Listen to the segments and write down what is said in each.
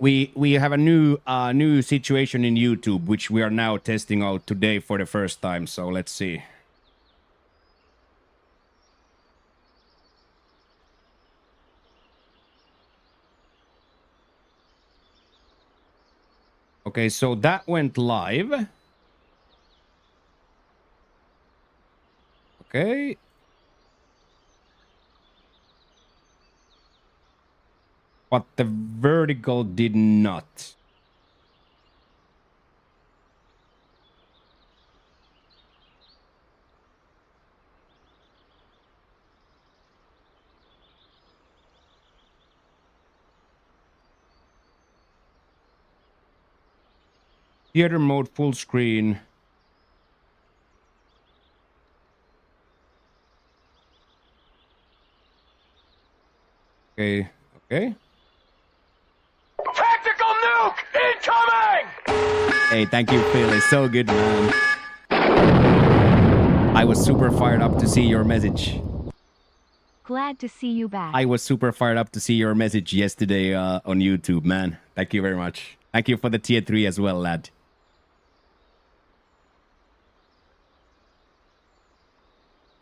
we have a new situation in YouTube, which we are now testing out today for the first time. So let's see. Okay, so that went live. Okay. But the vertical did not. Theater mode full screen. Okay, okay. Tactical nuke incoming! Hey, thank you, Phil. It's so good, man. I was super fired up to see your message. Glad to see you back. I was super fired up to see your message yesterday on YouTube, man. Thank you very much. Thank you for the tier 3 as well, lad.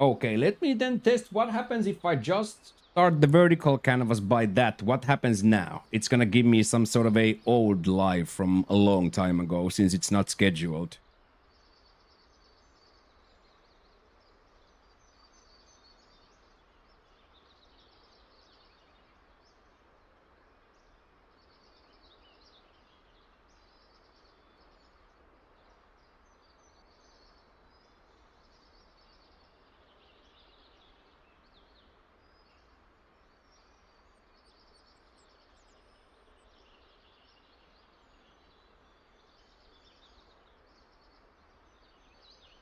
Okay, let me then test what happens if I just start the vertical canvas by that. What happens now? It's gonna give me some sort of a old live from a long time ago since it's not scheduled.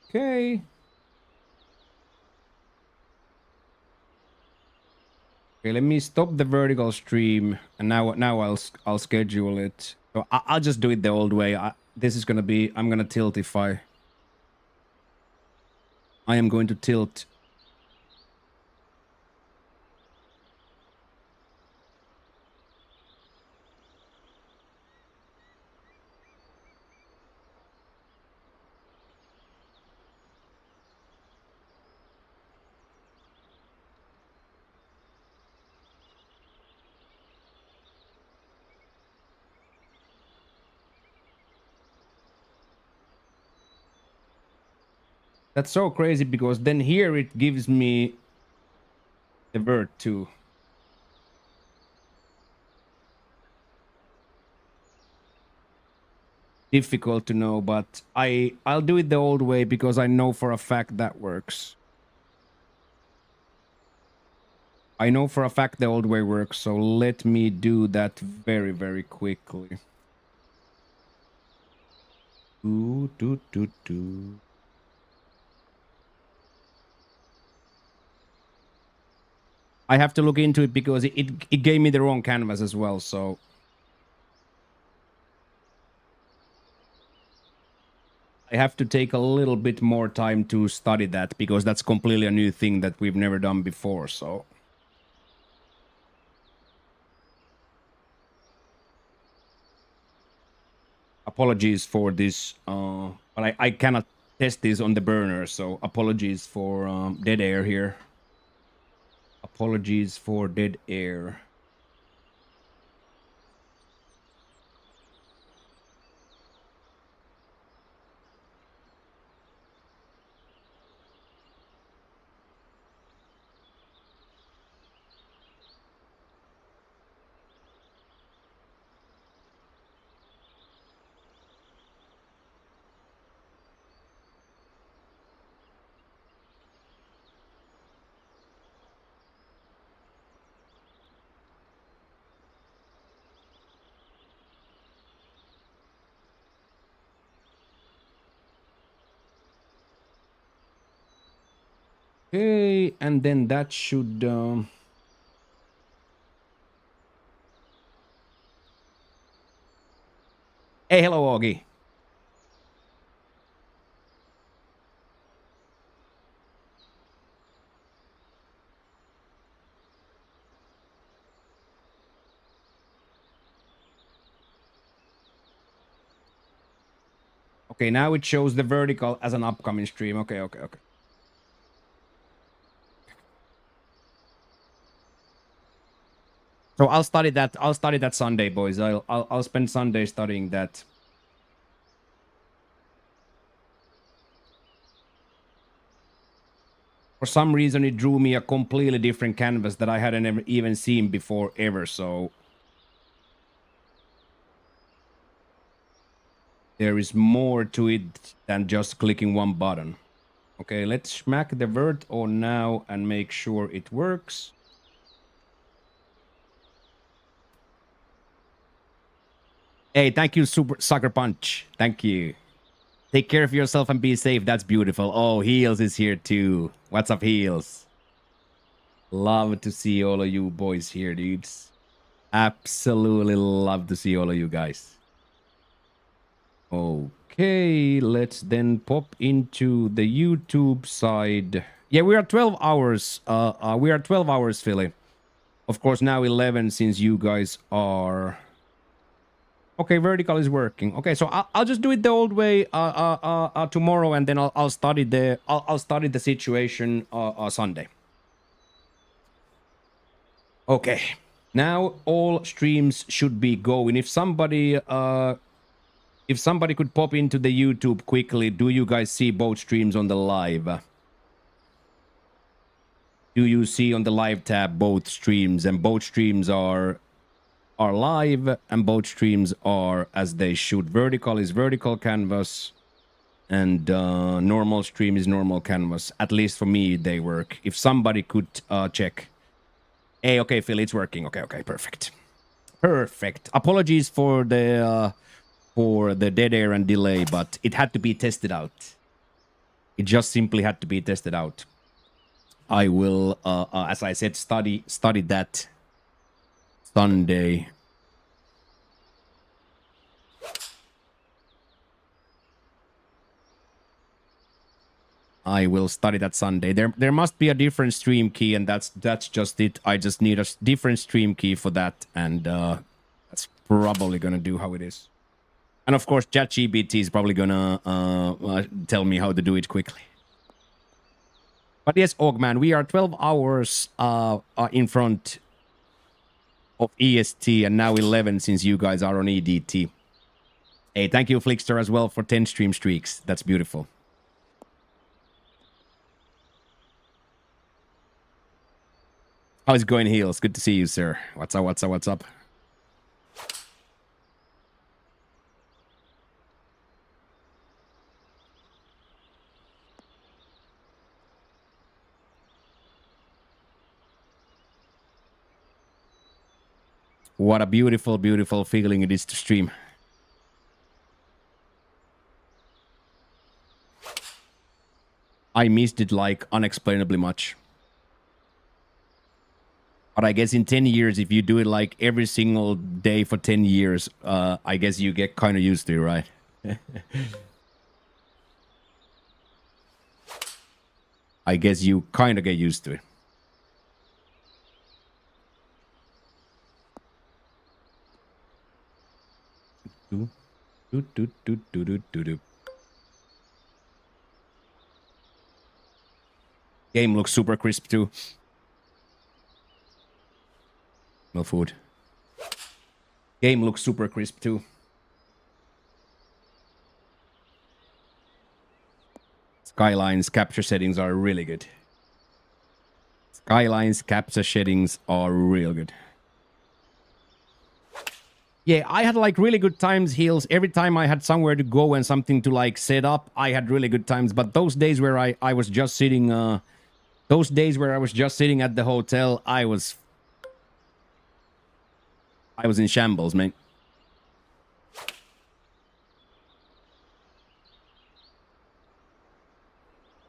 Okay. Okay, let me stop the vertical stream, and now I'll schedule it. So I'll just do it the old way. This is gonna be, I'm gonna tilt if I am going to tilt. That's so crazy because then here it gives me the vert too. Difficult to know, but I'll do it the old way because I know for a fact that works. I know for a fact the old way works, so let me do that very, very quickly. I have to look into it because it gave me the wrong canvas as well, so I have to take a little bit more time to study that because that's completely a new thing that we've never done before, so apologies for this, but I cannot test this on the burner, so apologies for dead air here. Apologies for dead air. Okay, and then that should Hey, hello, Augie. Okay, now it shows the vertical as an upcoming stream. Okay. So I'll study that. I'll study that Sunday, boys. I'll spend Sunday studying that. For some reason, it drew me a completely different canvas that I hadn't ever even seen before ever. So there is more to it than just clicking one button. Okay, let's smack the vert on now and make sure it works. Hey, thank you, Super Sucker Punch. Thank you. Take care of yourself and be safe. That's beautiful. Oh, Heels is here too. What's up, Heels? Love to see all of you boys here, dudes. Absolutely love to see all of you guys. Okay, let's then pop into the YouTube side. Yeah, we are 12 hours. We are 12 hours, Philly. Of course, now 11 since you guys are... Okay, vertical is working. Okay, so I'll just do it the old way tomorrow, and then I'll study the situation Sunday. Okay, now all streams should be going. If somebody could pop into the YouTube quickly, do you guys see both streams on the live? Do you see on the live tab both streams? And both streams are live, and both streams are as they should. Vertical is vertical canvas, and normal stream is normal canvas. At least for me, they work. If somebody could check. Hey, okay, Phil, it's working. Okay, perfect. Apologies for the dead air and delay, but it had to be tested out. It just simply had to be tested out. I will, as I said, study that Sunday. I will study that Sunday. There must be a different stream key, and that's just it. I just need a different stream key for that, and that's probably gonna do how it is. And of course, ChatGPT is probably gonna tell me how to do it quickly. But yes, Ogman, we are 12 hours in front of EST, and now 11 since you guys are on EDT. Hey, thank you, Flickster, as well for 10 stream streaks. That's beautiful. How's it going, Heels? Good to see you, sir. What's up? What a beautiful, beautiful feeling it is to stream. I missed it like unexplainably much. But I guess in 10 years, if you do it like every single day for 10 years, I guess you get kind of used to it, right? I guess you kind of get used to it. Game looks super crisp too. No food. Game looks super crisp too. Skyline's capture settings are really good. Skyline's capture settings are real good. Yeah, I had like really good times, Heels. Every time I had somewhere to go and something to like set up, I had really good times. But those days where I was just sitting, at the hotel, I was in shambles, man.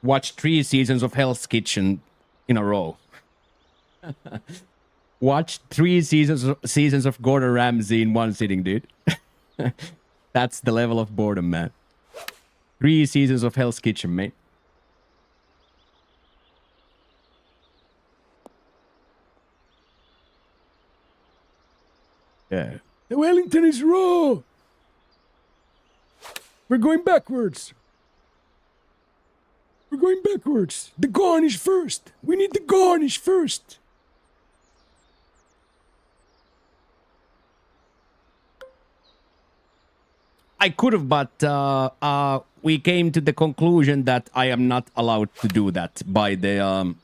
Watched 3 seasons of Hell's Kitchen in a row. Watched 3 seasons of Gordon Ramsay in one sitting, dude. That's the level of boredom, man. 3 seasons of Hell's Kitchen, mate. Yeah. The Wellington is raw. We're going backwards. We're going backwards. The garnish first. We need the garnish first. I could have, but we came to the conclusion that I am not allowed to do that by the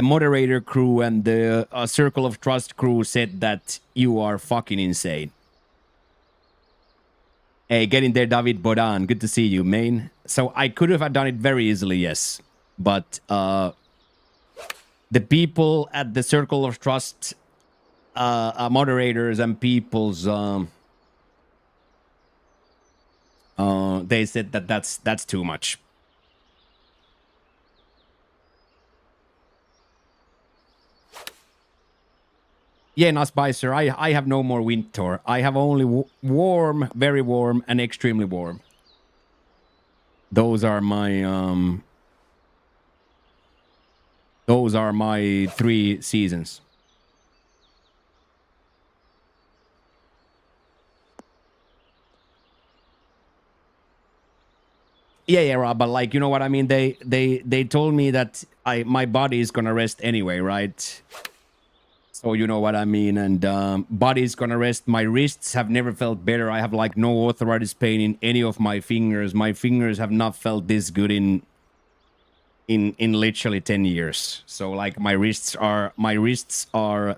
moderator crew, and the Circle of Trust crew said that you are fucking insane. Hey, get in there, David Bodan. Good to see you, man. So I could have done it very easily, yes. But the people at the Circle of Trust, moderators and people's, they said that that's too much. Yeah, Nasbicer, I have no more winter. I have only warm, very warm, and extremely warm. Those are my 3 seasons. Yeah, Rob, but like, you know what I mean? They told me that my body is gonna rest anyway, right? So you know what I mean, and body's gonna rest. My wrists have never felt better. I have like no arthritis pain in any of my fingers. My fingers have not felt this good in literally 10 years. So like my wrists are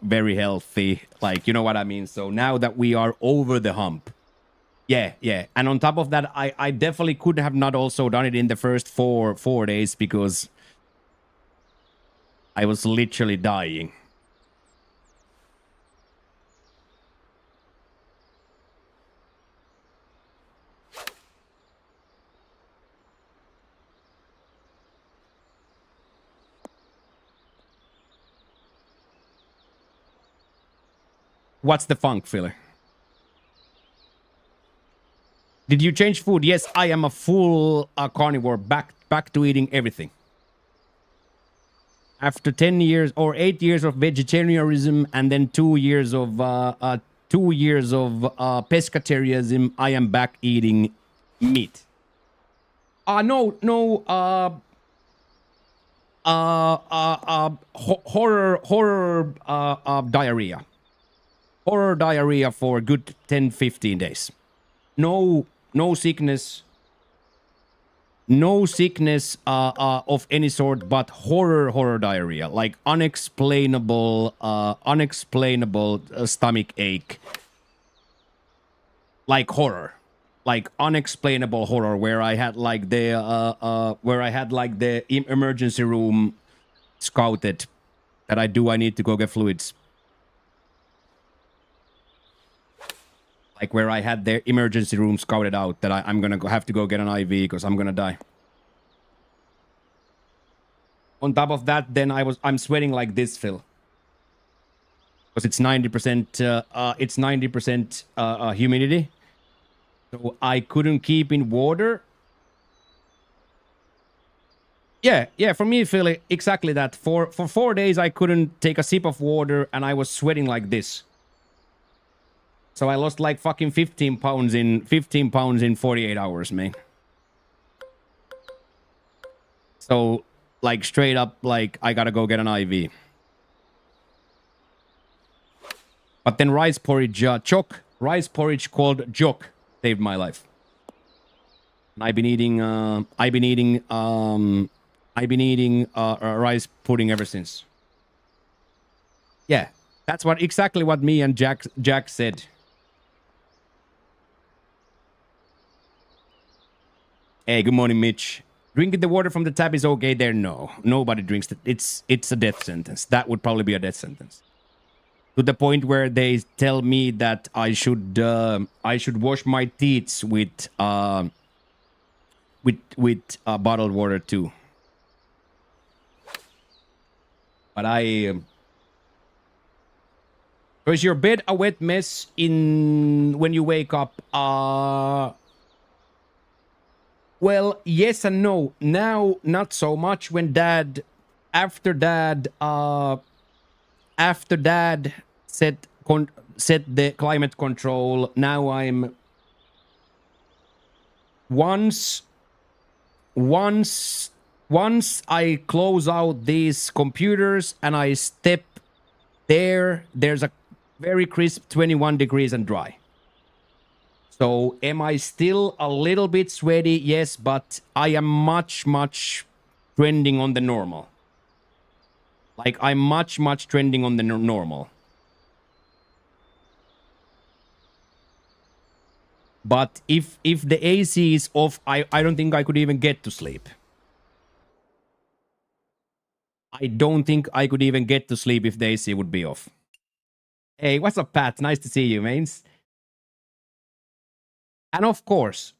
very healthy. Like, you know what I mean? So now that we are over the hump. Yeah. And on top of that, I definitely could have not also done it in the first four days because I was literally dying. What's the funk, filler? Did you change food? Yes, I am a full carnivore, back to eating everything. After 10 years or 8 years of vegetarianism and then 2 years of pescatarianism, I am back eating meat. Horror diarrhea. Horror diarrhea for a good 10-15 days. No sickness. No sickness of any sort, but horror diarrhea. Like unexplainable stomach ache. Like horror. Like unexplainable horror, where I had like the emergency room scouted that I need to go get fluids. Like where I had their emergency room scouted out that I'm gonna have to go get an IV because I'm gonna die. On top of that, then I'm sweating like this, Phil, because it's 90% humidity, so I couldn't keep in water. Yeah. For me, Phil, exactly that. For 4 days, I couldn't take a sip of water, and I was sweating like this. So I lost like fucking 15 pounds in 48 hours, man. So like straight up, like I gotta go get an IV. But then rice porridge, rice porridge called jok saved my life. And I've been eating rice pudding ever since. Yeah, that's exactly what me and Jack said. Hey, good morning, Mitch. Drinking the water from the tap is okay there? No. Nobody drinks it. It's a death sentence. That would probably be a death sentence. To the point where they tell me that I should wash my teeth with bottled water too. But so is your bed a wet mess when you wake up? Well, yes and no. Now, not so much. After dad set the climate control. Now I'm once I close out these computers and I step there's a very crisp 21 degrees and dry. So am I still a little bit sweaty? Yes, but I am much trending on the normal. Like I'm much trending on the normal. But if the AC is off, I don't think I could even get to sleep. I don't think I could even get to sleep if the AC would be off. Hey, what's up, Pat? Nice to see you, mains. And of course,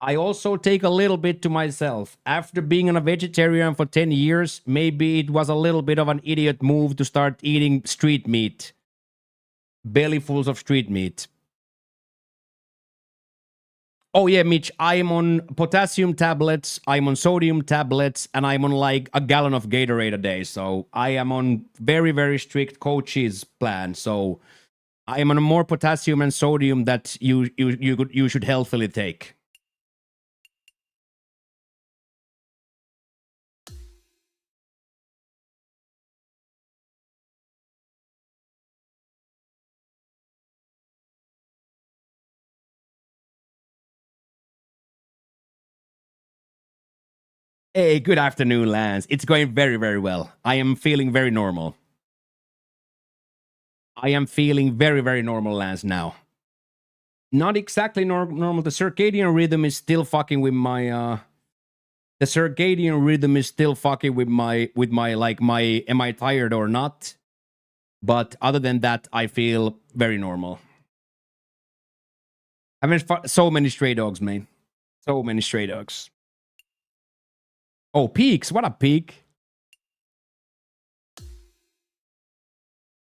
I also take a little bit to myself. After being a vegetarian for 10 years, maybe it was a little bit of an idiot move to start eating street meat. Bellyfuls of street meat. Oh yeah, Mitch, I'm on potassium tablets, I'm on sodium tablets, and I'm on like a gallon of Gatorade a day. So I am on very strict coach's plan. So I am on more potassium and sodium that you should healthily take. Hey, good afternoon, Lance. It's going very well. I am feeling very normal. I am feeling very normal, Lance, now. Not exactly normal. The circadian rhythm is still fucking with my the circadian rhythm is still fucking with my like my am I tired or not? But other than that, I feel very normal. I mean, so many stray dogs, man. So many stray dogs. Oh, Peaks. What up, Peak?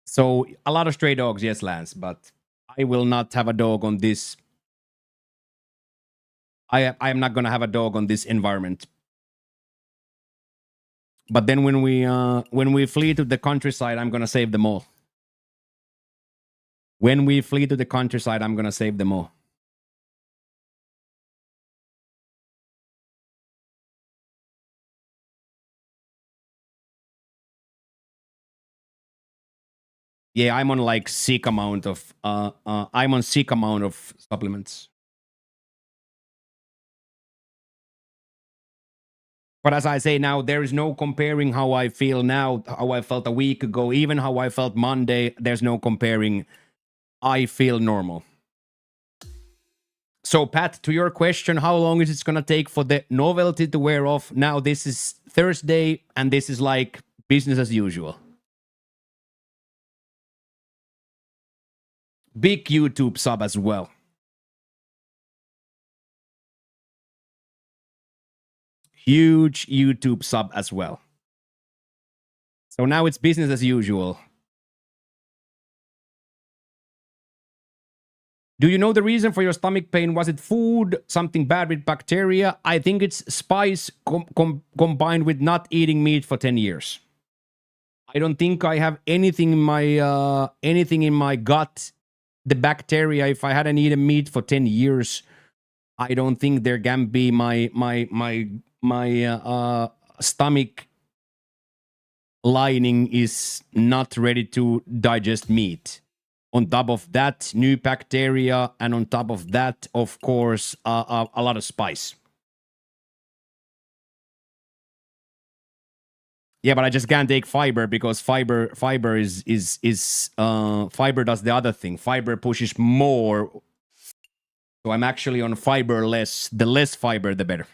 So, a lot of stray dogs, yes, Lance, but I will not have a dog on this. I am not going to have a dog on this environment. But then when we flee to the countryside, I'm going to save them all. When we flee to the countryside, I'm going to save them all. Yeah, I'm on like sick amount of I'm on sick amount of supplements. But as I say now, there is no comparing how I feel now, how I felt a week ago, even how I felt Monday. There's no comparing. I feel normal. So, Pat, to your question, how long is it going to take for the novelty to wear off? Now, this is Thursday, and this is like business as usual. Big YouTube sub as well. Huge YouTube sub as well. So now it's business as usual. Do you know the reason for your stomach pain? Was it food, something bad with bacteria? I think it's spice combined with not eating meat for 10 years. I don't think I have anything in my gut. The bacteria, if I hadn't eaten meat for 10 years, I don't think there can be my stomach lining is not ready to digest meat. On top of that, new bacteria, and on top of that, of course, a lot of spice. Yeah, but I just can't take fiber because fiber is fiber does the other thing. Fiber pushes more. So I'm actually on fiber less. The less fiber, the better.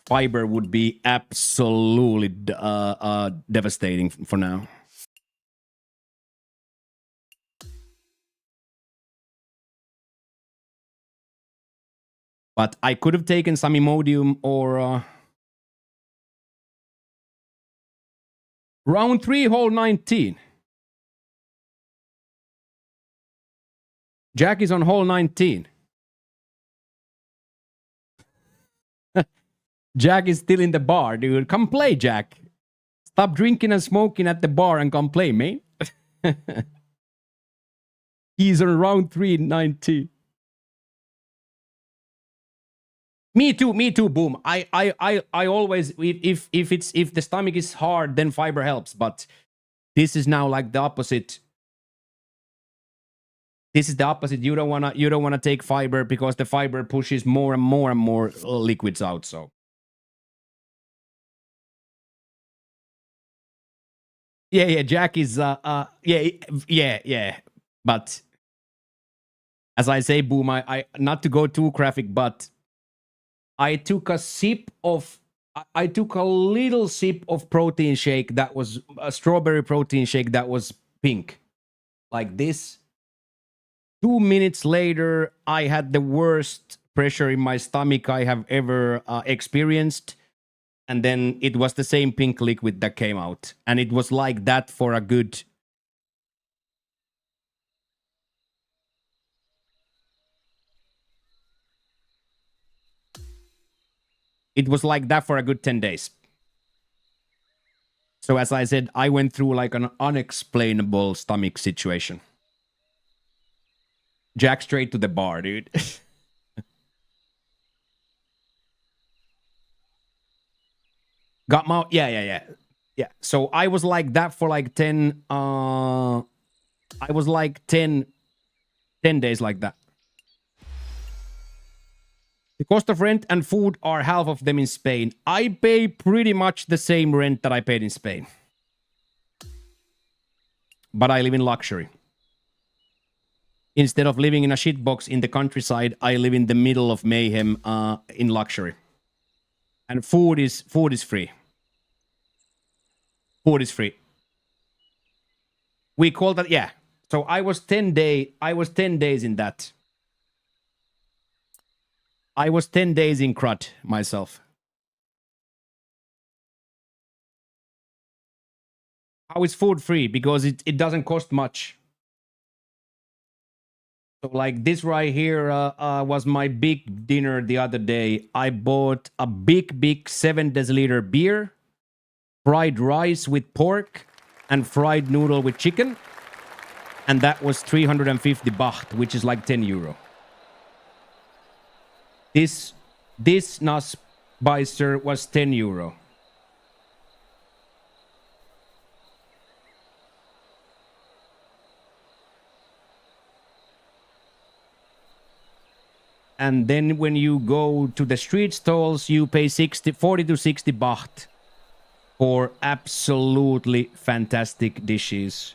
Fiber would be absolutely devastating for now. But I could have taken some Imodium or round 3, hole 19. Jack is on hole 19. Jack is still in the bar, dude. Come play, Jack. Stop drinking and smoking at the bar and come play, mate. He's on round 3, 19. Me too, boom. I always, if the stomach is hard, then fiber helps, but this is now like the opposite. This is the opposite. You don't wanna take fiber because the fiber pushes more and more and more liquids out. So yeah, Jack is yeah. But as I say, boom, I not to go too graphic, but I took a sip of I took a little sip of protein shake that was a strawberry protein shake that was pink. Like this. 2 minutes later, I had the worst pressure in my stomach I have ever experienced. And then it was the same pink liquid that came out. And it was like that for a good... It was like that for a good 10 days. So as I said, I went through like an unexplainable stomach situation. Jack straight to the bar, dude. Got my... Yeah. So I was like that for like 10... I was like 10 days like that. The cost of rent and food are half of them in Spain. I pay pretty much the same rent that I paid in Spain. But I live in luxury. Instead of living in a shitbox in the countryside, I live in the middle of mayhem in luxury. And food is free. Food is free. We call that, yeah. So I was 10 days in that. I was 10 days in crud myself. How is food free? Because it doesn't cost much. So like this right here was my big dinner the other day. I bought a big 7 deciliter beer, fried rice with pork, and fried noodle with chicken. And that was 350 baht, which is like 10 euro. This Nussbeißer was 10 euro. And then when you go to the street stalls, you pay 40 to 60 baht for absolutely fantastic dishes.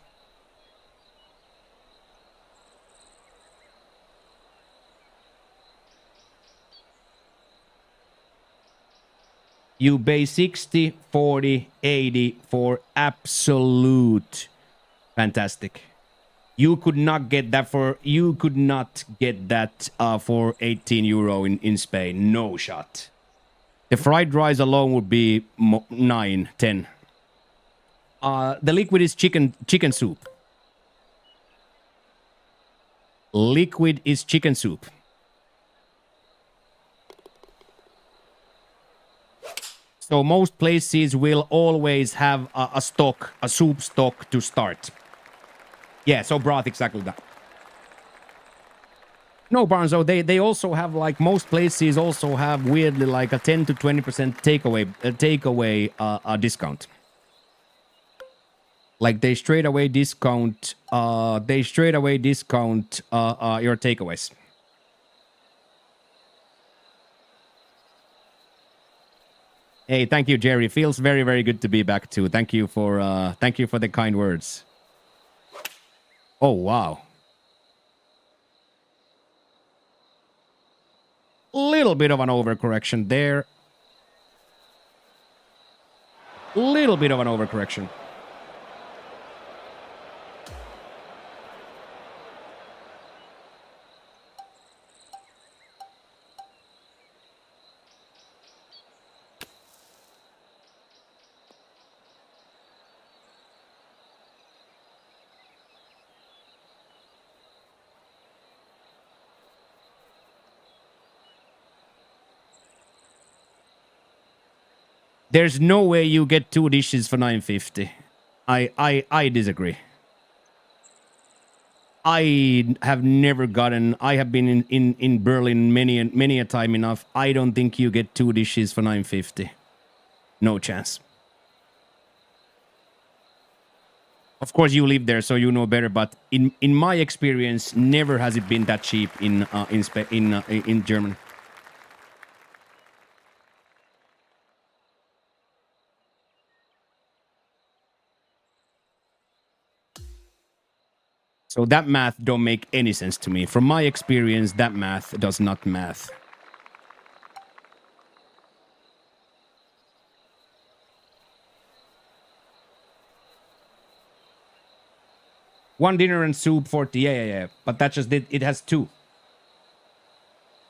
You pay 60, 40, 80 for absolute fantastic. You could not get that for 18 euro in Spain. No shot. The fried rice alone would be 9, 10. The liquid is chicken soup. Liquid is chicken soup. So most places will always have a soup stock to start. Yeah, so broth, exactly that. No, Barnzo, they also have, like, most places also have weirdly like a 10 to 20% takeaway discount. Like they straight away discount your takeaways. Hey, thank you, Jerry. Feels very, very good to be back too. Thank you for the kind words. Oh, wow. Little bit of an overcorrection there. Little bit of an overcorrection. There's no way you get 2 dishes for 950. I disagree. I have never gotten. I have been in Berlin many a time enough. I don't think you get 2 dishes for 9.50. No chance. Of course, you live there, so you know better. But in my experience, never has it been that cheap in Germany. So that math don't make any sense to me. From my experience, that math does not math. One dinner and soup 40. Yeah. But that just it has 2.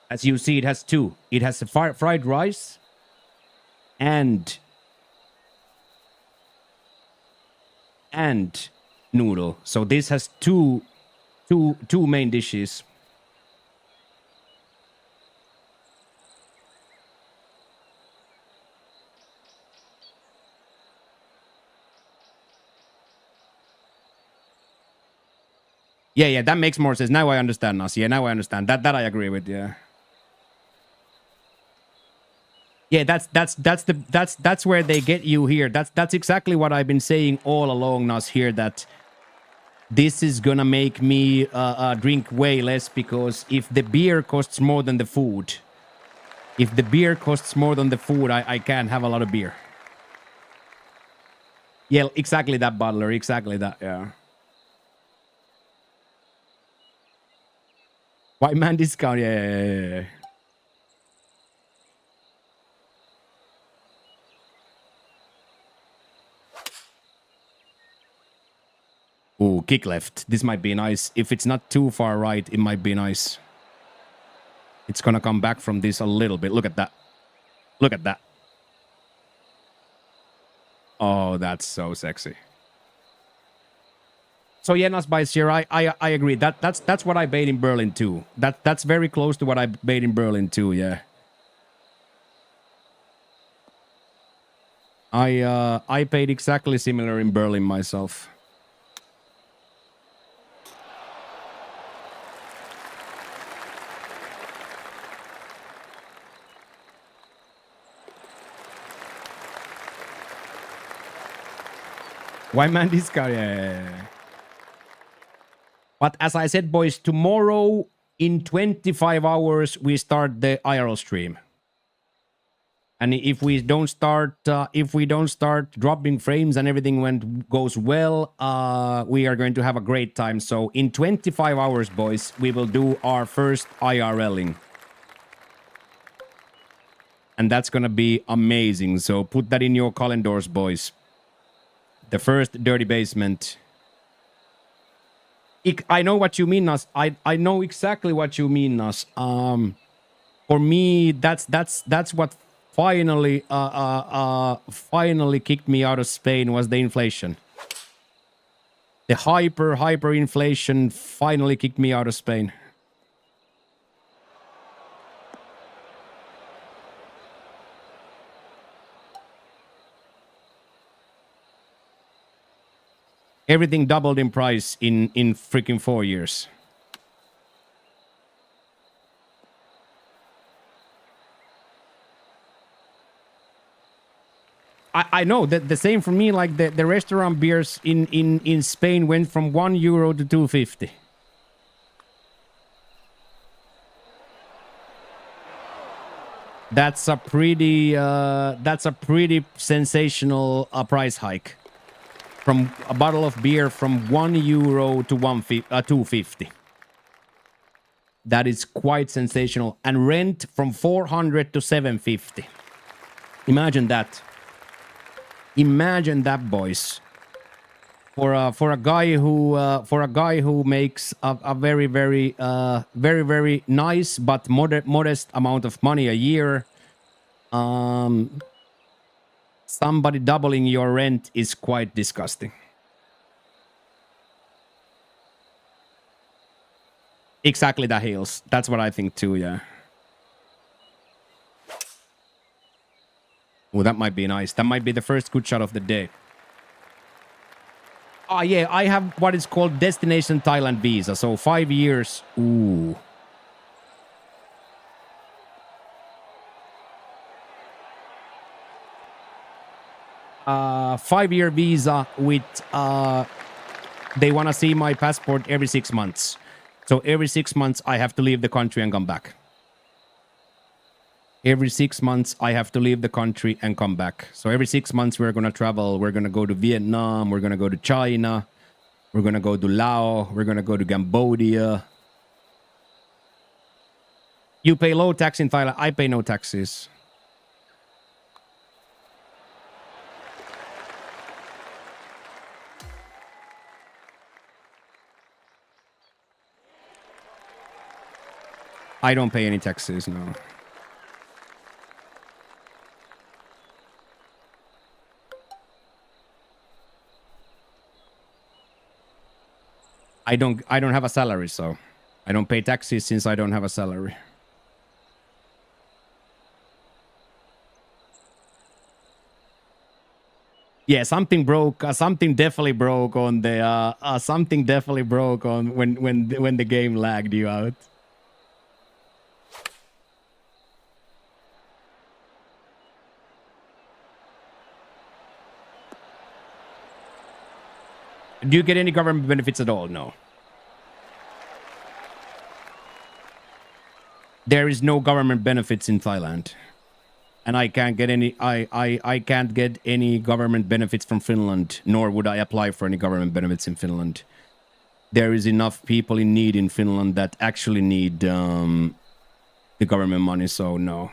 As you see, it has 2. It has a fried rice and noodle. So this has two main dishes. Yeah, that makes more sense. Now I understand, Nas. Yeah, now I understand. That I agree with, yeah. Yeah, that's where they get you here. That's exactly what I've been saying all along, Nas, here, that this is gonna make me drink way less, because if the beer costs more than the food, I can't have a lot of beer. Yeah, exactly that, Butler. Exactly that, yeah. White man discount, yeah. Ooh, kick left. This might be nice. If it's not too far right, it might be nice. It's gonna come back from this a little bit. Look at that. Look at that. Oh, that's so sexy. So yeah, Nasbice here. I agree. That's what I paid in Berlin too. That's very close to what I paid in Berlin too. Yeah. I paid exactly similar in Berlin myself. White man discount, yeah. But as I said, boys, tomorrow in 25 hours we start the IRL stream. And if we don't start dropping frames and everything goes well, we are going to have a great time. So in 25 hours, boys, we will do our first IRLing. And that's gonna be amazing. So put that in your calendars, boys. The first Dirty Basement. I know what you mean, Nas. I know exactly what you mean, Nas. For me, that's what finally kicked me out of Spain, was the inflation. The hyper inflation finally kicked me out of Spain. Everything doubled in price in freaking 4 years. I know that the same for me. Like the restaurant beers in Spain went from €1 to 2.50. That's a pretty sensational price hike. From a bottle of beer from €1 to 2.50. That is quite sensational. And rent from 400 to 750. Imagine that. Imagine that, boys. For a guy who makes a very nice but modest amount of money a year, somebody doubling your rent is quite disgusting. Exactly, the heels. That's what I think too, yeah. Oh, that might be nice. That might be the first good shot of the day. Yeah, I have what is called Destination Thailand visa. So 5 years. Ooh. 5-year visa with they want to see my passport every 6 months. So every 6 months I have to leave the country and come back. Every 6 months I have to leave the country and come back. So every 6 months we're going to travel. We're going to go to Vietnam. We're going to go to China. We're going to go to Laos. We're going to go to Cambodia. You pay low tax in Thailand. I pay no taxes. I don't pay any taxes, no. I don't have a salary, so I don't pay taxes since I don't have a salary. Yeah, something broke. Something definitely broke on the. Something definitely broke on when the game lagged you out. Do you get any government benefits at all? No. There is no government benefits in Thailand. And I can't get any I can't get any government benefits from Finland, nor would I apply for any government benefits in Finland. There is enough people in need in Finland that actually need the government money, so no.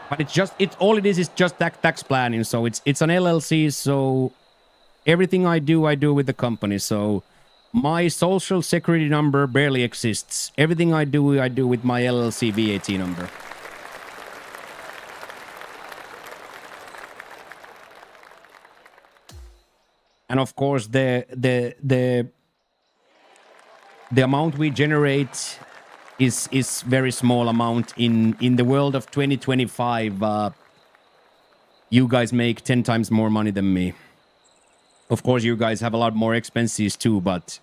But it's all it is just tax planning. So it's an LLC. So everything I do with the company. So my social security number barely exists. Everything I do with my LLC VAT number. And of course, the amount we generate is very small amount in the world of 2025. You guys make 10 times more money than me. Of course, you guys have a lot more expenses too, but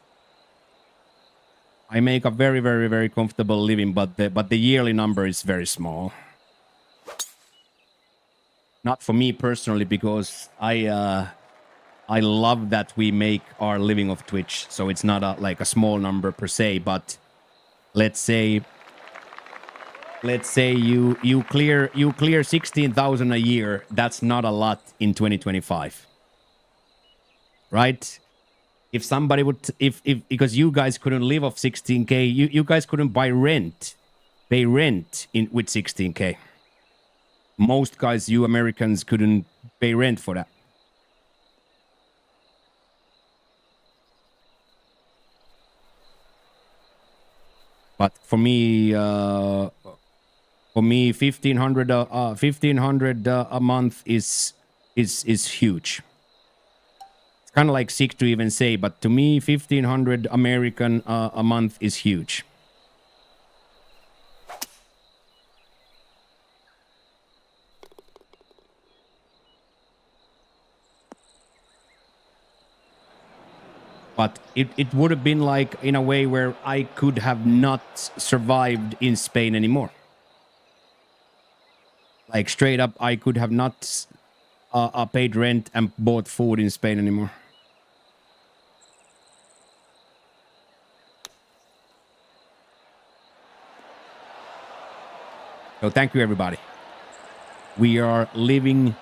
I make a very, very, very comfortable living. But the yearly number is very small. Not for me personally, because I love that we make our living off Twitch, so it's not like a small number per se. But let's say you clear 16,000 a year. That's not a lot in 2025. Right? If somebody would, if because you guys couldn't live off 16K, you guys couldn't pay rent with 16K. Most guys, you Americans, couldn't pay rent for that. But for me, 1,500 a month is huge. Kind of like sick to even say, but to me, 1,500 American a month is huge. But it would have been like in a way where I could have not survived in Spain anymore. Like straight up, I could have not paid rent and bought food in Spain anymore. So thank you, everybody. We are living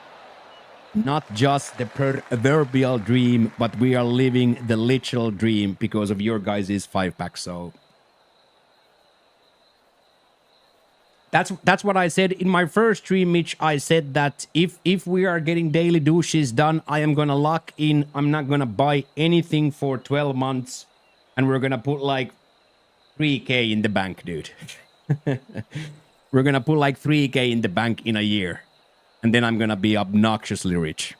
not just the proverbial dream, but we are living the literal dream because of your guys' 5-pack. So that's what I said in my first stream, Mitch. I said that if we are getting daily douches done, I am gonna lock in. I'm not gonna buy anything for 12 months, and we're gonna put like 3K in the bank, dude. We're gonna put like 3K in the bank in a year, and then I'm gonna be obnoxiously rich.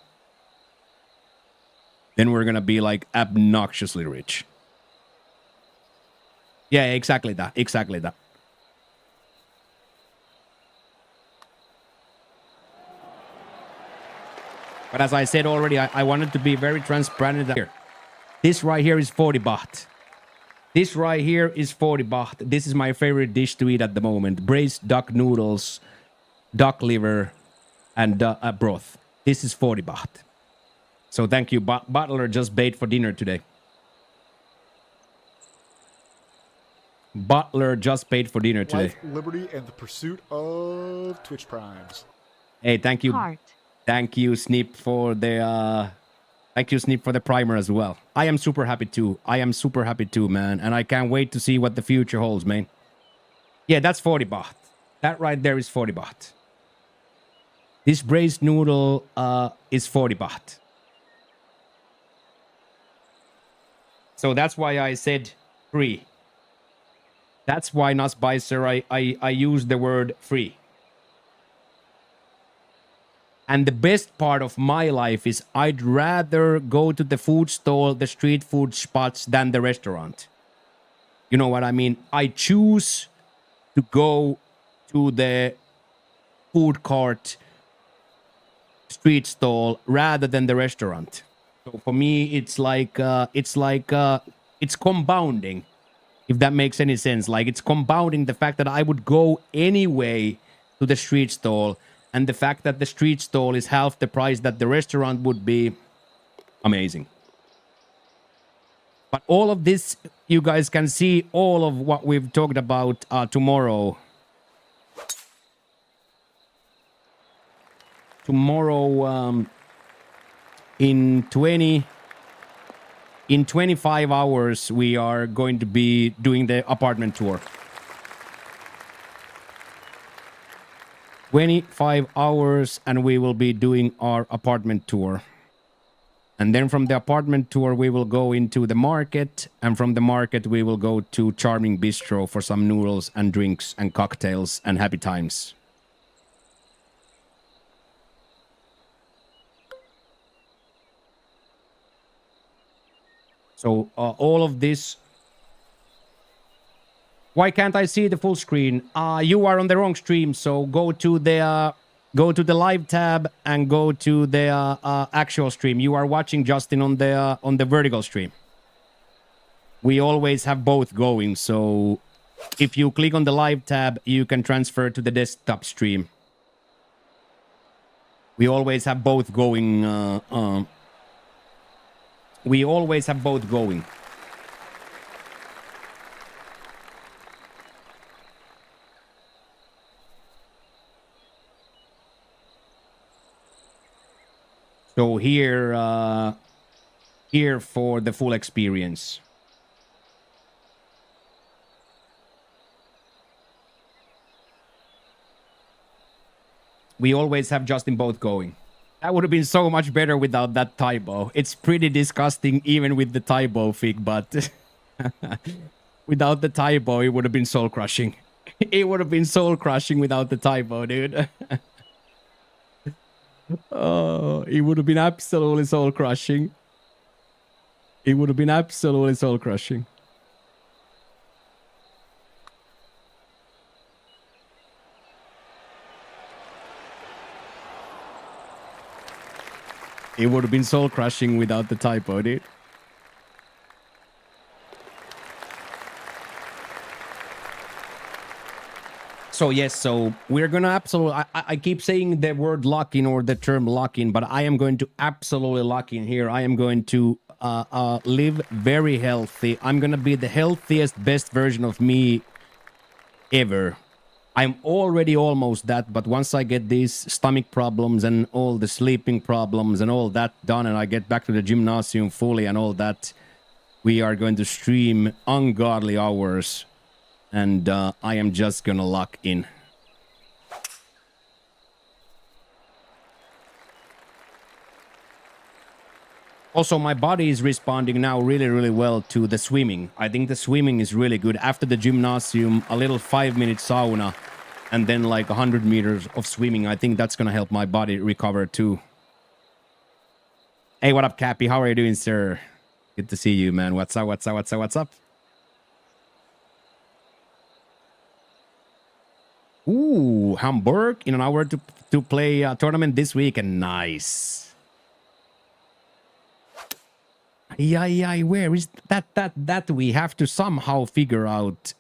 Then we're gonna be like obnoxiously rich. Yeah, exactly that. Exactly that. But as I said already, I wanted to be very transparent here. This right here is 40 baht. This right here is 40 baht. This is my favorite dish to eat at the moment. Braised duck noodles, duck liver, and broth. This is 40 baht. So thank you. Butler just paid for dinner today. Butler just paid for dinner today. Life, liberty, and the pursuit of Twitch Primes. Hey, thank you. Heart. Thank you, Snip, for the thank you, Snip, for the primer as well. I am super happy too. I am super happy too, man. And I can't wait to see what the future holds, man. Yeah, that's 40 baht. That right there is 40 baht. This braised noodle is 40 baht. So that's why I said free. That's why, Nasbeiser, I use the word free. And the best part of my life is I'd rather go to the food stall, the street food spots, than the restaurant. You know what I mean? I choose to go to the food court, street stall, rather than the restaurant. So for me, it's compounding, if that makes any sense. Like, it's compounding the fact that I would go anyway to the street stall, and the fact that the street stall is half the price that the restaurant would be. Amazing. But all of this, you guys can see all of what we've talked about tomorrow. Tomorrow, in 25 hours, we are going to be doing the apartment tour. 25 hours, and we will be doing our apartment tour. And then from the apartment tour, we will go into the market. And from the market, we will go to Charming Bistro for some noodles and drinks and cocktails and happy times. So all of this. Why can't I see the full screen? You are on the wrong stream. So go to the live tab and go to the actual stream. You are watching Justin on the vertical stream. We always have both going. So if you click on the live tab, you can transfer to the desktop stream. We always have both going. We always have both going. So here for the full experience. We always have Justin both going. That would have been so much better without that typo. It's pretty disgusting even with the typo, Fig, but without the typo, it would have been soul crushing. It would have been soul crushing without the typo, dude. Oh, it would have been absolutely soul crushing. It would have been absolutely soul crushing. It would have been soul crushing without the typo, dude. So yes, so we're gonna absolutely. I keep saying the word lock in or the term lock in, but I am going to absolutely lock in here. I am going to live very healthy. I'm gonna be the healthiest, best version of me ever. I'm already almost that, but once I get these stomach problems and all the sleeping problems and all that done, and I get back to the gymnasium fully and all that, we are going to stream ungodly hours. And I am just gonna lock in. Also, my body is responding now really, really well to the swimming. I think the swimming is really good. After the gymnasium, a little 5-minute sauna, and then like 100 meters of swimming. I think that's gonna help my body recover too. Hey, what up, Cappy? How are you doing, sir? Good to see you, man. What's up, what's up, what's up, what's up? Ooh, Hamburg in an hour to play a tournament this week, and nice. Yeah, where is that we have to somehow figure out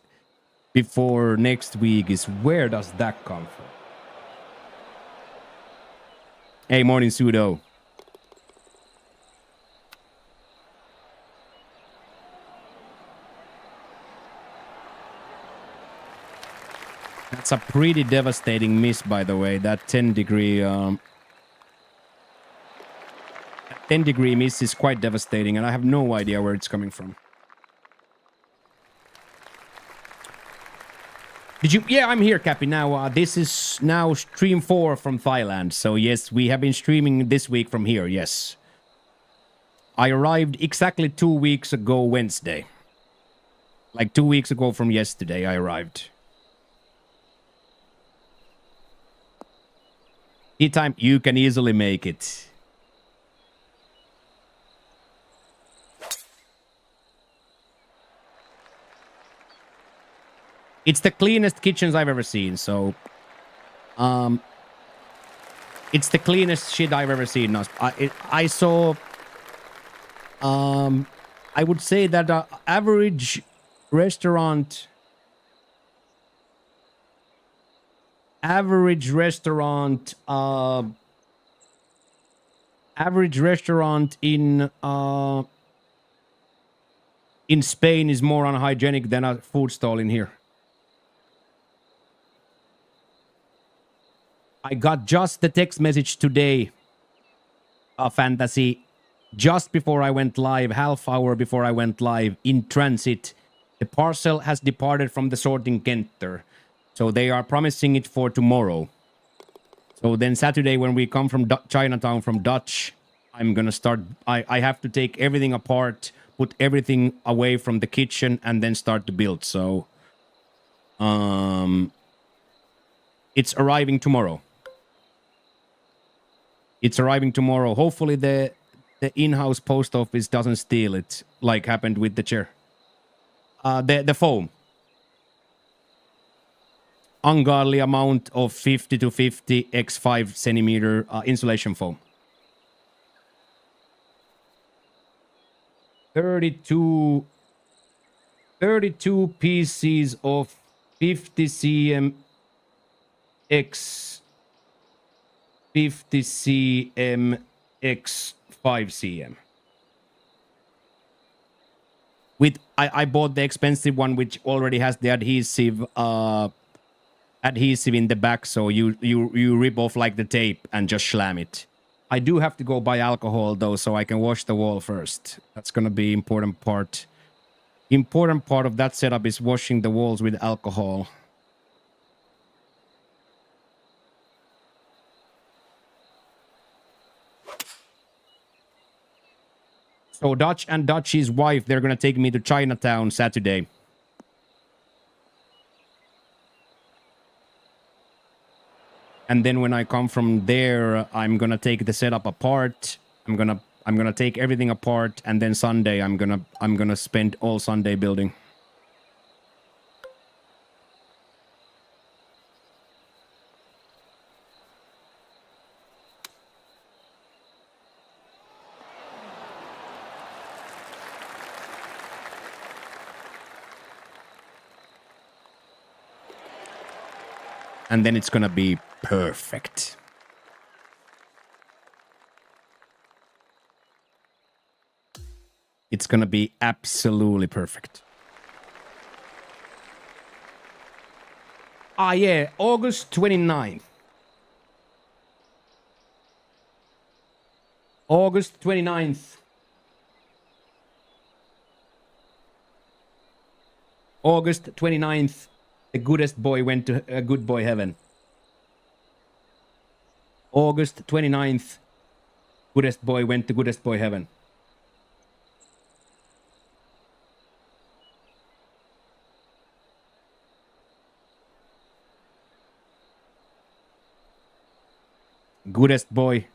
before next week is where does that come from? Hey, morning, Sudo. That's a pretty devastating miss, by the way. That 10-degree 10-degree miss is quite devastating, and I have no idea where it's coming from. Did you? Yeah, I'm here, Cappy. Now, this is now stream 4 from Thailand. So, yes, we have been streaming this week from here, yes. I arrived exactly 2 weeks ago Wednesday. Like 2 weeks ago from yesterday, I arrived. Tea time, you can easily make it. It's the cleanest kitchens I've ever seen, so... it's the cleanest shit I've ever seen. I saw... I would say that average restaurant... Average restaurant in Spain is more unhygienic than a food stall in here. I got just the text message today, Fantasy, just before I went live, half hour before I went live, in transit. The parcel has departed from the sorting center. So they are promising it for tomorrow. So then Saturday when we come from Chinatown from Dutch, I'm going to start... I have to take everything apart, put everything away from the kitchen, and then start to build. So... it's arriving tomorrow. It's arriving tomorrow. Hopefully the in-house post office doesn't steal it, like happened with the chair. The foam. Ungodly amount of 50 to 50 x 5 centimeter insulation foam. 32 pieces of 50 cm x 50 cm x 5 cm. With I bought the expensive one which already has the adhesive in the back, so you rip off like the tape and just slam it. I do have to go buy alcohol though, so I can wash the wall first. That's gonna be important part. Important part of that setup is washing the walls with alcohol. So Dutch and Dutchie's wife, they're gonna take me to Chinatown Saturday. And then when I come from there, I'm gonna take the setup apart. I'm gonna take everything apart, and then Sunday I'm gonna spend all Sunday building. And then it's gonna be perfect. It's gonna be absolutely perfect. Ah, yeah, August 29th. August 29th. August 29th. The goodest boy went to good boy heaven. August 29th. Goodest boy went to goodest boy heaven. Goodest boy.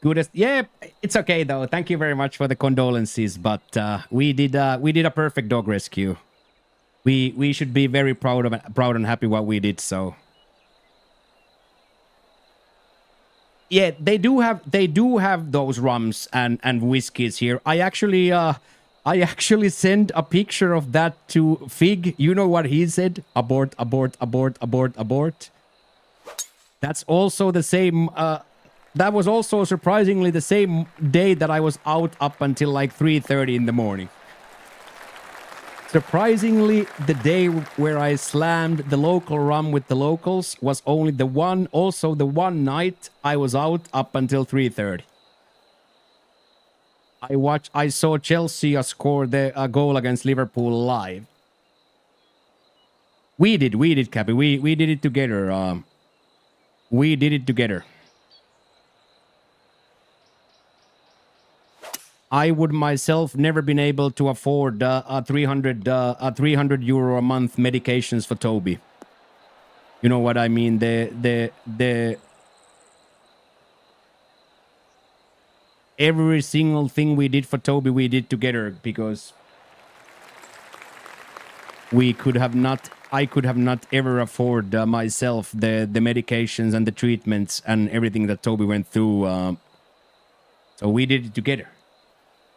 Goodest. Yeah, it's okay though. Thank you very much for the condolences, but we did a perfect dog rescue. We should be very proud and happy what we did, so. Yeah, they do have those rums and whiskeys here. I actually sent a picture of that to Fig. You know what he said? Abort, abort, abort, abort, abort. That's also the same that was also surprisingly the same day that I was out up until like 3:30 in the morning. Surprisingly, the day where I slammed the local rum with the locals was only the one night I was out up until 3:30. I saw Chelsea score a goal against Liverpool live. We did, Cappy. We did it together. We did it together. I would myself never been able to afford a 300 euro a month medications for Toby. You know what I mean? The every single thing we did for Toby we did together because I could have not ever afford myself the medications and the treatments and everything that Toby went through. So we did it together.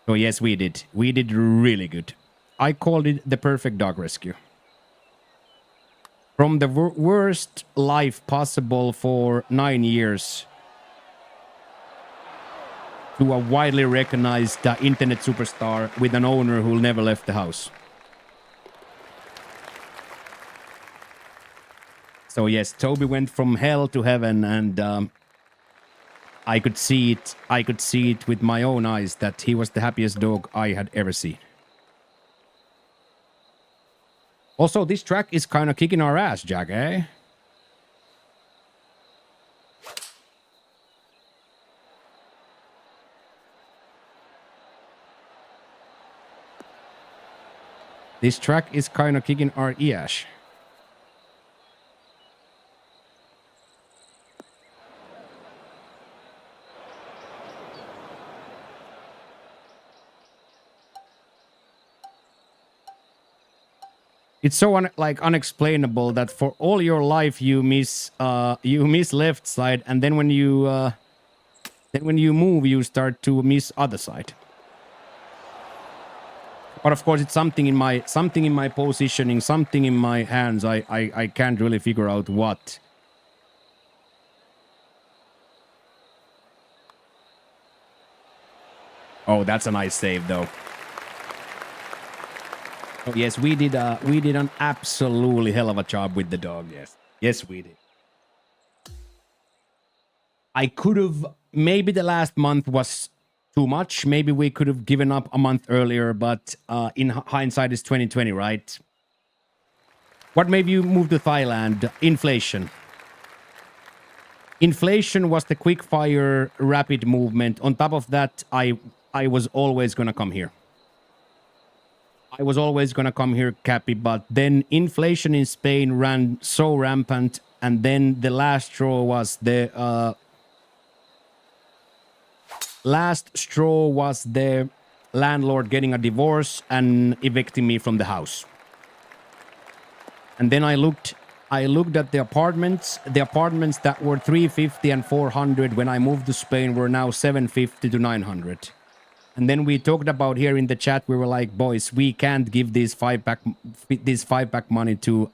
So yes, we did. We did really good. I called it the perfect dog rescue. From the worst life possible for 9 years to a widely recognized internet superstar with an owner who never left the house. So yes, Toby went from hell to heaven, and I could see it. I could see it with my own eyes that he was the happiest dog I had ever seen. Also, this track is kind of kicking our ass, Jack, eh? This track is kind of kicking our ass. It's so unexplainable that for all your life you miss left side, and then when you move you start to miss other side. But of course it's something in my positioning, something in my hands. I can't really figure out what. Oh, that's a nice save though. Oh, yes, we did an absolutely hell of a job with the dog, yes. Yes, we did. I could have, maybe the last month was too much. Maybe we could have given up a month earlier, but in hindsight it's 2020, right? What made you move to Thailand? Inflation. Inflation was the quick fire rapid movement. On top of that, I was always gonna come here. I was always going to come here, Cappy, but then inflation in Spain ran so rampant, and then the last straw was the landlord getting a divorce and evicting me from the house. And then I looked at the apartments that were 350 and 400 when I moved to Spain were now 750 to 900. And then we talked about here in the chat, we were like, boys, we can't give this five pack money to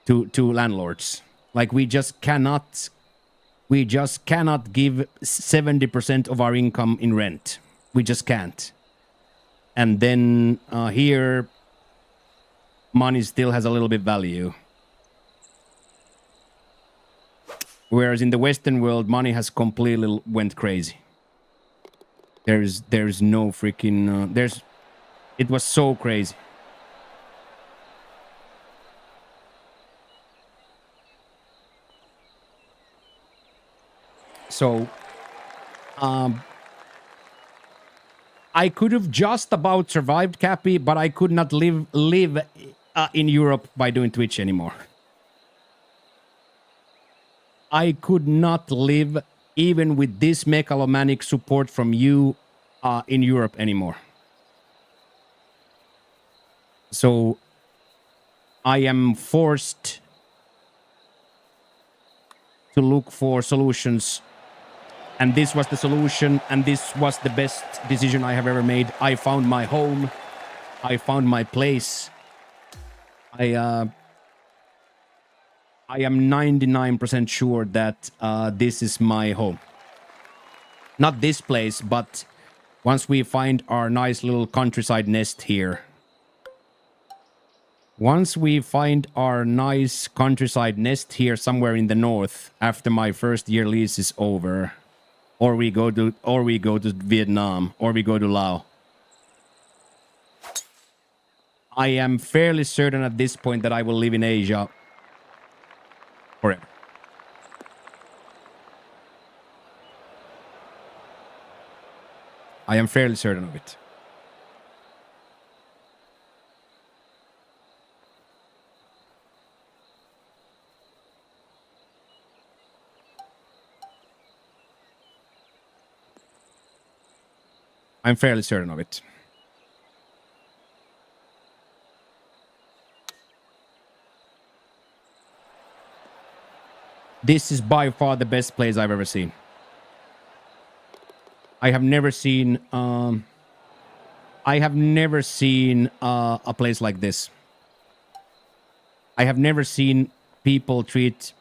landlords. Like we just cannot give 70% of our income in rent. We just can't. And then here money still has a little bit value. Whereas in the Western world, money has completely went crazy. There's no freaking it was so crazy. So I could have just about survived, Cappy, but I could not live in Europe by doing Twitch anymore. I could not live even with this megalomaniac support from you in Europe anymore. So I am forced to look for solutions And this was the solution, and this was the best decision I have ever made. I found my home. I found my place. I am 99% sure that this is my home. Not this place, but once we find our nice little countryside nest here. Once we find our nice countryside nest here somewhere in the north after my first year lease is over, or we go to Vietnam, or we go to Laos. I am fairly certain at this point that I will live in Asia forever. I am fairly certain of it. I'm fairly certain of it. This is by far the best place I've ever seen. I have never seen a place like this. I have never seen people treat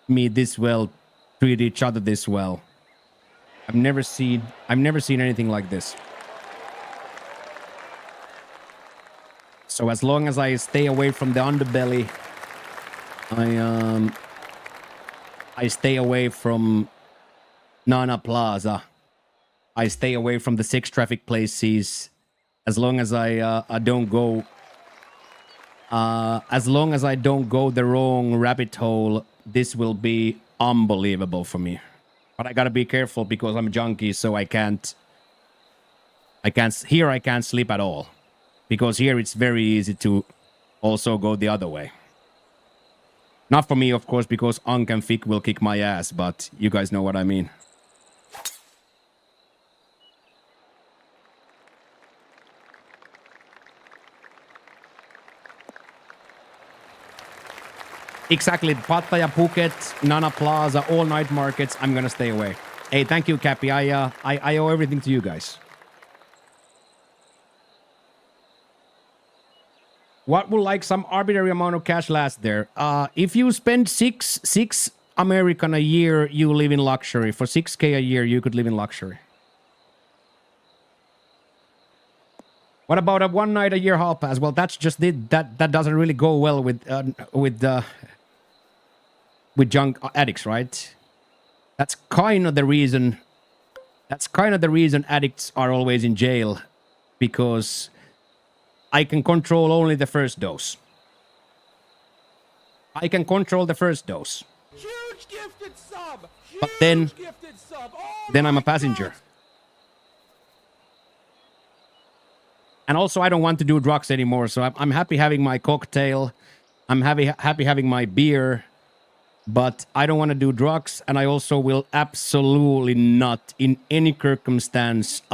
me this well, treat each other this well. I've never seen anything like this. So as long as I stay away from the underbelly, I stay away from Nana Plaza. I stay away from the sex traffic places. As long as I don't go the wrong rabbit hole, this will be unbelievable for me. But I gotta be careful because I'm a junkie, so I can't sleep at all. Because here it's very easy to also go the other way. Not for me, of course, because Ankh and Fik will kick my ass, but you guys know what I mean. Exactly. Pattaya, Phuket, Nana Plaza, all night markets. I'm gonna stay away. Hey, thank you, Cappy. I owe everything to you guys. What will like some arbitrary amount of cash last there? If you spend six American a year, you live in luxury. For 6K a year, you could live in luxury. What about a 1 night a year hall pass? Well, that's just it. That doesn't really go well with junk addicts, right? That's kind of the reason. That's kind of the reason addicts are always in jail, because I can control only the first dose. I can control the first dose. Huge gifted sub! But then Gifted sub! Oh I'm a passenger. And also, I don't want to do drugs anymore, so I'm happy having my cocktail. I'm happy having my beer. But I don't want to do drugs, and I also will absolutely not, in any circumstance, be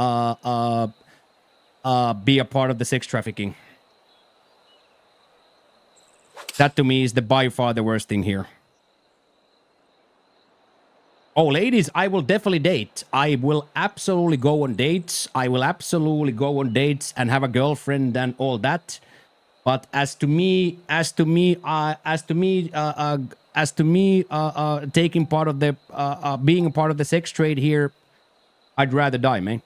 a part of the sex trafficking. That to me is by far the worst thing here. Oh, ladies, I will definitely date. I will absolutely go on dates. I will absolutely go on dates and have a girlfriend and all that. But as to me, taking part of the being a part of the sex trade here, I'd rather die, man.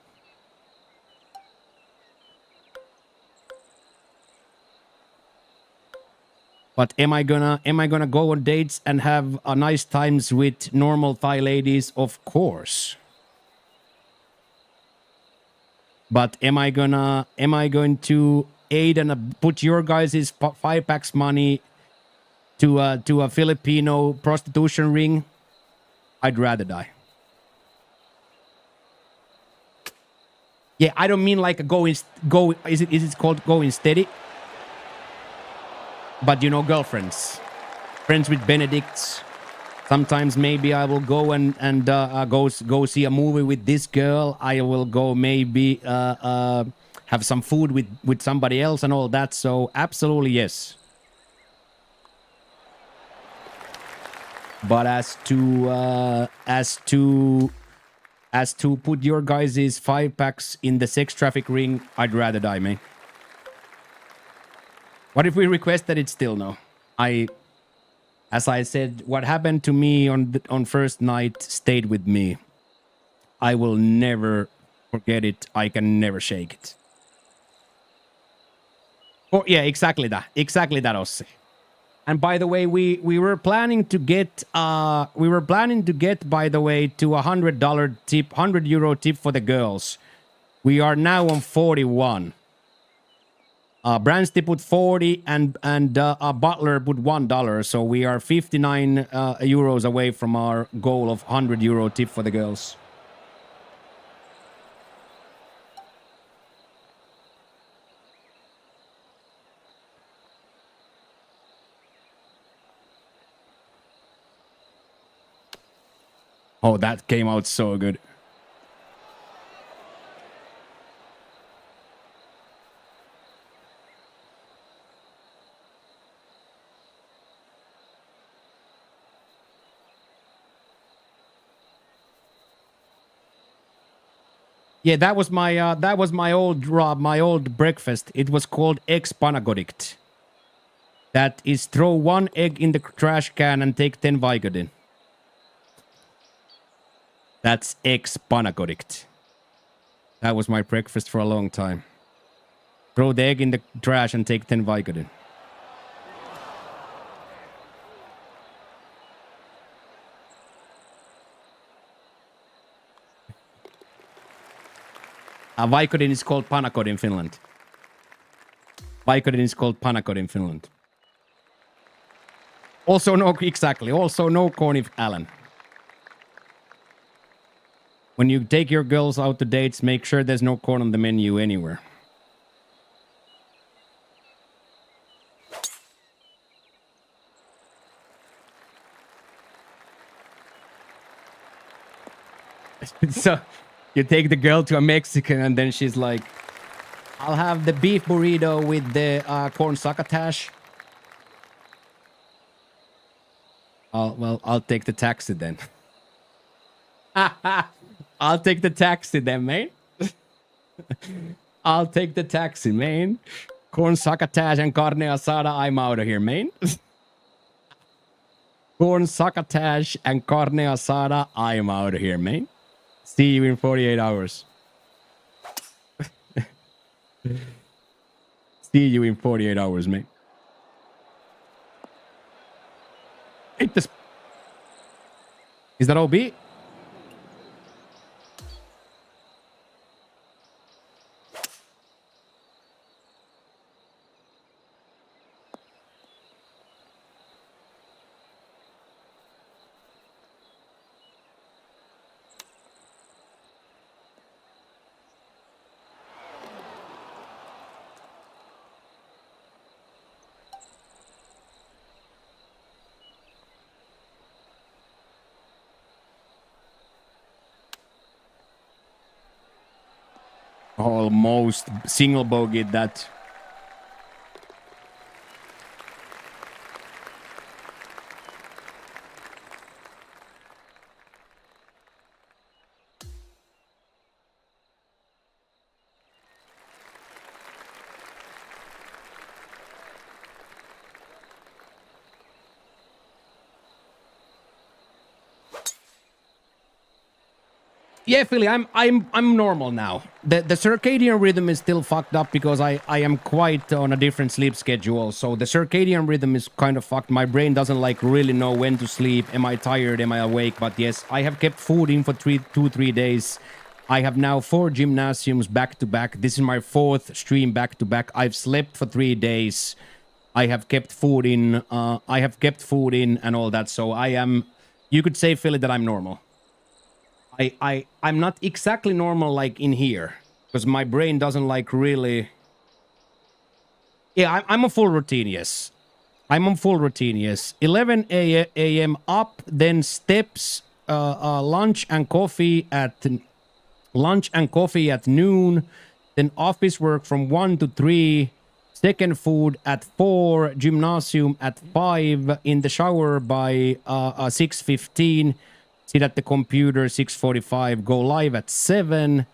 But am I gonna go on dates and have a nice times with normal Thai ladies? Of course. But am I going to aid and put your guys' 5-packs money to a Filipino prostitution ring? I'd rather die. Yeah, I don't mean like is it called going steady? But you know, girlfriends, friends with Benedicts. Sometimes maybe I will go and go see a movie with this girl. I will go maybe have some food with somebody else and all that. So absolutely yes. But as to as to put your guys' 5-packs in the sex traffic ring, I'd rather die, man. What if we requested it still no? As I said, what happened to me on first night stayed with me. I will never forget it. I can never shake it. Oh, yeah, exactly that. Exactly that, Ossi. And by the way, we were planning to get by the way to $100 tip, €100 tip for the girls. We are now on 41. Bransty put 40 and Butler put $1, so we are 59 euros away from our goal of €100 tip for the girls. Oh, that came out so good. Yeah, that was my old breakfast. It was called egg spanagodict. That is throw 1 egg in the trash can and take 10 Vicodin. That's egg spanagodict. That was my breakfast for a long time. Throw the egg in the trash and take 10 Vicodin. Vicodin is called panakod in Finland. Vicodin is called panakod in Finland. Also no, exactly. Also no corn if Alan. When you take your girls out to dates, make sure there's no corn on the menu anywhere. So you take the girl to a Mexican and then she's like, I'll have the beef burrito with the corn succotash. I'll take the taxi then. I'll take the taxi then, man. I'll take the taxi, man. Corn succotash and carne asada, I'm out of here, man. Corn succotash and carne asada, I'm out of here, man. See you in 48 hours. See you in 48 hours, man. Hit this. Is that OB? Almost single bogeyed that. Yeah, Philly, I'm normal now. The circadian rhythm is still fucked up because I am quite on a different sleep schedule. So the circadian rhythm is kind of fucked. My brain doesn't like really know when to sleep. Am I tired? Am I awake? But yes, I have kept food in for 3 days. I have now 4 gymnasiums back to back. This is my 4th stream back to back. I've slept for 3 days. I have kept food in. And all that. So I am. You could say, Philly, that I'm normal. I'm not exactly normal like in here because my brain doesn't like really. Yeah, I'm a full routine. Yes, I'm on full routine. Yes, 11 a.m. up, then steps, lunch and coffee at noon, then office work from 1 to 3, second food at 4, gymnasium at 5, in the shower by 6:15. Sit at the computer 6:45. Go live at 7.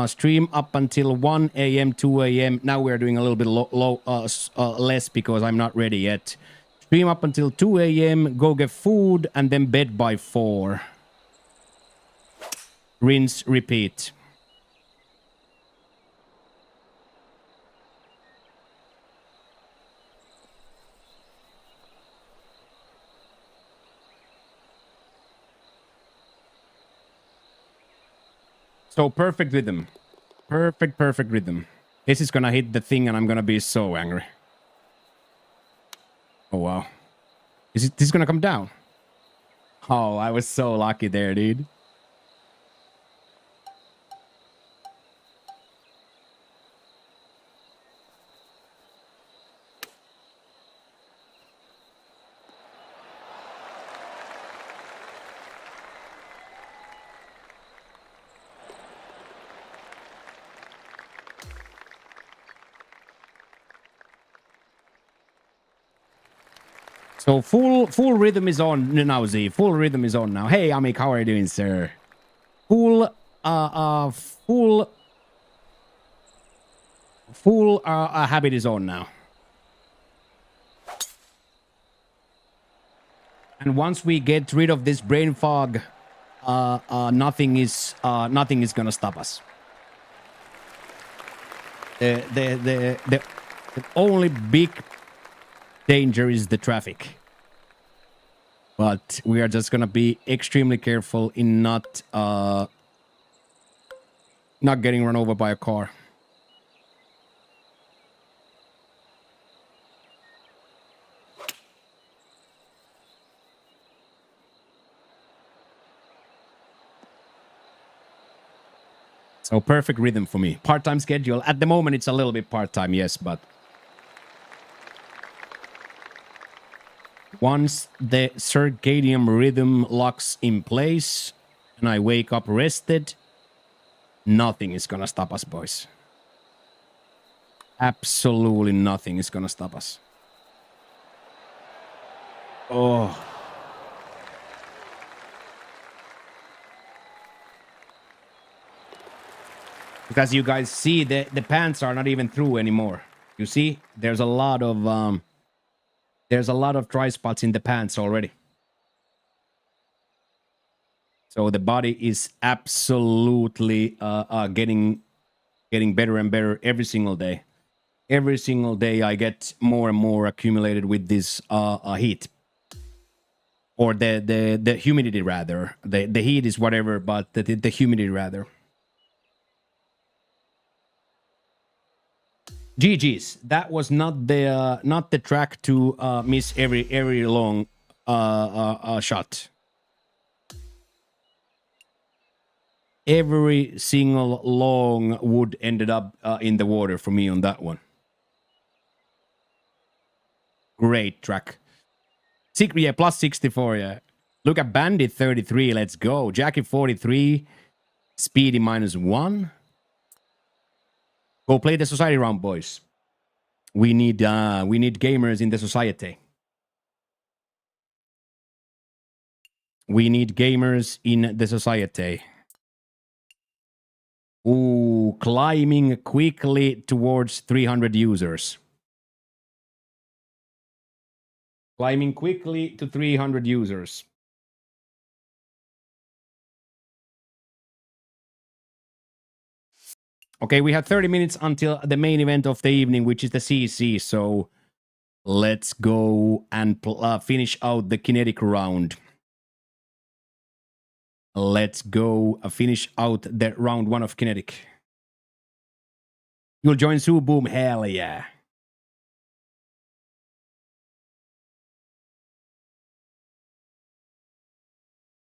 Stream up until 1 a.m., 2 a.m. Now we're doing a little bit less because I'm not ready yet. Stream up until 2 a.m. Go get food and then bed by 4. Rinse, repeat. So perfect rhythm. Perfect rhythm. This is gonna hit the thing and I'm gonna be so angry. Oh, wow. This is gonna come down? Oh, I was so lucky there, dude. So full rhythm is on now, Z. Full rhythm is on now. Hey, Amik, how are you doing, sir? Full habit is on now. And once we get rid of this brain fog, nothing is gonna stop us. The only big danger is the traffic. But we are just gonna be extremely careful in not getting run over by a car. So perfect rhythm for me. Part-time schedule. At the moment, it's a little bit part-time, yes, but once the circadian rhythm locks in place and I wake up rested, nothing is gonna stop us, boys. Absolutely nothing is gonna stop us. Oh. Because you guys see, the pants are not even through anymore. You see, there's a lot of dry spots in the pants already. So the body is absolutely getting better and better every single day. Every single day I get more and more accumulated with this heat. Or the humidity rather. The heat is whatever, but the humidity rather. GG's. That was not the track to miss every long shot. Every single long wood ended up in the water for me on that one. Great track. Yeah, plus 64, yeah. Look at Bandit 33, let's go. Jackie 43, Speedy -1. Go play the society round, boys. We need gamers in the society. We need gamers in the society. Ooh, climbing quickly towards 300 users. Climbing quickly to 300 users. Okay, we have 30 minutes until the main event of the evening, which is the CC. So let's go and finish out the kinetic round. Let's go finish out the round 1 of kinetic. You'll join Sue Boom? Hell yeah.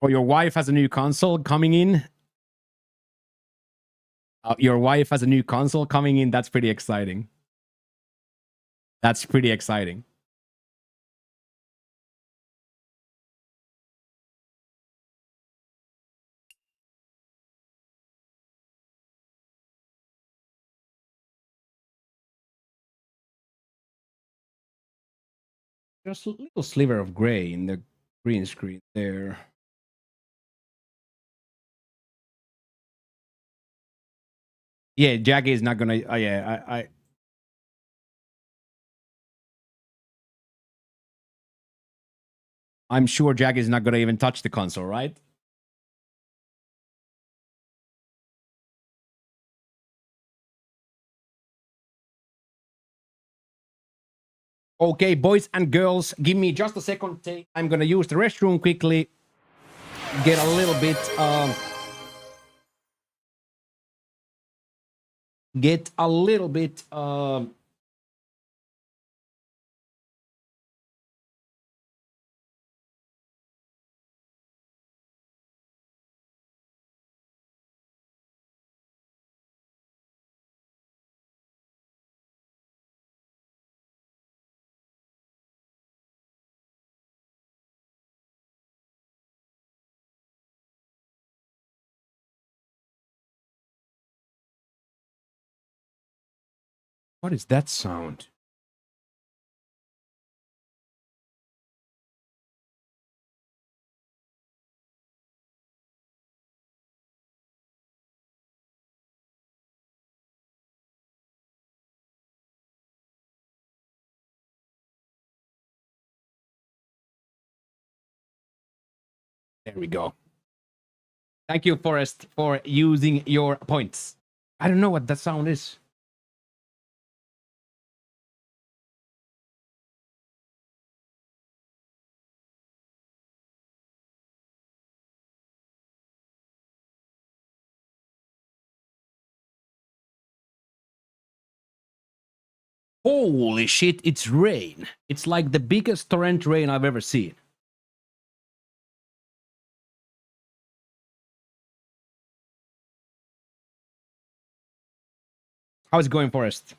Oh, your wife has a new console coming in? Your wife has a new console coming in? That's pretty exciting. That's pretty exciting. There's a little sliver of gray in the green screen there. Yeah, Jackie is not gonna. Yeah, I'm sure Jackie is not gonna even touch the console, right? Okay, boys and girls, give me just a second. I'm gonna use the restroom quickly. Get a little bit. Get a little bit. What is that sound? There we go. Thank you, Forrest, for using your points. I don't know what that sound is. Holy shit, it's rain. It's like the biggest torrent rain I've ever seen. How's it going, Forrest?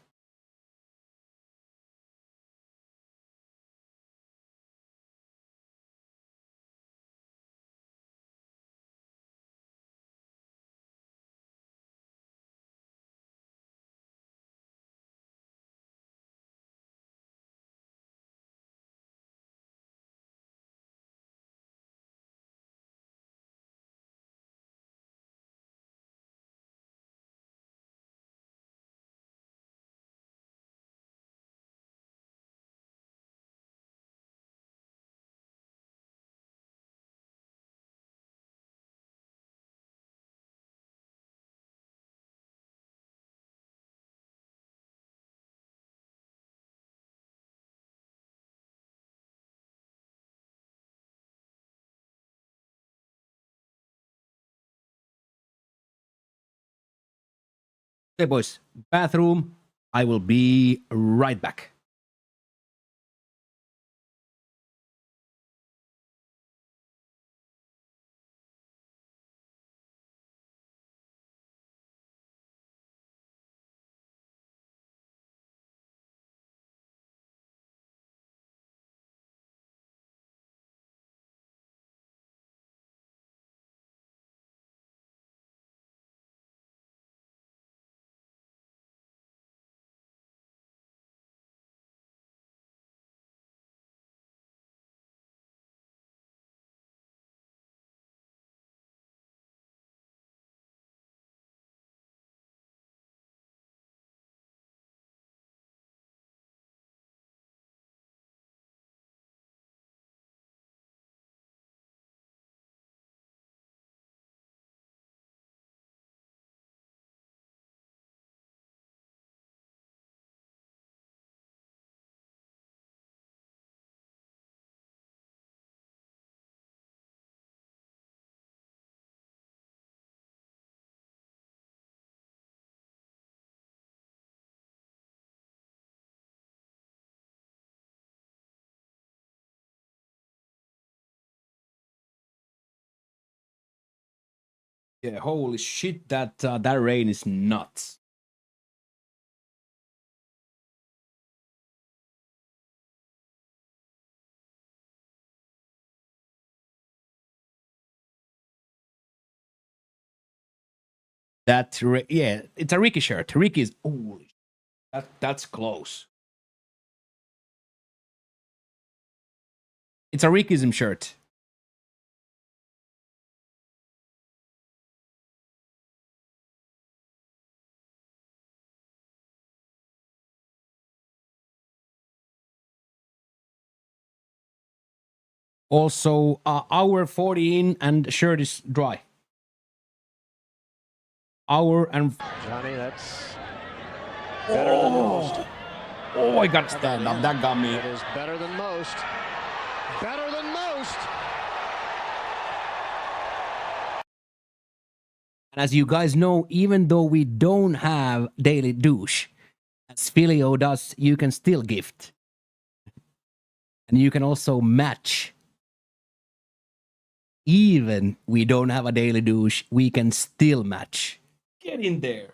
Hey, boys, bathroom. I will be right back. Yeah, holy shit, that rain is nuts. Yeah, it's a Ricky shirt. Ricky is holy. That's close. It's a Rickism shirt. Also, hour 40 in and shirt is dry. Hour and... Johnny, that's better than most. Oh, I gotta stand up. That got me. It is better than most. Better than most. And as you guys know, even though we don't have daily douche, as Filio does, you can still gift. And you can also match. Even we don't have a daily douche, we can still match. Get in there.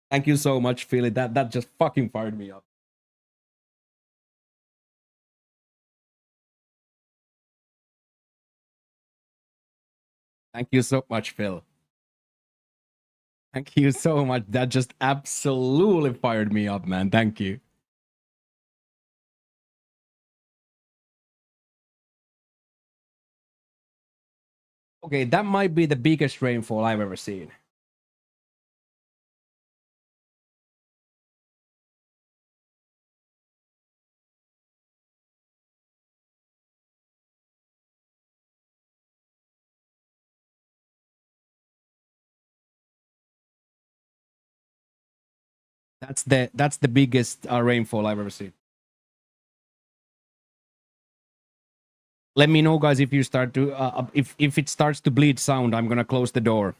Thank you so much, Philly. That just fucking fired me up. Thank you so much, Phil. Thank you so much. That just absolutely fired me up, man. Thank you. Okay, that might be the biggest rainfall I've ever seen. That's the biggest rainfall I've ever seen. Let me know, guys, if you start to if it starts to bleed sound. I'm gonna close the door.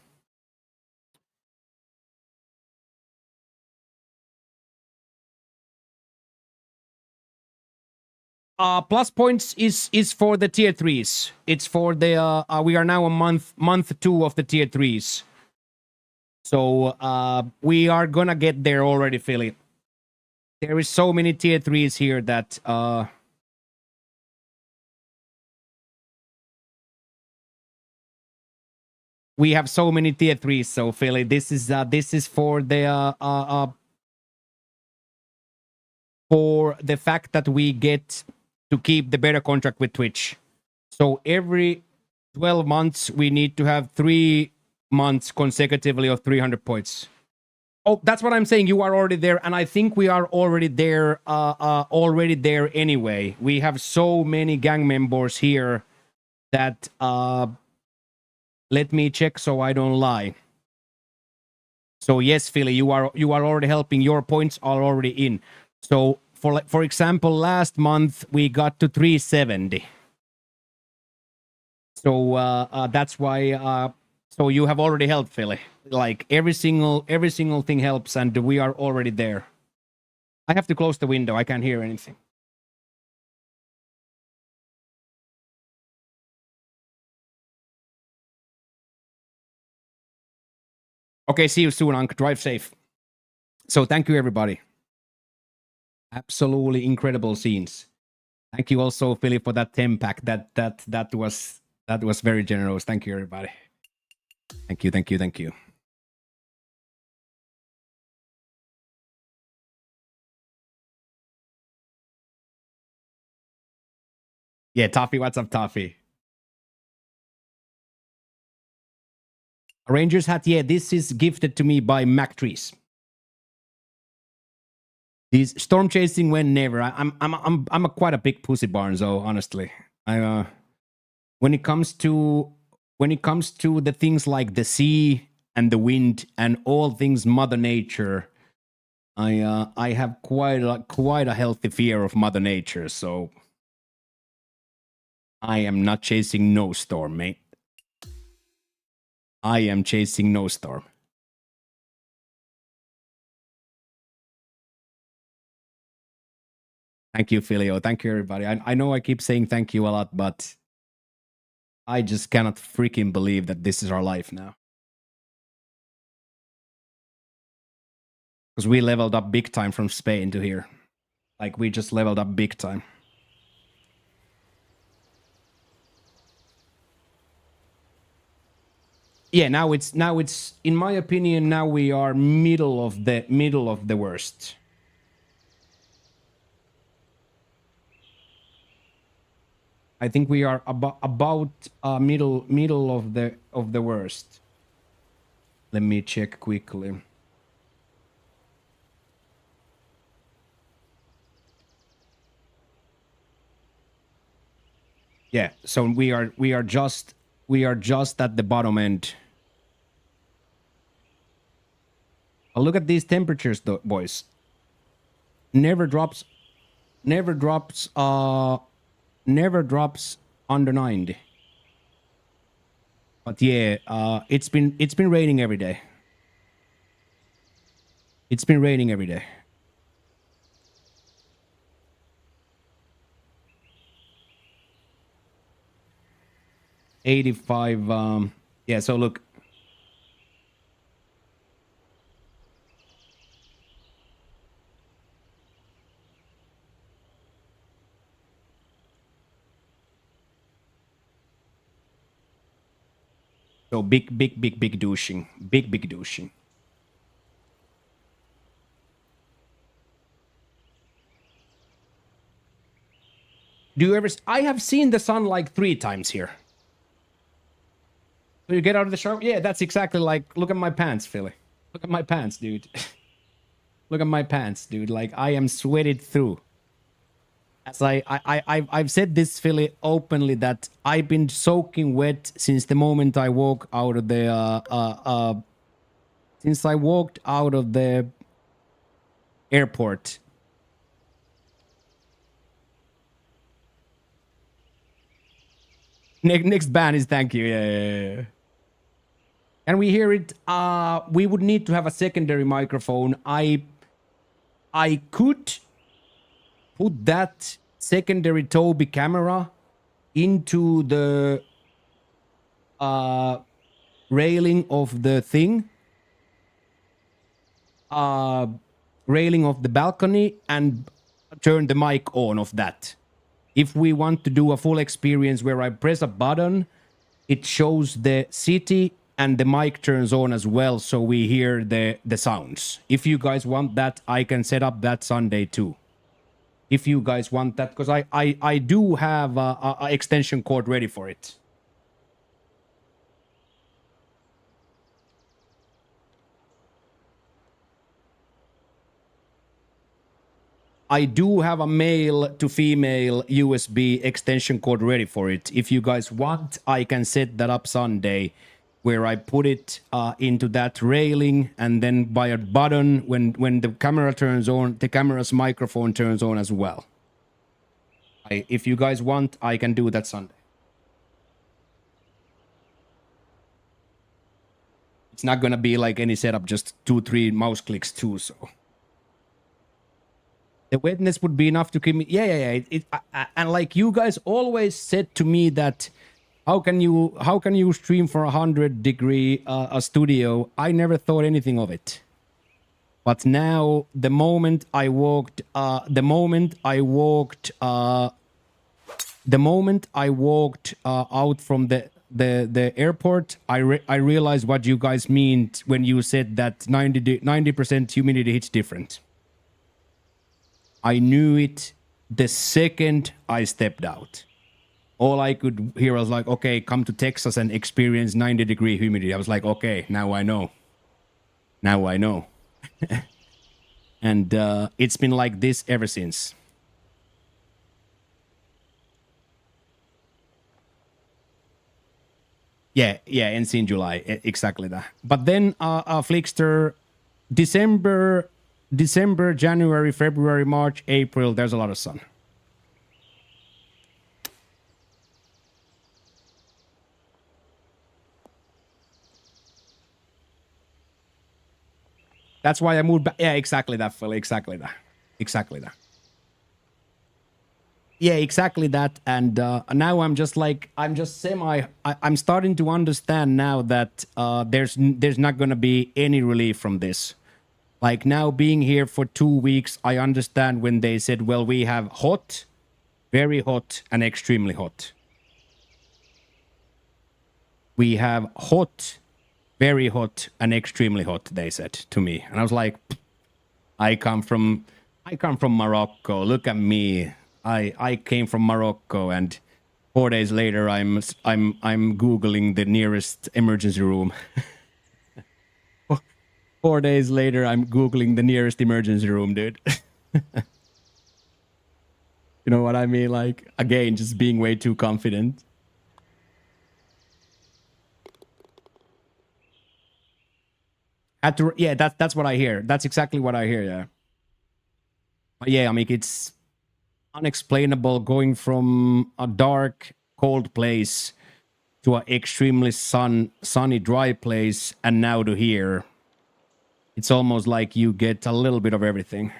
Plus points is for the tier 3s. It's for the we are now a month 2 of the tier 3s. So we are gonna get there already, Philly. There is so many tier 3s here that we have so many tier 3s. So Philly, this is for the for the fact that we get to keep the better contract with Twitch. So every 12 months we need to have 3 months consecutively of 300 points. Oh, that's what I'm saying. You are already there, and I think we are already there. Already there anyway. We have so many gang members here that let me check so I don't lie. So yes, Philly, you are already helping. Your points are already in. So for example, last month we got to 370. So that's why. So you have already helped, Philly. Like every single thing helps, and we are already there. I have to close the window. I can't hear anything. Okay, see you soon, Unc. Drive safe. So thank you, everybody. Absolutely incredible scenes. Thank you also, Philly, for that 10-pack. That was very generous. Thank you, everybody. Thank you, thank you, thank you. Yeah, Toffee, what's up, Toffee? Rangers hat, yeah, this is gifted to me by Mac Trees. These storm chasing when never. I'm quite a big pussy barn, though. Honestly, when it comes to the things like the sea and the wind and all things Mother Nature, I have quite a healthy fear of Mother Nature. So I am not chasing no storm, mate. I am chasing no storm. Thank you, Filio. Thank you, everybody. I know I keep saying thank you a lot, but I just cannot freaking believe that this is our life now. Because we leveled up big time from Spain to here. Like, we just leveled up big time. Yeah, now it's in my opinion, now we are middle of the worst. I think we are about middle of the worst. Let me check quickly. Yeah, so we are just at the bottom end. But look at these temperatures though, boys. Never drops never drops under 90. But yeah, it's been raining every day. It's been raining every day. $85. Yeah, so look. So big douching. Big douching. Do you ever... I have seen the sun like 3 times here. So you get out of the shower? Yeah, that's exactly like... Look at my pants, Philly. Look at my pants, dude. Look at my pants, dude. Like, I am sweated through. As I've said this, Philly, openly, that I've been soaking wet since the moment I walk out of the... since I walked out of the airport. Next ban is thank you. Yeah. Can we hear it? We would need to have a secondary microphone. I could put that secondary Toby camera into the railing of the thing. Railing of the balcony and turn the mic on of that. If we want to do a full experience where I press a button, it shows the city and the mic turns on as well, so we hear the sounds. If you guys want that, I can set up that Sunday too. If you guys want that, because I do have a extension cord ready for it. I do have a male to female USB extension cord ready for it. If you guys want, I can set that up Sunday, where I put it into that railing, and then by a button, when the camera turns on, the camera's microphone turns on as well. If you guys want, I can do that Sunday. It's not gonna be like any setup, just 2-3 mouse clicks too, so... The wetness would be enough to keep me... Yeah. And like you guys always said to me that, how can you stream for 100-degree a studio? I never thought anything of it. But now, the moment I walked out from the airport, I realized what you guys meant when you said that 90% humidity hits different. I knew it the second I stepped out. All I could hear was like, okay, come to Texas and experience 90-degree humidity. I was like, okay, now I know. Now I know. And it's been like this ever since. Yeah, ends in July. Exactly that. But then Flickster, December, January, February, March, April, there's a lot of sun. That's why I moved back. Yeah, exactly that, Phil. Exactly that. Yeah, exactly that. And now I'm starting to understand now that there's not going to be any relief from this. Like now being here for 2 weeks, I understand when they said, well, we have hot, very hot, and extremely hot. We have hot, very hot, and extremely hot, they said to me. And I was like, I come from Morocco. Look at me. I came from Morocco, and 4 days later I'm Googling the nearest emergency room. 4 days later, I'm Googling the nearest emergency room, dude. To You know what I mean? Like, again, just being way too confident. Yeah, that's what I hear. That's exactly what I hear, yeah. But yeah, I mean, it's unexplainable going from a dark, cold place to an extremely sunny, dry place, and now to here. It's almost like you get a little bit of everything.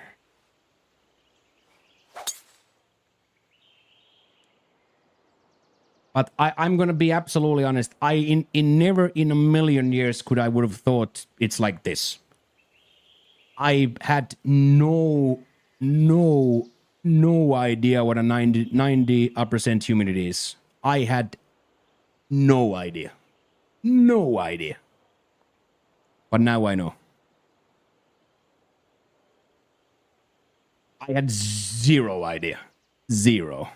But I'm gonna be absolutely honest. I never in a million years could I would have thought it's like this. I had no idea what a 90% humidity is. I had no idea. No idea. But now I know. I had zero idea. Zero.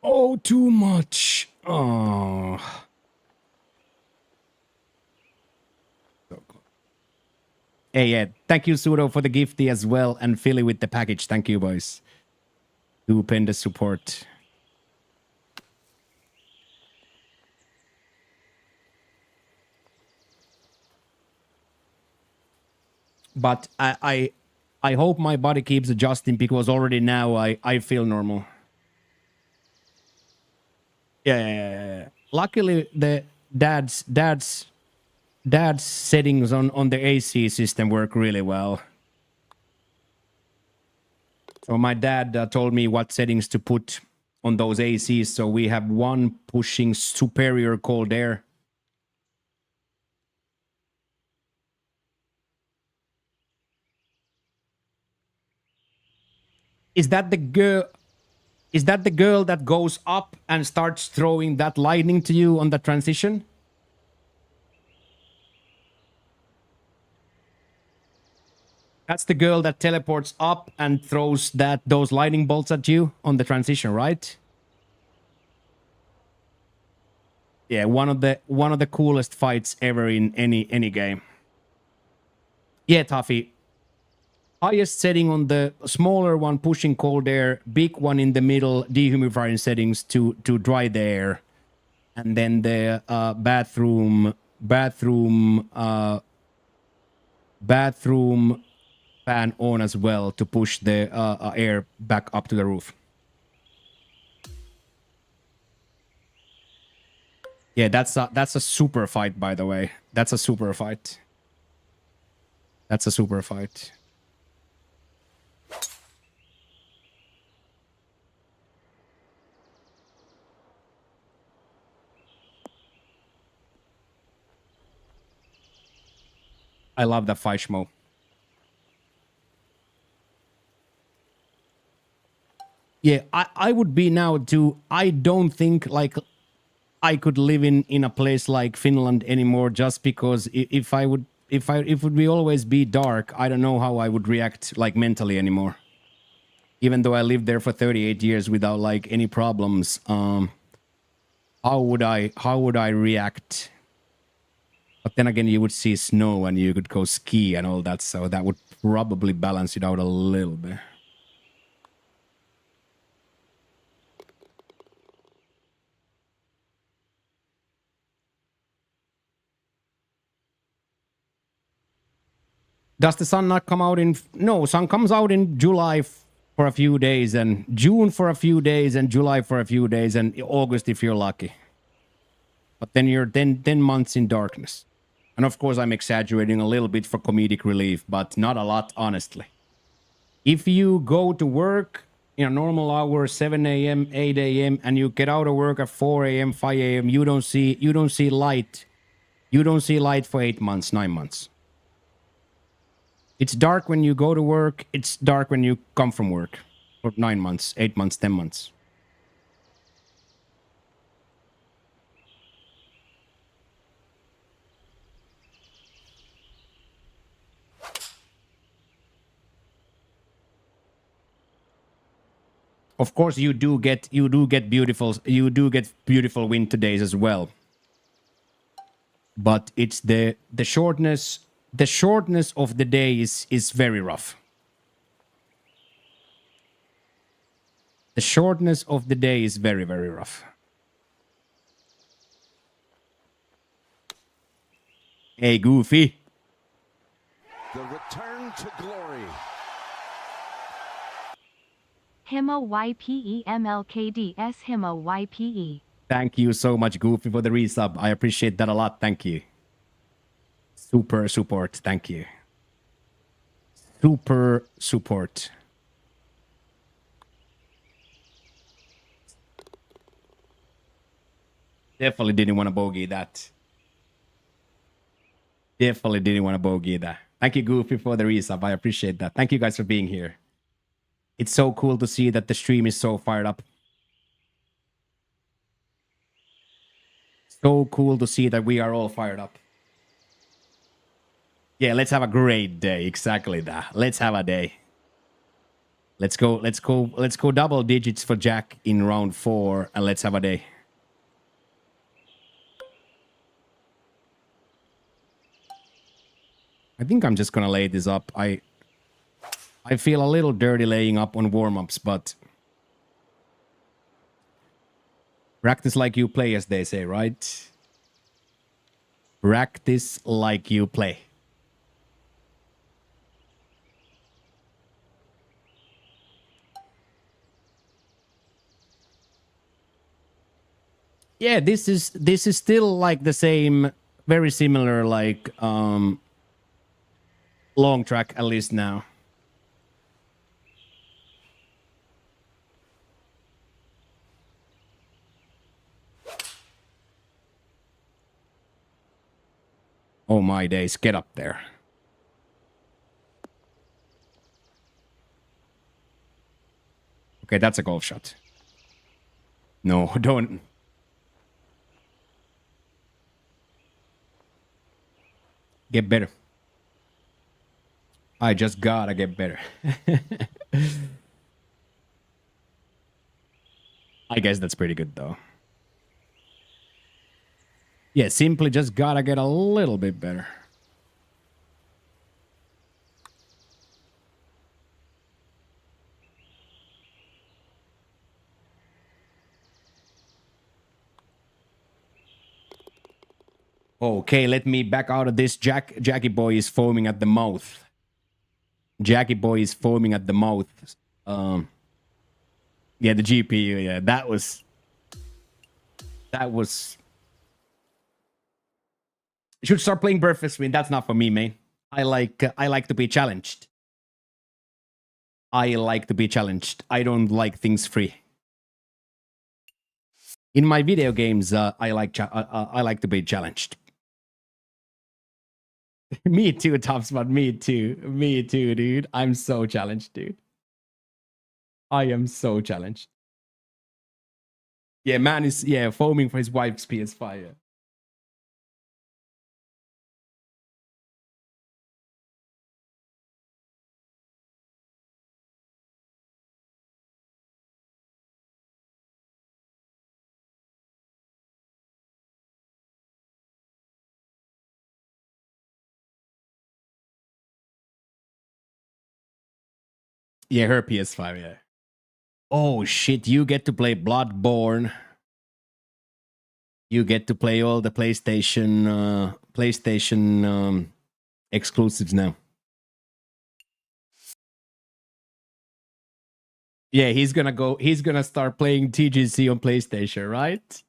Oh, too much. Oh. Hey, yeah. Thank you, Sudo, for the gifty as well. And Philly with the package. Thank you, boys. Stupendous support. But I hope my body keeps adjusting because already now I feel normal. Yeah. Luckily, the dad's settings on the AC system work really well. So my dad told me what settings to put on those ACs. So we have one pushing superior cold air. Is that the girl? Is that the girl that goes up and starts throwing that lightning to you on the transition? That's the girl that teleports up and throws those lightning bolts at you on the transition, right? Yeah, one of the coolest fights ever in any game. Yeah, Taffy. Highest setting on the smaller one pushing cold air, big one in the middle dehumidifying settings to dry the air, and then the bathroom fan on as well to push the air back up to the roof. Yeah, that's a super fight, by the way. That's a super fight. That's a super fight. I love that fight, Schmo. Yeah, I would be now too. I don't think like I could live in a place like Finland anymore just because if it would be always be dark, I don't know how I would react like mentally anymore. Even though I lived there for 38 years without like any problems, how would I react? But then again, you would see snow and you could go ski and all that, so that would probably balance it out a little bit. Does the sun not come out in... No, sun comes out in July for a few days, and June for a few days, and July for a few days, and August if you're lucky. But then you're 10 months in darkness. And of course, I'm exaggerating a little bit for comedic relief, but not a lot, honestly. If you go to work in a normal hour, 7 a.m., 8 a.m., and you get out of work at 4 a.m., 5 a.m., you don't see light. You don't see light for 8 months, 9 months. It's dark when you go to work. It's dark when you come from work. For 9 months, 8 months, 10 months. Of course, you do get beautiful winter days as well. But it's the shortness of the day is very rough. The shortness of the day is very, very rough. Hey, Goofy. The return to glory. Himo YPEMLKDS Himo YPE. Thank you so much, Goofy, for the resub. I appreciate that a lot. Thank you. Super support. Thank you. Super support. Definitely didn't want to bogey that. Definitely didn't want to bogey that. Thank you, Goofy, for the resub. I appreciate that. Thank you guys for being here. It's so cool to see that the stream is so fired up. So cool to see that we are all fired up. Yeah, let's have a great day. Exactly that. Let's have a day. Let's go double digits for Jack in round 4 and let's have a day. I think I'm just gonna lay this up. I feel a little dirty laying up on warm-ups, but practice like you play, as they say, right? Practice like you play. Yeah, this is still like the same, very similar, like long track, at least now. Oh my days, get up there. Okay, that's a golf shot. No, don't. Get better. I just gotta get better. I guess that's pretty good, though. Yeah, simply just gotta get a little bit better. Okay, let me back out of this. Jackie boy is foaming at the mouth. Jackie boy is foaming at the mouth. Yeah, the GPU. Yeah, that was. You should start playing Breakfast Win. That's not for me, man. I like to be challenged. I like to be challenged. I don't like things free. In my video games, I like to be challenged. Me too, Topspot. Me too. Me too, dude. I'm so challenged, dude. I am so challenged. Yeah, man is foaming for his wife's PS5. Yeah. Yeah, her PS5, yeah. Oh shit, you get to play Bloodborne. You get to play all the PlayStation exclusives now. Yeah, he's gonna start playing TGC on PlayStation, right?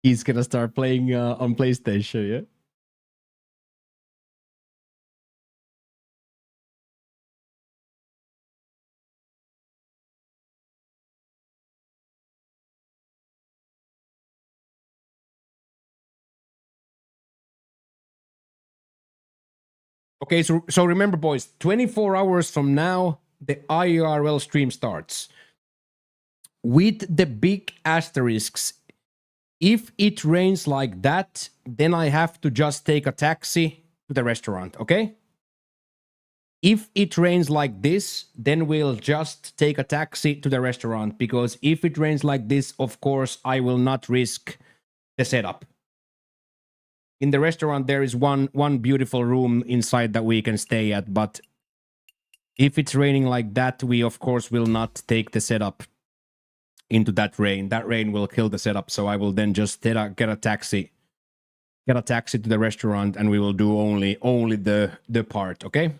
He's gonna start playing on PlayStation, yeah. Okay, so remember, boys, 24 hours from now, the IRL stream starts. With the big asterisks, if it rains like that, then I have to just take a taxi to the restaurant, okay? If it rains like this, then we'll just take a taxi to the restaurant, because if it rains like this, of course, I will not risk the setup. In the restaurant, there is one beautiful room inside that we can stay at, but If it's raining like that, we of course will not take the setup into that rain. That rain will kill the setup. So I will then just get a taxi to the restaurant, and we will do only the part. Okay.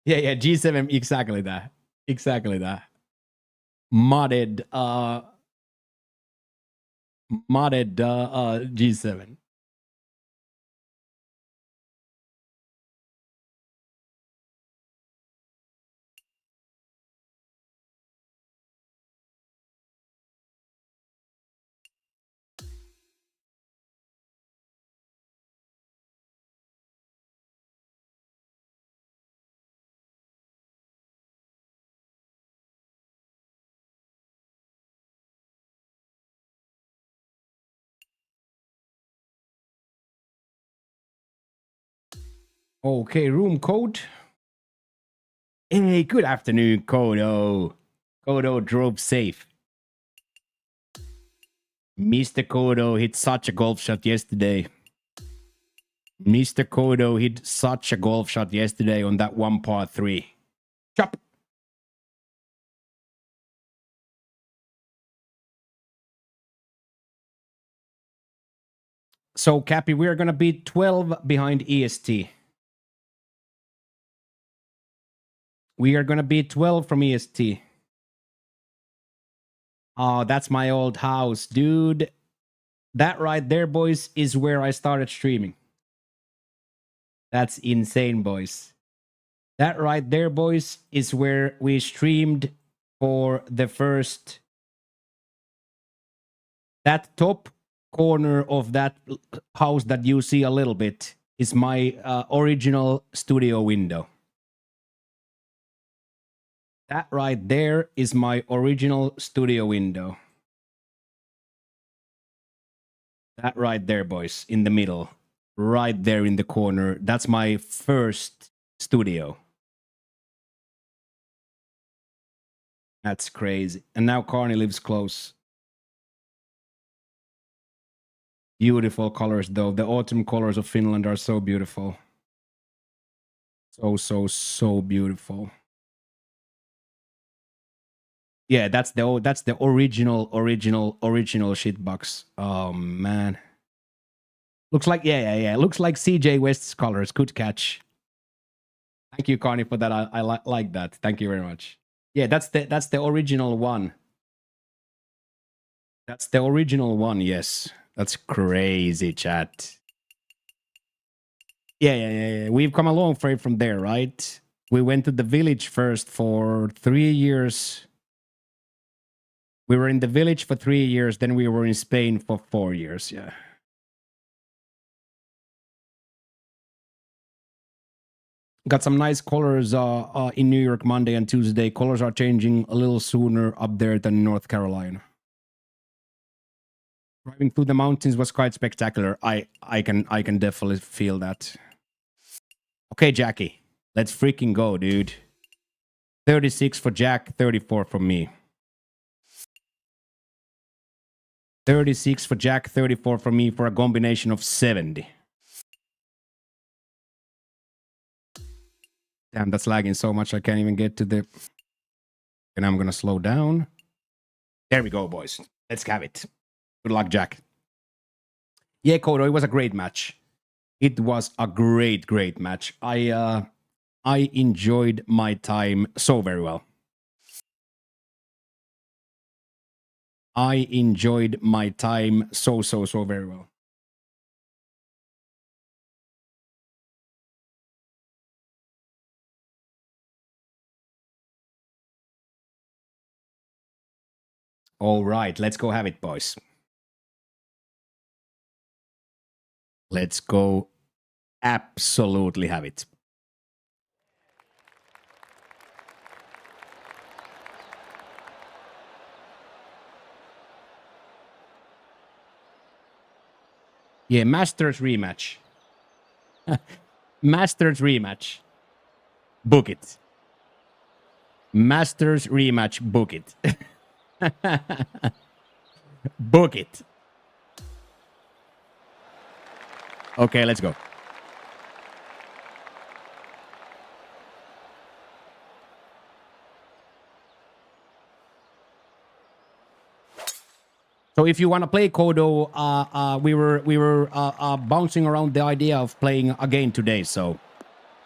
Yeah, G7, exactly that. Modded G7. Okay, room code. Hey, good afternoon, Kodo. Kodo drove safe. Mr. Kodo hit such a golf shot yesterday. Mr. Kodo hit such a golf shot yesterday on that one par 3. Chop. So, Cappy, we are going to be 12 behind EST. We are going to be 12 from EST. Oh, that's my old house, dude. That right there, boys, is where I started streaming. That's insane, boys. That right there, boys, is where we streamed for the first. That top corner of that house that you see a little bit is my original studio window. That right there is my original studio window. That right there, boys, in the middle. Right there in the corner. That's my first studio. That's crazy. And now Carney lives close. Beautiful colors, though. The autumn colors of Finland are so beautiful. So beautiful. Yeah, that's the original shitbox. Oh man. Looks like yeah. Looks like CJ West's colors. Good catch. Thank you, Carney, for that. I like that. Thank you very much. Yeah, that's the original one. That's the original one, yes. That's crazy, chat. Yeah. We've come a long way from there, right? We went to the village first for 3 years. We were in the village for 3 years, then we were in Spain for 4 years, yeah. Got some nice colors in New York Monday and Tuesday. Colors are changing a little sooner up there than North Carolina. Driving through the mountains was quite spectacular. I can definitely feel that. Okay, Jackie, let's freaking go, dude. 36 for Jack, 34 for me. 36 for Jack, 34 for me for a combination of 70. Damn, that's lagging so much I can't even get to the... And I'm gonna slow down. There we go, boys. Let's have it. Good luck, Jack. Yeah, Kodo, it was a great match. It was a great match. I enjoyed my time so very well. I enjoyed my time so very well. All right, let's go have it, boys. Let's go absolutely have it. Yeah, Masters rematch. Masters rematch. Book it. Masters rematch, book it. Book it. Okay, let's go. So if you want to play Kodo, we were bouncing around the idea of playing again today. So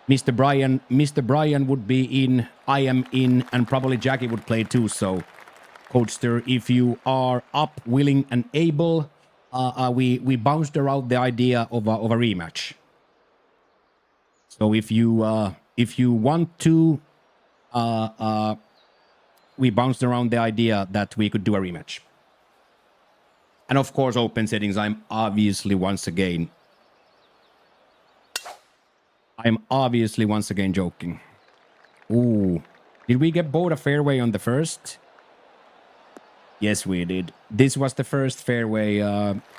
Mr. Brian would be in, I am in, and probably Jackie would play too. So Coachster, if you are up, willing, and able, we bounced around the idea of a rematch. So if you want to, we bounced around the idea that we could do a rematch. And of course, open settings, I'm obviously once again joking. Ooh. Did we get both a fairway on the first? Yes, we did. This was the first fairway.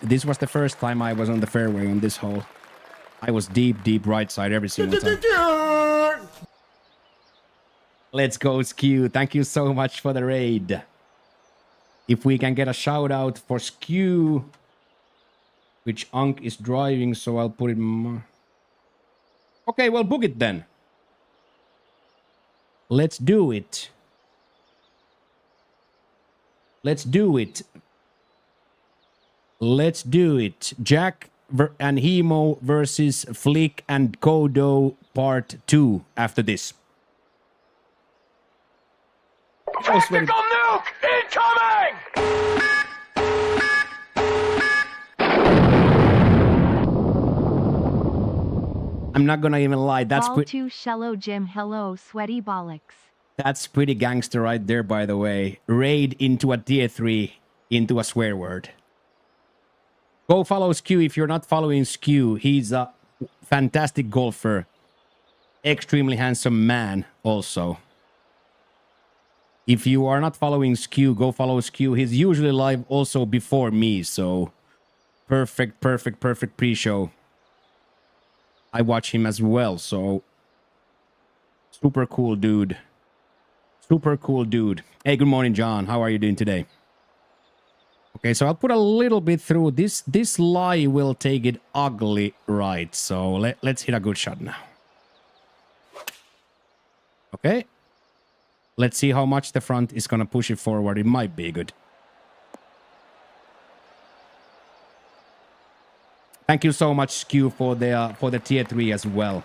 This was the first time I was on the fairway on this hole. I was deep right side every single time. Let's go, Skew. Thank you so much for the raid. If we can get a shout out for Skew, which Unk is driving, so I'll put it. Okay, well, book it then. Let's do it. Let's do it. Let's do it. Jack and Hemo versus Flick and Kodo part 2 after this. Tactical nuke incoming! I'm not gonna even lie. That's Ball 2 Shello Jim. Hello, sweaty bollocks. That's pretty gangster right there, by the way. Raid into a tier 3 into a swear word. Go follow Skew if you're not following Skew. He's a fantastic golfer. Extremely handsome man also. If you are not following Skew, go follow Skew. He's usually live also before me, so perfect pre-show. I watch him as well, so super cool dude. Super cool dude. Hey, good morning, John. How are you doing today? Okay, so I'll put a little bit through. This lie will take it ugly right, so let's hit a good shot now. Okay. Let's see how much the front is going to push it forward. It might be good. Thank you so much, Skew, for the tier 3 as well.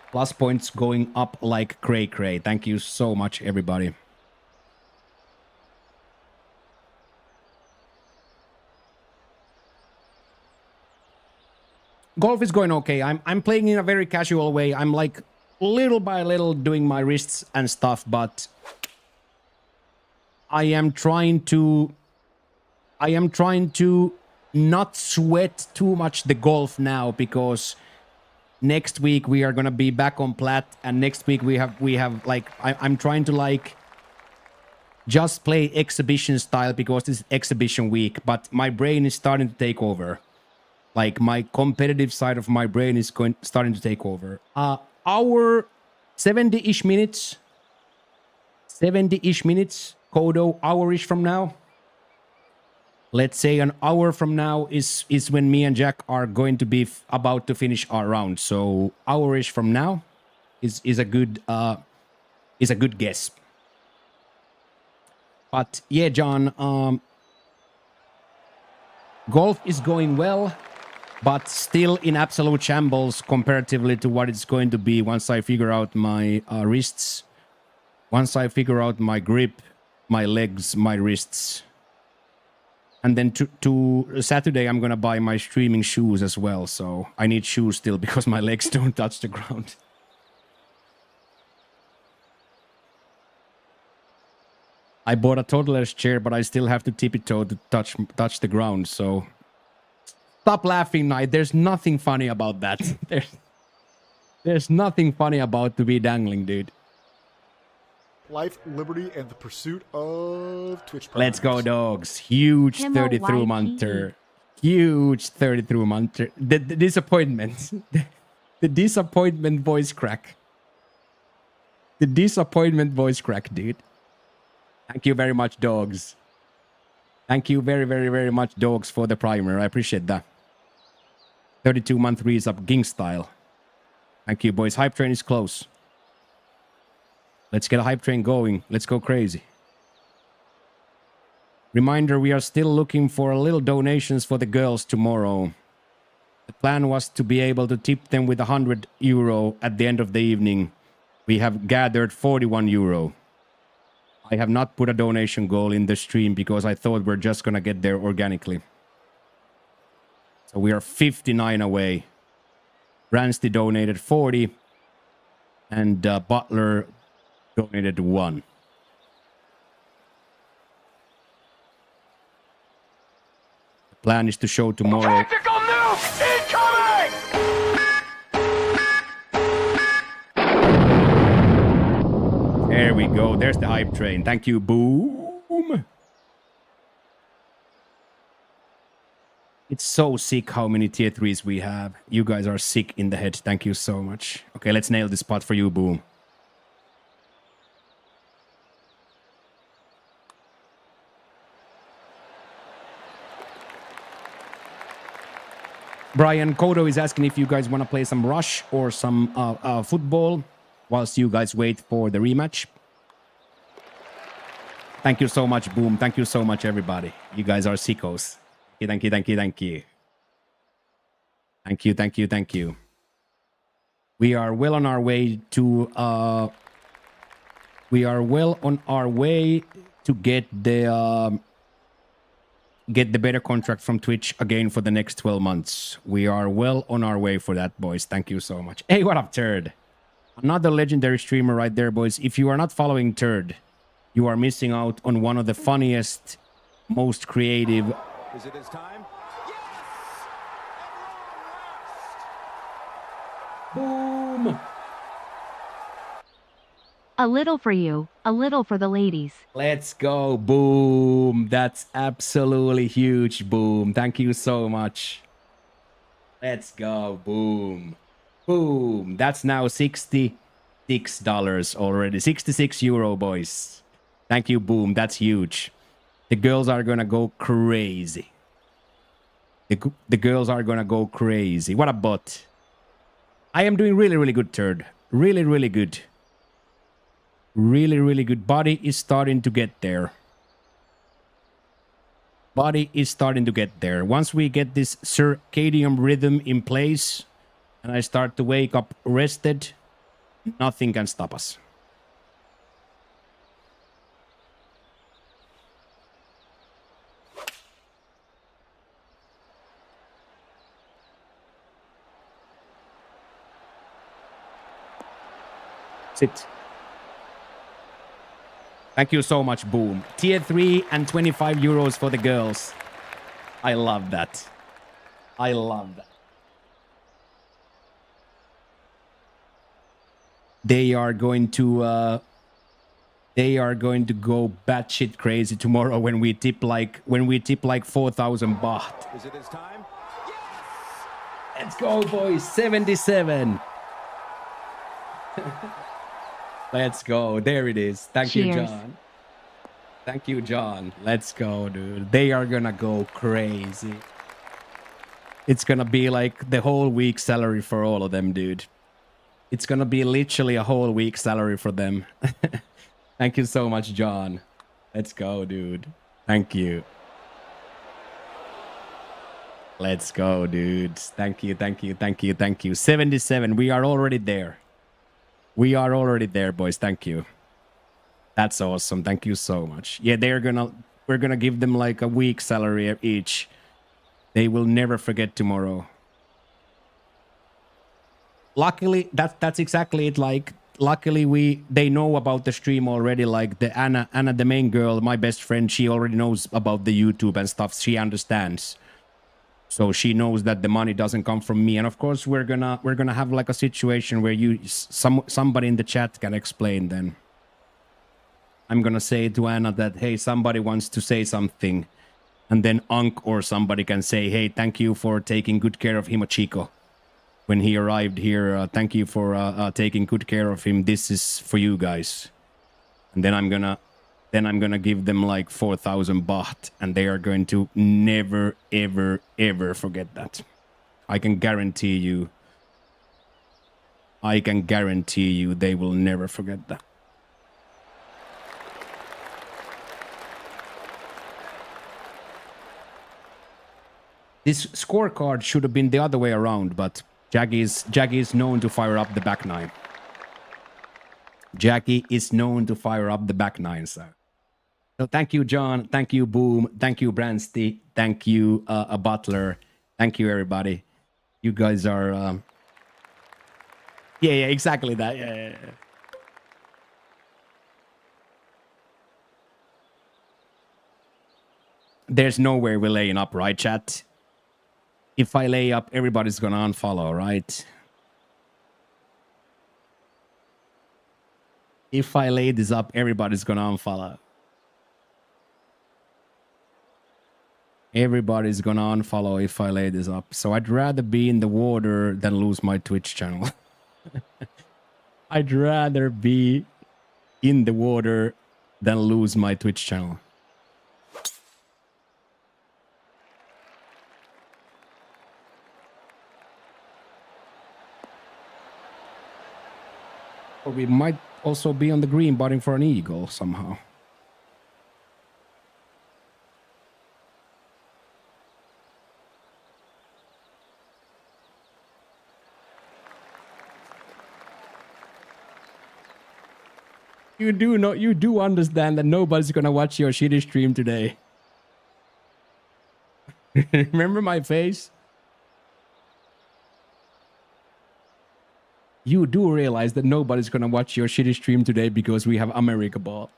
Plus points going up like cray. Thank you so much, everybody. Golf is going okay. I'm playing in a very casual way. I'm like little by little doing my wrists and stuff, but I am trying to not sweat too much the golf now, because next week we are gonna be back on plat, and next week we have like I'm trying to like just play exhibition style because this is exhibition week, but my brain is starting to take over. Like my competitive side of my brain is starting to take over. Our 70-ish minutes, Kodo, hour-ish from now. Let's say an hour from now is when me and Jack are going to be about to finish our round. So hour-ish from now is a good guess. But yeah, John, golf is going well, but still in absolute shambles comparatively to what it's going to be once I figure out my wrists, once I figure out my grip, my legs, my wrists. And then to Saturday, I'm going to buy my streaming shoes as well. So I need shoes still because my legs don't touch the ground. I bought a toddler's chair, but I still have to tippy-toe to touch the ground. So stop laughing, Knight. There's nothing funny about that. There's nothing funny about to be dangling, dude. Life, liberty, and the pursuit of Twitch Prime. Let's go, dogs. Huge 30-through monster. Huge 30-through monster. The disappointment. The disappointment voice crack. The disappointment voice crack, dude. Thank you very much, dogs. Thank you very, very, very much, dogs, for the primer. I appreciate that. 32-month re-up, Ging style. Thank you, boys. Hype train is close. Let's get a hype train going. Let's go crazy. Reminder, we are still looking for a little donations for the girls tomorrow. The plan was to be able to tip them with €100 at the end of the evening. We have gathered €41. I have not put a donation goal in the stream because I thought we're just going to get there organically. So we are 59 away. Ransty donated 40 and Butler donated 1. The plan is to show tomorrow. Tactical nuke incoming! There we go. There's the hype train. Thank you. Boom. It's so sick how many tier 3s we have. You guys are sick in the head. Thank you so much. Okay, let's nail this spot for you. Boom. Brian Kodo is asking if you guys want to play some Rush or some football whilst you guys wait for the rematch. Thank you so much, Boom. Thank you so much, everybody. You guys are sickos. Thank you, thank you, thank you. Thank you, thank you, thank you. We are well on our way to get the better contract from Twitch again for the next 12 months. We are well on our way for that, boys. Thank you so much. Hey, what up, Turd? Another legendary streamer right there, boys. If you are not following Turd, you are missing out on one of the funniest, most creative. Is it his time? Boom! A little for you, a little for the ladies. Let's go, Boom. That's absolutely huge, Boom. Thank you so much. Let's go, Boom. Boom. That's now $66 already. €66, boys. Thank you, Boom. That's huge. The girls are gonna go crazy. The girls are gonna go crazy. What a bot. I am doing really, really good, Turd. Really, really good. Really, really good. Body is starting to get there. Body is starting to get there. Once we get this circadian rhythm in place and I start to wake up rested, nothing can stop us. Sit. Thank you so much, Boom. Tier 3 and €25 for the girls. I love that. I love that. They are going to go batshit crazy tomorrow when we tip like 4,000 baht. Is it his time? Let's go, boys. 77. Let's go. There it is. Thank you, Cheers. John. Thank you, John. Let's go, dude. They are gonna go crazy. It's gonna be like the whole week's salary for all of them, dude. It's gonna be literally a whole week's salary for them. Thank you so much, John. Let's go, dude. Thank you. Let's go, dudes. Thank you, thank you, thank you, thank you. 77. We are already there. We are already there, boys. Thank you. That's awesome. Thank you so much. Yeah, we're gonna give them like a week's salary each. They will never forget tomorrow. Luckily, that's exactly it. Like, luckily they know about the stream already. Like the Anna, the main girl, my best friend, she already knows about the YouTube and stuff. She understands. So she knows that the money doesn't come from me. And of course, we're gonna have like a situation where somebody in the chat can explain then. I'm gonna say to Anna that, hey, somebody wants to say something. And then Unk or somebody can say, hey, thank you for taking good care of Himochiko when he arrived here. Thank you for taking good care of him. This is for you guys. And then I'm gonna then I'm gonna give them like 4,000 baht, and they are going to never, ever, ever forget that. I can guarantee you. I can guarantee you they will never forget that. This scorecard should have been the other way around, but Jackie is known to fire up the back nine. Jackie is known to fire up the back nine, sir. So thank you, John. Thank you, Boom. Thank you, Bransty. Thank you, a Butler. Thank you, everybody. You guys are... Yeah, exactly that. Yeah. There's no way we're laying up, right, chat? If I lay up, everybody's gonna unfollow, right? If I lay this up, everybody's gonna unfollow. Everybody's gonna unfollow if I lay this up. So I'd rather be in the water than lose my Twitch channel. I'd rather be in the water than lose my Twitch channel. Or we might also be on the green button for an eagle somehow. You do understand that nobody's gonna watch your shitty stream today. Remember my face? You do realize that nobody's gonna watch your shitty stream today because we have America Ball.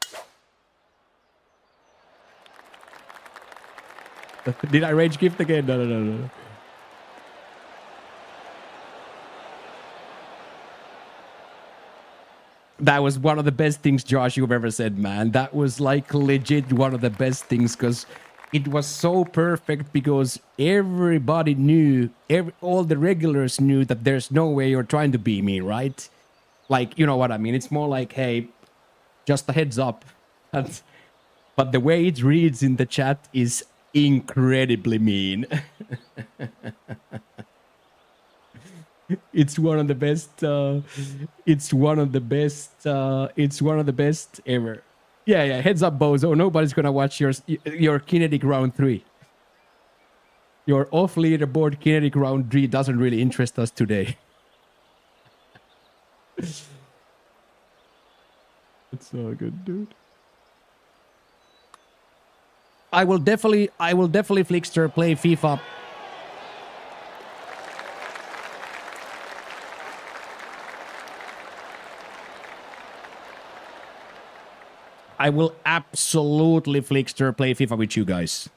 Did I rage gift again? No. That was one of the best things, Josh, you've ever said, man. That was like legit one of the best things because it was so perfect because everybody knew, all the regulars knew that there's no way you're trying to be me, right? Like, you know what I mean? It's more like, hey, just a heads up. But the way it reads in the chat is incredibly mean. It's one of the best. It's one of the best. It's one of the best ever. Yeah. Heads up, Bozo. Nobody's gonna watch your kinetic round 3. Your off leaderboard kinetic round 3 doesn't really interest us today. It's so good, dude. I will definitely Flickster play FIFA. I will absolutely Flickster play FIFA with you guys.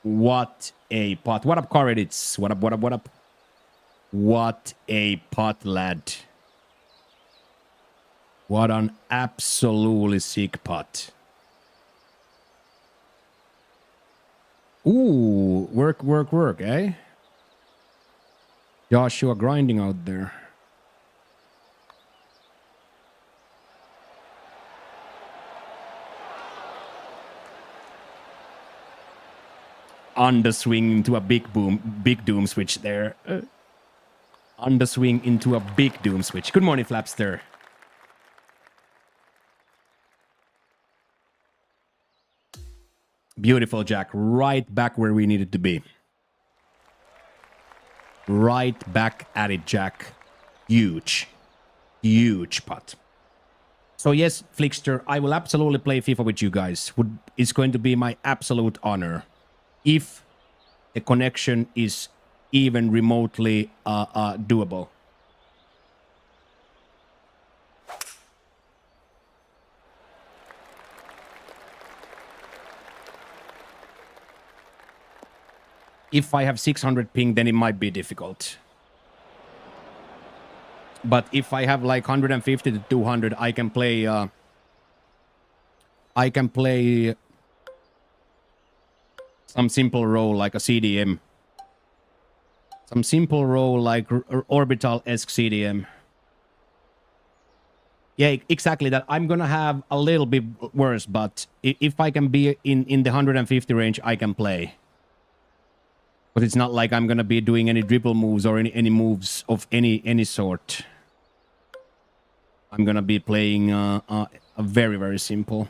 What a pot. What up, Corridits? What up? What a pot, lad. What an absolutely sick pot. Ooh, work, eh? Joshua grinding out there. Underswing into a big doom switch there. Underswing into a big doom switch. Good morning, Flapster. Beautiful, Jack. Right back where we needed to be. Right back at it, Jack. Huge putt. So yes, Flickster, I will absolutely play FIFA with you guys. It's going to be my absolute honor. If the connection is even remotely doable. If I have 600 ping, then it might be difficult. But if I have like 150 to 200, I can play some simple role like a CDM. Some simple role like orbital-esque CDM. Yeah, exactly that. I'm gonna have a little bit worse, but if I can be in the 150 range, I can play. But it's not like I'm gonna be doing any dribble moves or any moves of any sort. I'm gonna be playing a very, very simple.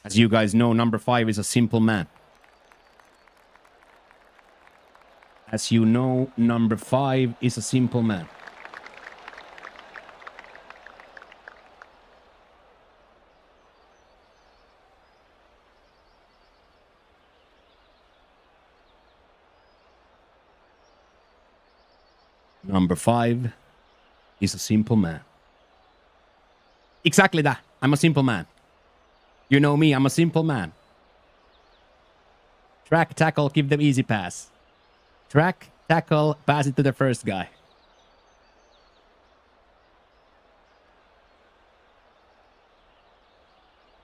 As you guys know, number 5 is a simple man. As you know, number 5 is a simple man. Number 5 is a simple man. Exactly that. I'm a simple man. You know me, I'm a simple man. Track, tackle, give them easy pass. Track, tackle, pass it to the first guy.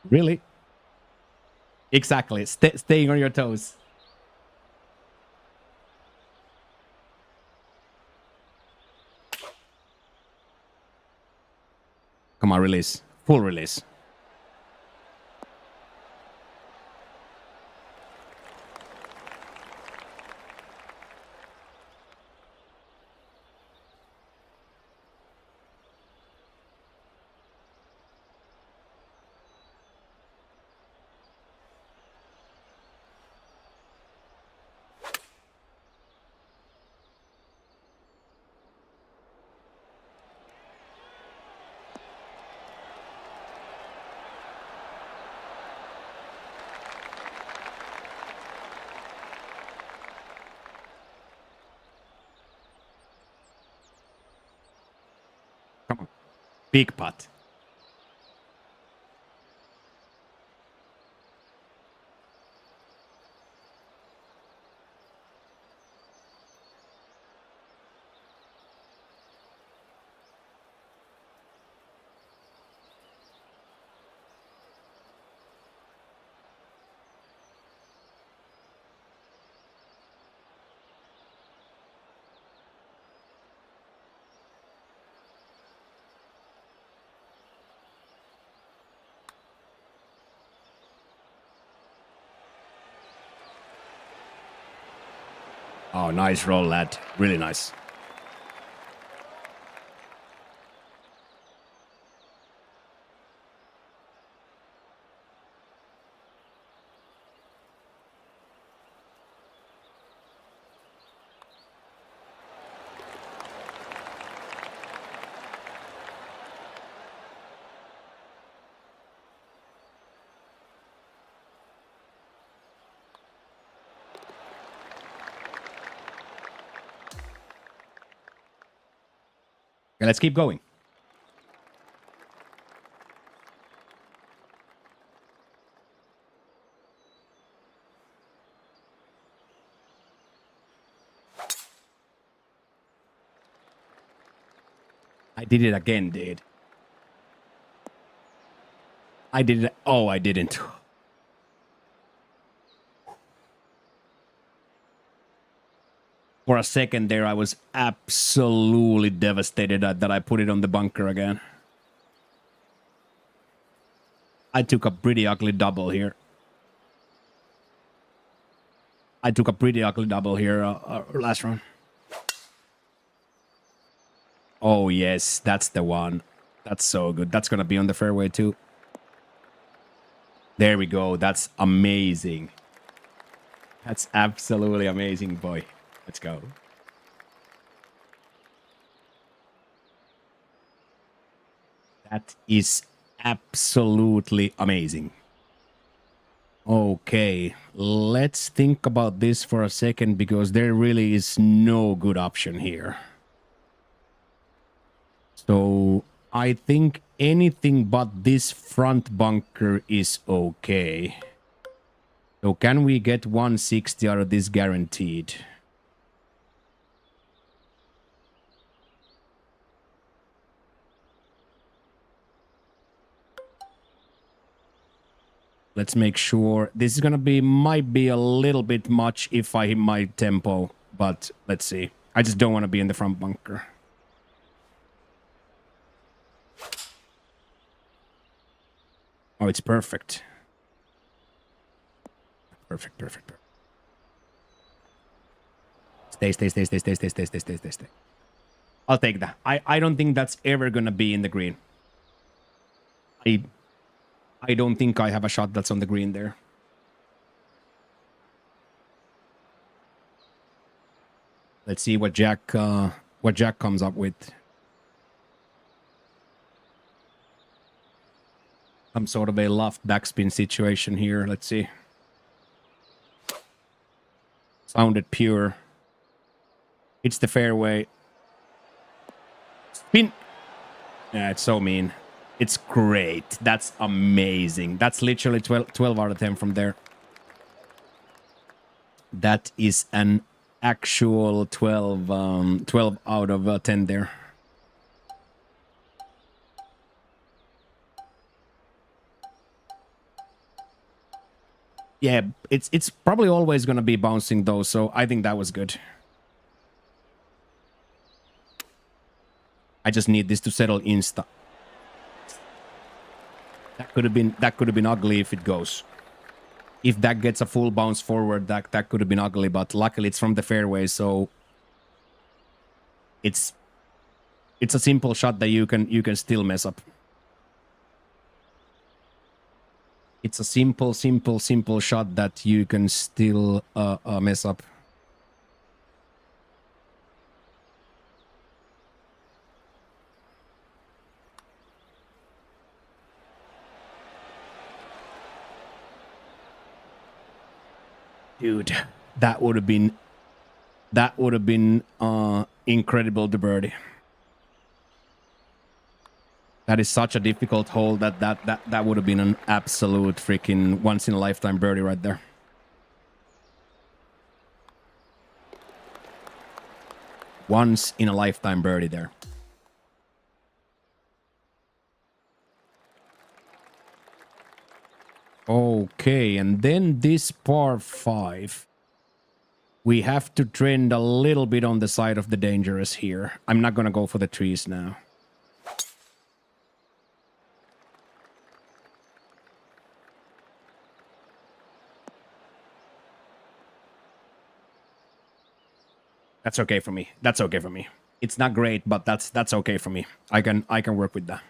Really? Exactly. Staying on your toes. Come on, release. Full release. Come on. Big putt. Oh, nice roll, lad. Really nice. Okay, let's keep going. I did it again, dude. I did it. Oh, I didn't. For a second there, I was absolutely devastated that I put it on the bunker again. I took a pretty ugly double here. Last round. Oh, yes, that's the one. That's so good. That's going to be on the fairway too. There we go. That's amazing. That's absolutely amazing, boy. Let's go. That is absolutely amazing. Okay, let's think about this for a second because there really is no good option here. So I think anything but this front bunker is okay. So can we get 160 out of this guaranteed? Let's make sure. This is gonna be, might be a little bit much if I hit my tempo, but let's see. I just don't want to be in the front bunker. Oh, it's perfect. Perfect, perfect, perfect. Stay. I'll take that. I don't think that's ever gonna be in the green. I don't think I have a shot that's on the green there. Let's see what Jack comes up with. Some sort of a loft backspin situation here. Let's see. Sounded pure. It's the fairway. Spin. Yeah, it's so mean. It's great. That's amazing. That's literally 12 out of 10 from there. That is an actual 12 out of 10 there. Yeah, it's probably always going to be bouncing though, so I think that was good. I just need this to settle insta. That could have been ugly if it goes. If that gets a full bounce forward, that could have been ugly, but luckily it's from the fairway, so it's a simple shot that you can still mess up. It's a simple shot that you can still mess up. Dude, that would have been incredible to birdie. That is such a difficult hole that would have been an absolute freaking once in a lifetime birdie right there. Once in a lifetime birdie there. Okay, and then this par 5. We have to trend a little bit on the side of the dangerous here. I'm not going to go for the trees now. That's okay for me. That's okay for me. It's not great, but that's okay for me. I can work with that.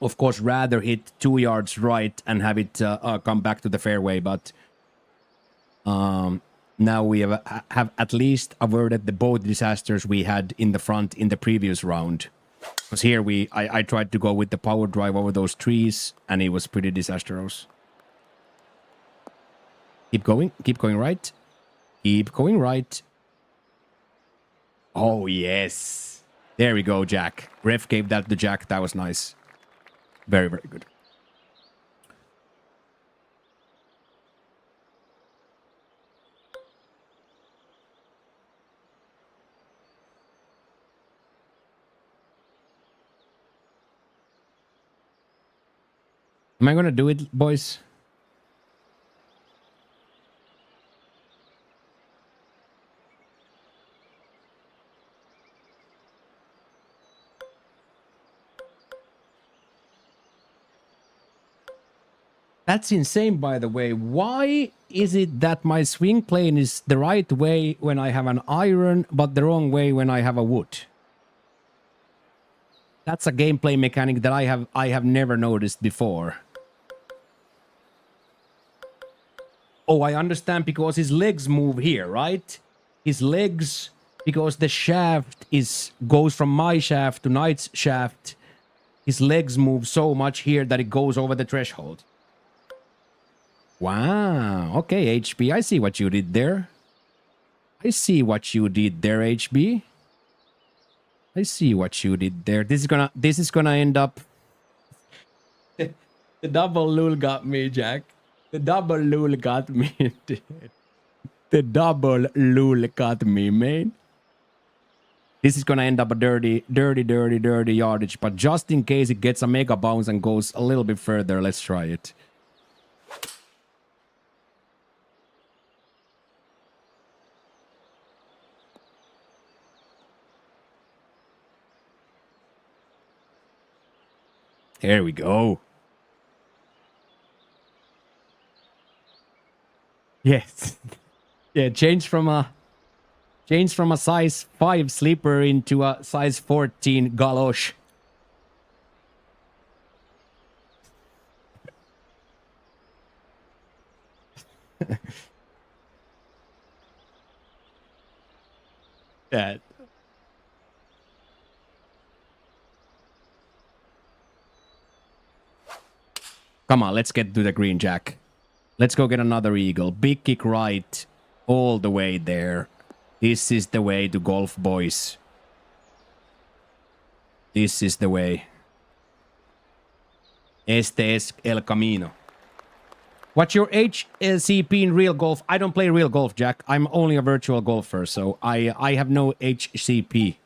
Of course, rather hit 2 yards right and have it come back to the fairway, but now we have at least averted the both disasters we had in the front in the previous round. Because here I tried to go with the power drive over those trees, and it was pretty disastrous. Keep going right. Keep going right. Oh, yes. There we go, Jack. Ref gave that to Jack. That was nice. Very, very good. Am I going to do it, boys? That's insane, by the way. Why is it that my swing plane is the right way when I have an iron, but the wrong way when I have a wood? That's a gameplay mechanic that I have never noticed before. Oh, I understand, because his legs move here, right? His legs, because the shaft goes from my shaft to Knight's shaft. His legs move so much here that it goes over the threshold. Wow. Okay, HB. I see what you did there. I see what you did there, HB. I see what you did there. This is gonna end up. The double lul got me, Jack. The double lul got me. The double lul got me, man. This is gonna end up a dirty yardage. But just in case it gets a mega bounce and goes a little bit further, let's try it. There we go. Yes. Yeah, change from a size 5 sleeper into a size 14 galosh. Yeah. Come on, let's get to the green, Jack. Let's go get another eagle. Big kick right all the way there. This is the way to golf, boys. This is the way. Este es el camino. What's your HCP in real golf? I don't play real golf, Jack. I'm only a virtual golfer, so I have no HCP.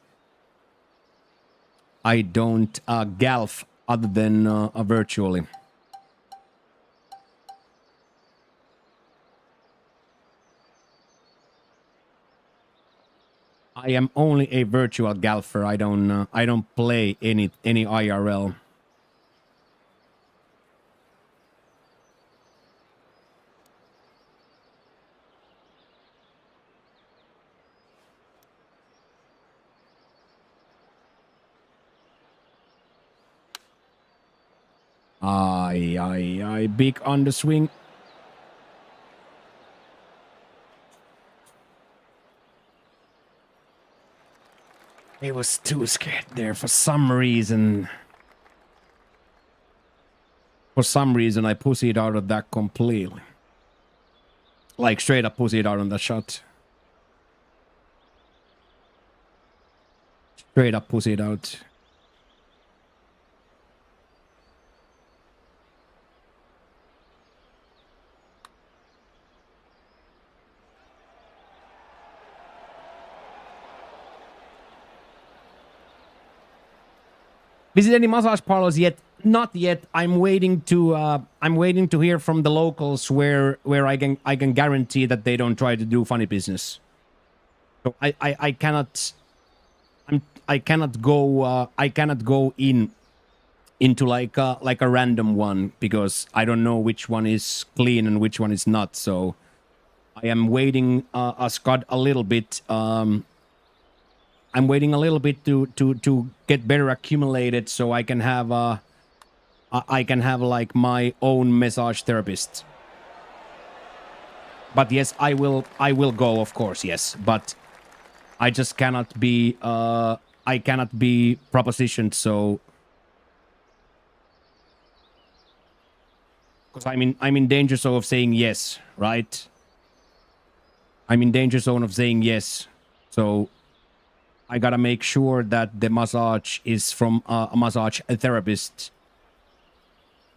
I don't golf other than virtually. I am only a virtual golfer. I don't play any IRL. Aye, big underswing. He was too scared there for some reason. For some reason, I pussied out of that completely. Like, straight up pussied out on the shot. Straight up pussied out. Visit any massage parlors yet? Not yet. I'm waiting to hear from the locals where I can guarantee that they don't try to do funny business. So I cannot go into like a random one because I don't know which one is clean and which one is not. So I am waiting Scott a little bit. I'm waiting a little bit to get better accumulated so I can have like my own massage therapist. But yes, I will go, of course, yes. But I just cannot be propositioned, so because I'm in danger zone of saying yes, right? I'm in danger zone of saying yes. So I gotta make sure that the massage is from a massage therapist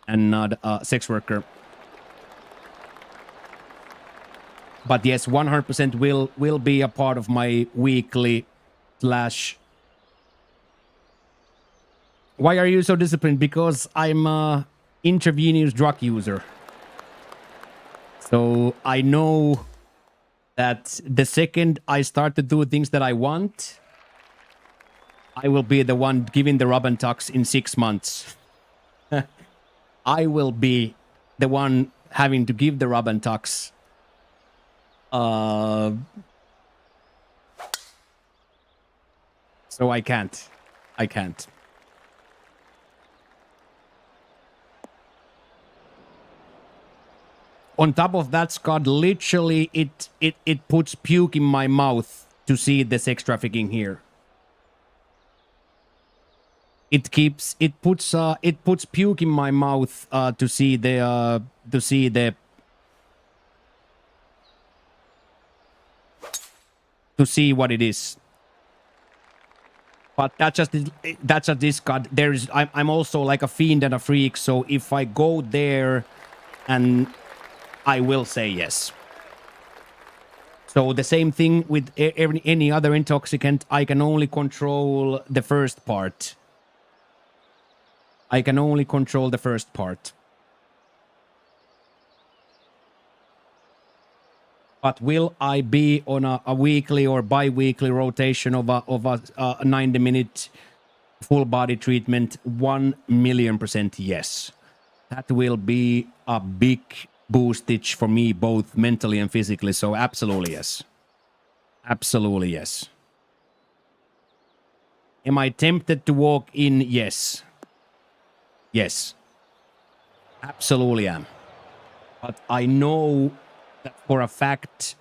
and not a sex worker. But yes, 100% will be a part of my weekly slash. Why are you so disciplined? Because I'm a intravenous drug user. So I know that the second I start to do things that I want, I will be the one giving the rub and tucks in 6 months. I will be the one having to give the rub and tucks. So I can't. On top of that, Scott, literally it puts puke in my mouth to see the sex trafficking here. It puts puke in my mouth to see what it is. But that's just this, God. I'm also like a fiend and a freak, so if I go there, and I will say yes. So the same thing with any other intoxicant, I can only control the first part. But will I be on a weekly or bi-weekly rotation of a 90-minute full body treatment? 1,000,000% yes. That will be a big boostage for me, both mentally and physically. So absolutely yes. Absolutely yes. Am I tempted to walk in? Yes. Yes. Absolutely am. But I know that for a fact,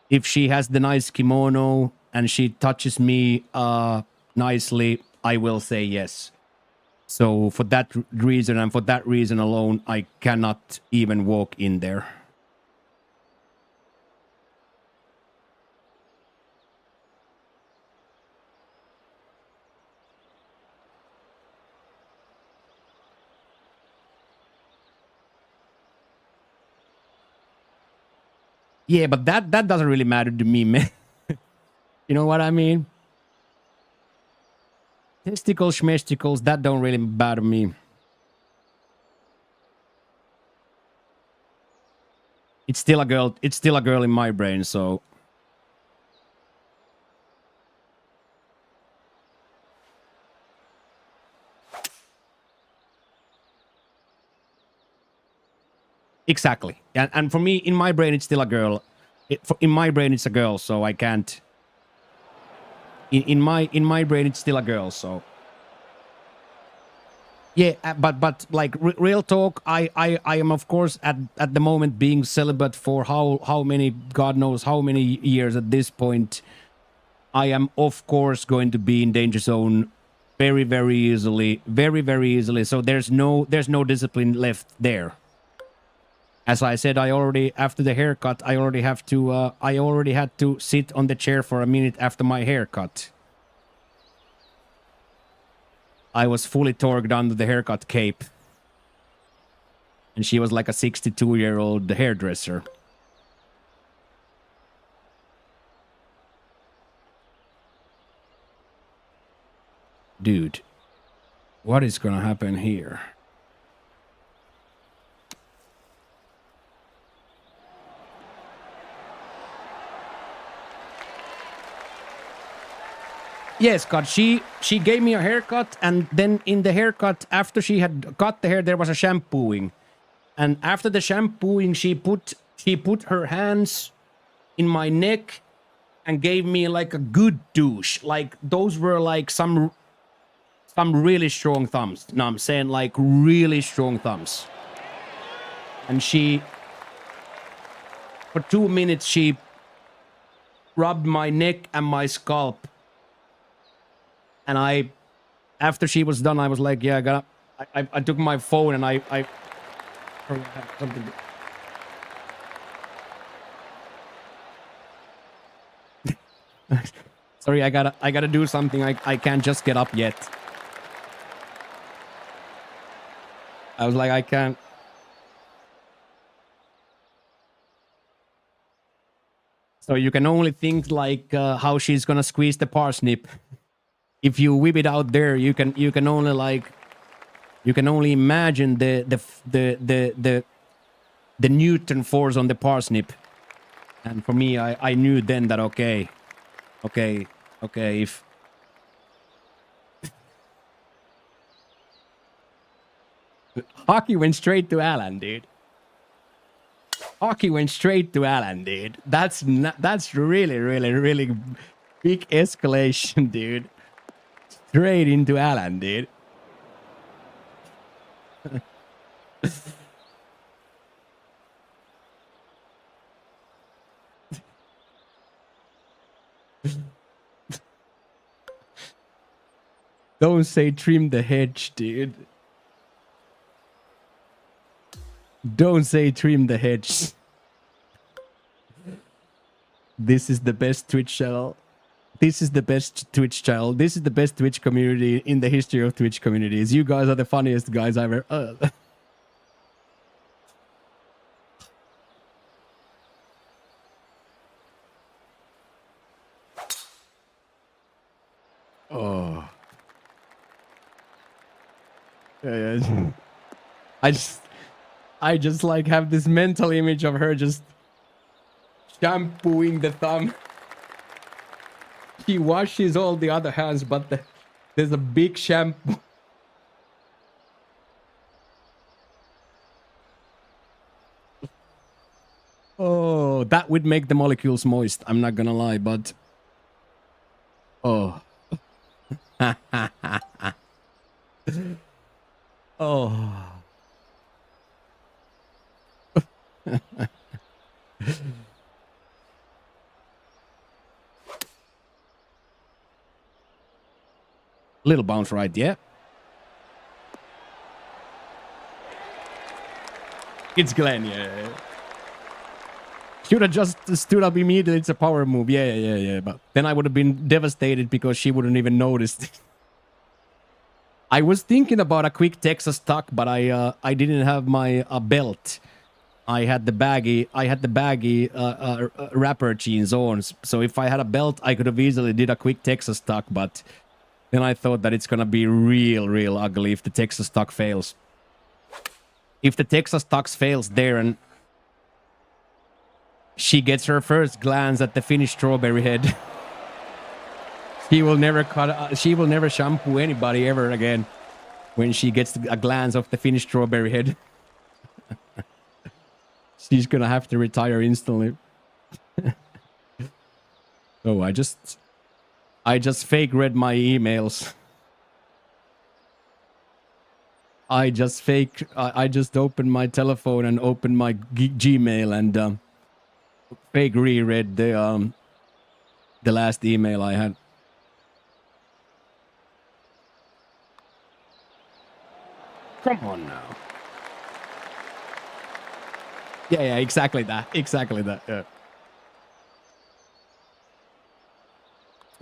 if she has the nice kimono and she touches me nicely, I will say yes. So for that reason and for that reason alone, I cannot even walk in there. Yeah, but that doesn't really matter to me, man. You know what I mean? Testicles, schmesticles, that don't really bother me. It's still a girl. It's still a girl in my brain, so. Exactly. And for me, in my brain, it's still a girl. In my brain, it's a girl, so I can't. In my brain, it's still a girl, so. Yeah, but like real talk, I am of course at the moment being celibate for how many, God knows how many years at this point. I am of course going to be in danger zone very easily, very easily. So there's no discipline left there. As I said, I already, after the haircut, I already had to sit on the chair for a minute after my haircut. I was fully torqued under the haircut cape. And she was like a 62-year-old hairdresser. Dude, what is gonna happen here? Yes, God, she gave me a haircut, and then in the haircut, after she had cut the hair, there was a shampooing. And after the shampooing, she put her hands in my neck and gave me like a good douche. Like those were like some really strong thumbs. No, I'm saying like really strong thumbs. And she, for 2 minutes, she rubbed my neck and my scalp. And after she was done, I was like, yeah, I took my phone and I something. Sorry, I gotta do something. I can't just get up yet. I was like, I can't. So you can only think like how she's gonna squeeze the parsnip. If you whip it out there, you can only like, you can only imagine the Newton force on the parsnip. And for me, I knew then that okay, if hockey went straight to Alan, dude. Hockey went straight to Alan, dude. That's really big escalation, dude. Straight into Alan, dude. Don't say trim the hedge, dude. Don't say trim the hedge. This is the best Twitch channel. This is the best Twitch channel. This is the best Twitch community in the history of Twitch communities. You guys are the funniest guys I've ever... Oh. Yeah. I just like have this mental image of her just shampooing the thumb. She washes all the other hands, but there's a big shampoo. Oh, that would make the molecules moist. I'm not gonna lie, but oh, oh. Little bounce right, yeah. It's Glenn, yeah. Should have just stood up immediately. It's a power move. Yeah. But then I would have been devastated because she wouldn't even noticed. I was thinking about a quick Texas tuck, but I didn't have my belt. I had the baggy rapper jeans on. So if I had a belt, I could have easily did a quick Texas tuck. But then I thought that it's gonna be real ugly if the Texas tuck fails. If the Texas tux fails there and she gets her first glance at the finished strawberry head, she will never shampoo anybody ever again when she gets a glance of the finished strawberry head. She's gonna have to retire instantly. Oh, I just fake read my emails. I just opened my telephone and opened my Gmail and fake reread the last email I had. Come on now. Yeah, exactly that. Yeah.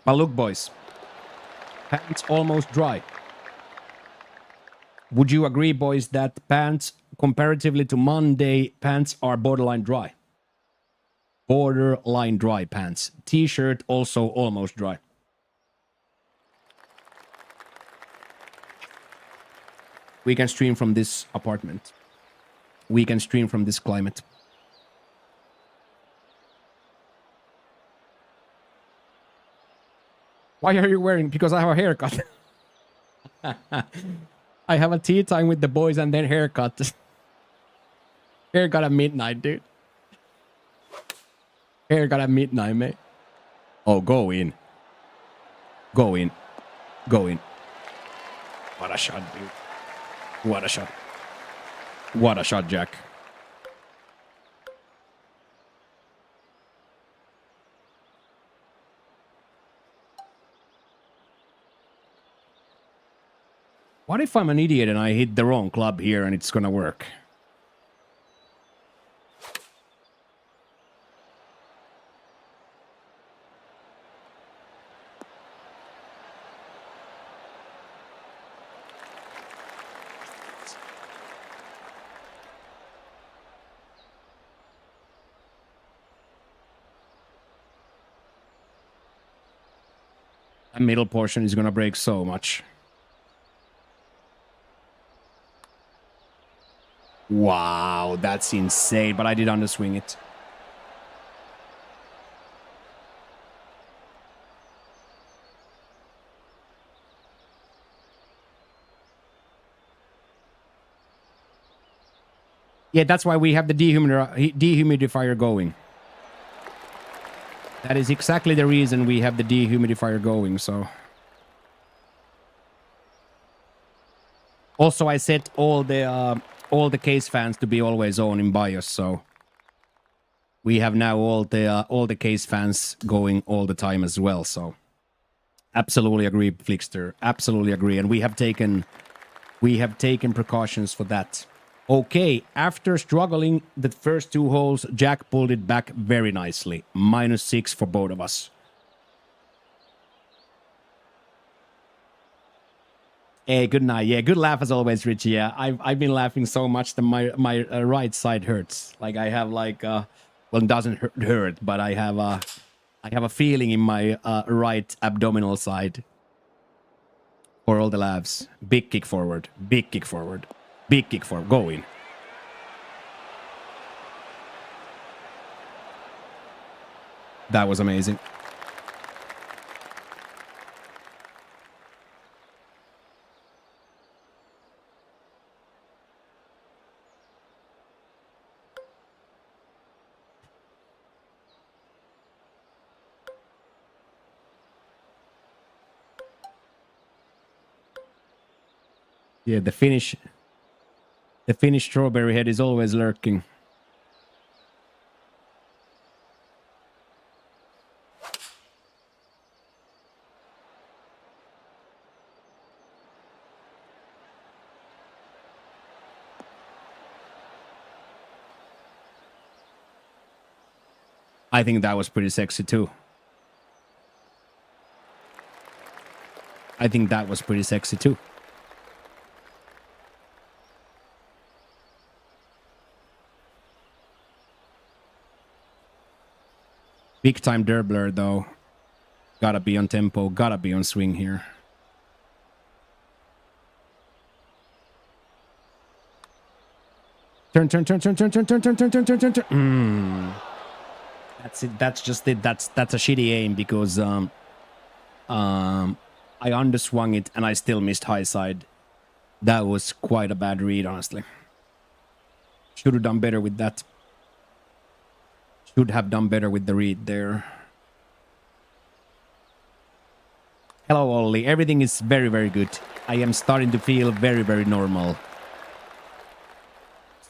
But look, boys, pants almost dry. Would you agree, boys, that pants, comparatively to Monday, pants are borderline dry? Borderline dry pants. T-shirt also almost dry. We can stream from this apartment. We can stream from this climate. Why are you wearing? Because I have a haircut. I have a tea time with the boys and then haircut. Haircut at midnight, dude. Haircut at midnight, mate. Oh, go in. Go in. Go in. What a shot, dude. What a shot. What a shot, Jack. What if I'm an idiot and I hit the wrong club here and it's gonna work? That middle portion is gonna break so much. Wow, that's insane, but I did underswing it. Yeah, that's why we have the dehumidifier going. That is exactly the reason we have the dehumidifier going, so. Also, I set all the case fans to be always on in BIOS, so we have now all the case fans going all the time as well. So, absolutely agree, Flickster. Absolutely agree, and we have taken precautions for that. Okay, after struggling the first two holes, Jack pulled it back very nicely. -6 for both of us. Hey, good night. Yeah, good laugh as always, Richie. Yeah, I've been laughing so much that my right side hurts. Like I have like well, it doesn't hurt, but I have a feeling in my right abdominal side for all the laughs. Big kick forward. Big kick forward. Big kick forward. Go in. That was amazing. Yeah, the Finnish strawberry head is always lurking. I think that was pretty sexy too. I think that was pretty sexy too. Big time Derbler though. Gotta be on tempo, gotta be on swing here. Turn. That's it. That's just it. That's a shitty aim because I underswung it and I still missed high side. That was quite a bad read, honestly. Should have done better with that. Should have done better with the read there. Hello, Ollie. Everything is very, very good. I am starting to feel very, very normal.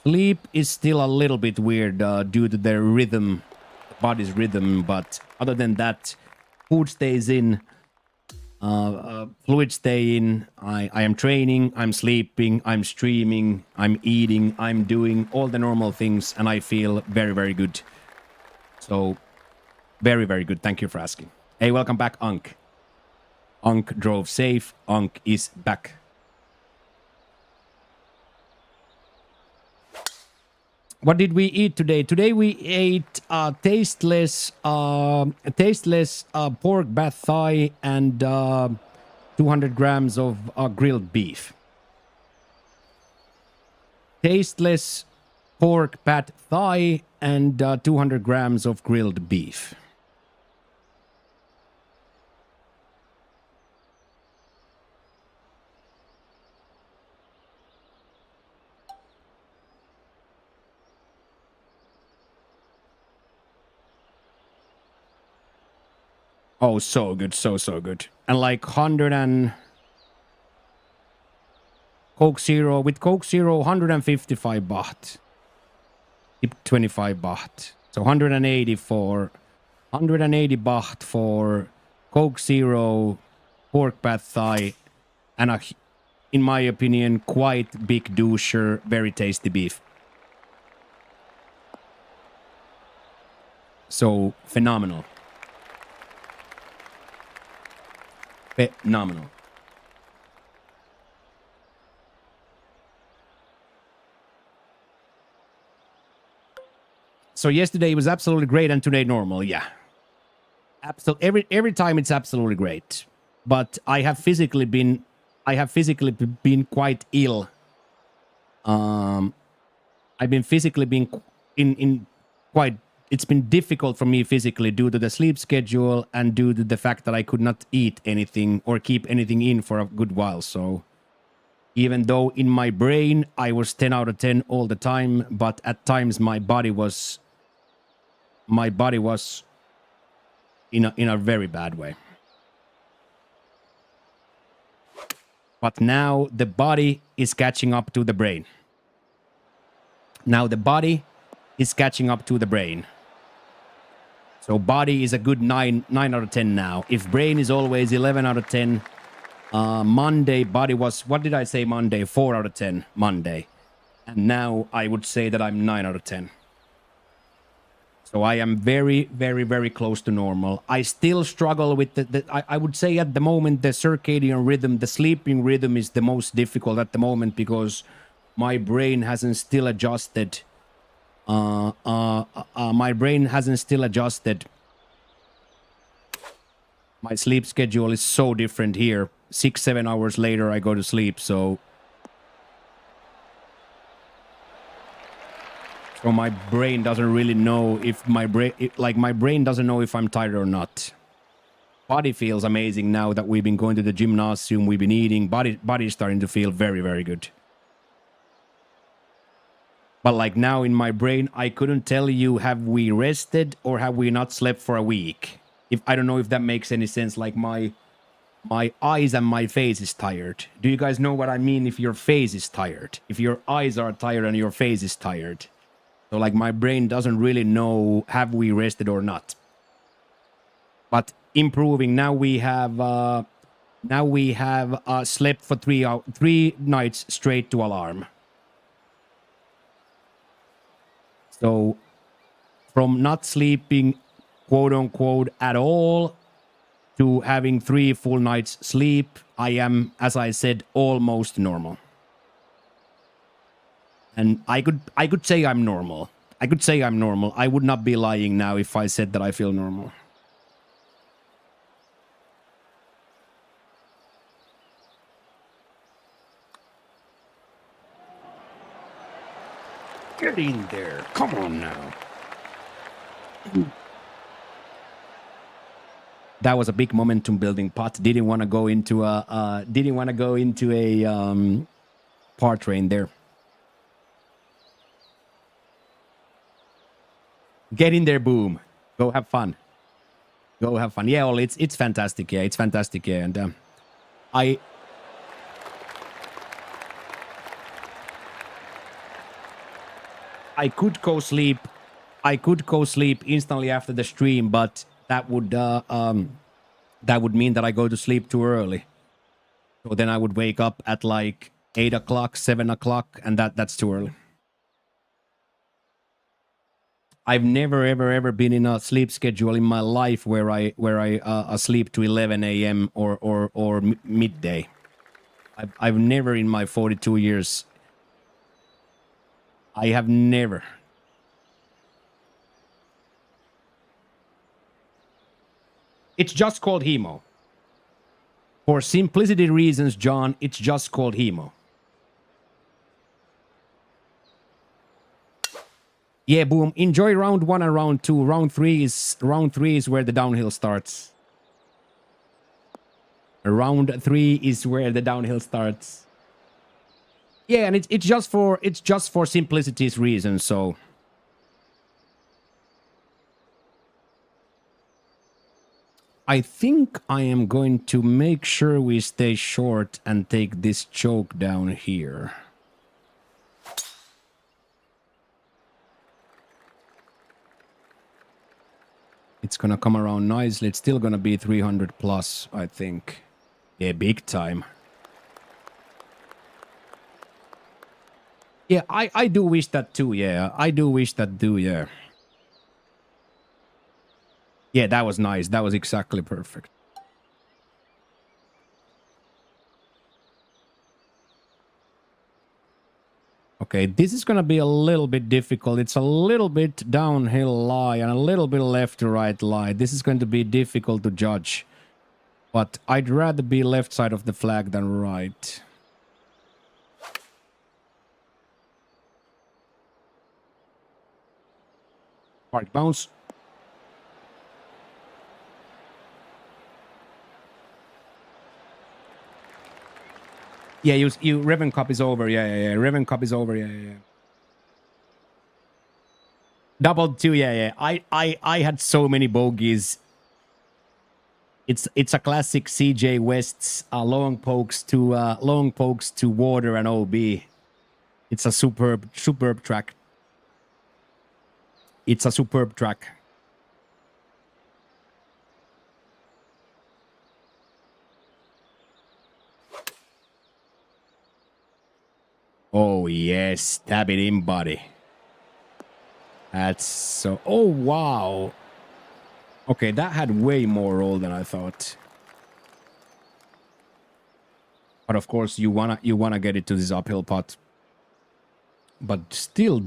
Sleep is still a little bit weird due to the rhythm, the body's rhythm, but other than that, food stays in, fluids stay in, I am training, I'm sleeping, I'm streaming, I'm eating, I'm doing all the normal things, and I feel very, very good. So, very, very good. Thank you for asking. Hey, welcome back, Unk. Unk drove safe. Unk is back. What did we eat today? Today we ate tasteless pork bat thigh and 200 grams of grilled beef. Tasteless pork bat thigh and 200 grams of grilled beef. Oh, so good, so good. And like 100 and Coke Zero, with Coke Zero, 155 baht. 25 baht. So 180 baht for Coke Zero, pork bat thigh, and a, in my opinion, quite big doucher, very tasty beef. So phenomenal. Phenomenal. So yesterday was absolutely great and today normal, yeah. Every time it's absolutely great. But I have physically been quite ill. I've been physically been in quite, it's been difficult for me physically due to the sleep schedule and due to the fact that I could not eat anything or keep anything in for a good while. So even though in my brain I was 10 out of 10 all the time, but at times my body was in a very bad way. But now the body is catching up to the brain. Now the body is catching up to the brain. So body is a good 9 out of 10 now. If brain is always 11 out of 10, Monday body was, what did I say Monday? 4 out of 10 Monday. And now I would say that I'm 9 out of 10. So I am very, very, very close to normal. I still struggle with I would say at the moment, the circadian rhythm, the sleeping rhythm is the most difficult at the moment because my brain hasn't still adjusted. My brain hasn't still adjusted. My sleep schedule is so different here. 6-7 hours later, I go to sleep. So my brain doesn't really know if my brain doesn't know if I'm tired or not. Body feels amazing now that we've been going to the gymnasium. We've been eating. Body's starting to feel very, very good. But like now in my brain, I couldn't tell you, have we rested or have we not slept for a week? I don't know if that makes any sense. Like my My eyes and my face is tired. Do you guys know what I mean if your face is tired? If your eyes are tired and your face is tired. So like my brain doesn't really know have we rested or not. But improving. Now we have slept for 3 nights straight to alarm. So from not sleeping, quote unquote, at all to having 3 full nights sleep, I am, as I said, almost normal. And I could say I'm normal. I could say I'm normal. I would not be lying now if I said that I feel normal. Get in there. Come on now. That was a big momentum building putt. Didn't want to go into a par train there. Get in there, boom. Go have fun. Go have fun. Yeah, well, it's fantastic. Yeah, it's fantastic. Yeah, and I could go sleep. I could go sleep instantly after the stream, but that would mean that I go to sleep too early. So then I would wake up at like 8 o'clock, 7 o'clock, and that's too early. I've never ever been in a sleep schedule in my life where I sleep to 11 a.m. or midday. I've never in my 42 years. I have never. It's just called hemo. For simplicity reasons, John, it's just called hemo. Yeah, boom. Enjoy round 1 and round 2. Round 3 is where the downhill starts. Round 3 is where the downhill starts. Yeah, and it's just for simplicity's reasons, so I think I am going to make sure we stay short and take this choke down here. It's gonna come around nicely. It's still gonna be 300 plus, I think. Yeah, big time. Yeah, I do wish that too, yeah. I do wish that too, yeah. Yeah, that was nice. That was exactly perfect. Okay, this is gonna be a little bit difficult. It's a little bit downhill lie and a little bit left to right lie. This is going to be difficult to judge. But I'd rather be left side of the flag than right. Park bounce. Yeah, you Reven Cup is over. Yeah. Reven Cup is over. Yeah. Double 2. Yeah. I had so many bogeys. It's a classic CJ West's long pokes to water and OB. It's a superb track. It's a superb track. Oh yes, stab it in, buddy. That's so. Oh wow. Okay, that had way more roll than I thought. But of course, you wanna get it to this uphill putt. But still,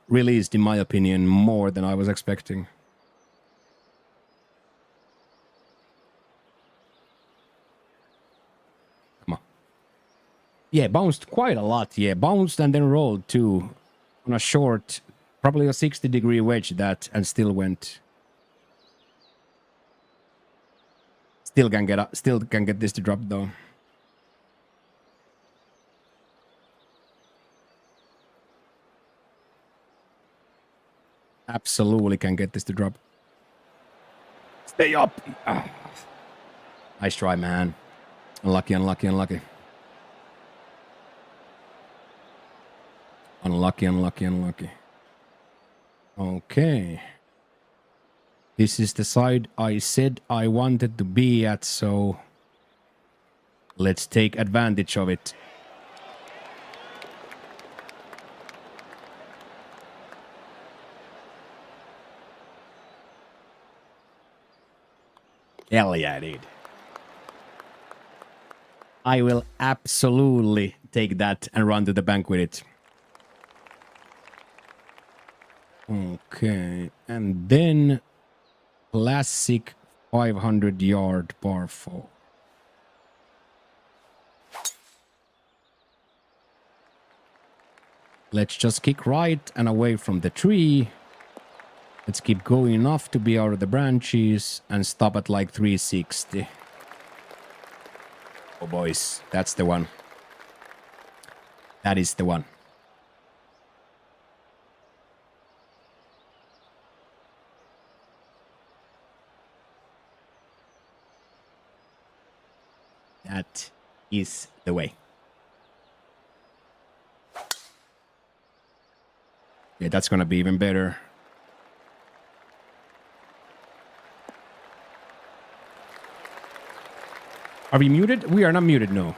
released, in my opinion, more than I was expecting. Come on. Yeah, bounced quite a lot. Yeah, bounced and then rolled too. On a short, probably a 60-degree wedge that, and still went. Still can get this to drop though. Absolutely can get this to drop. Stay up. Nice try, man. Unlucky, unlucky, unlucky. Unlucky, unlucky, unlucky. Okay. This is the side I said I wanted to be at, so let's take advantage of it. Hell yeah, dude. I will absolutely take that and run to the bank with it. Okay, and then classic 500-yard par 4. Let's just kick right and away from the tree. Let's keep going enough to be out of the branches and stop at like 360. Oh, boys, that's the one. That is the one. That is the way. Yeah, that's gonna be even better. Are we muted? We are not muted, no.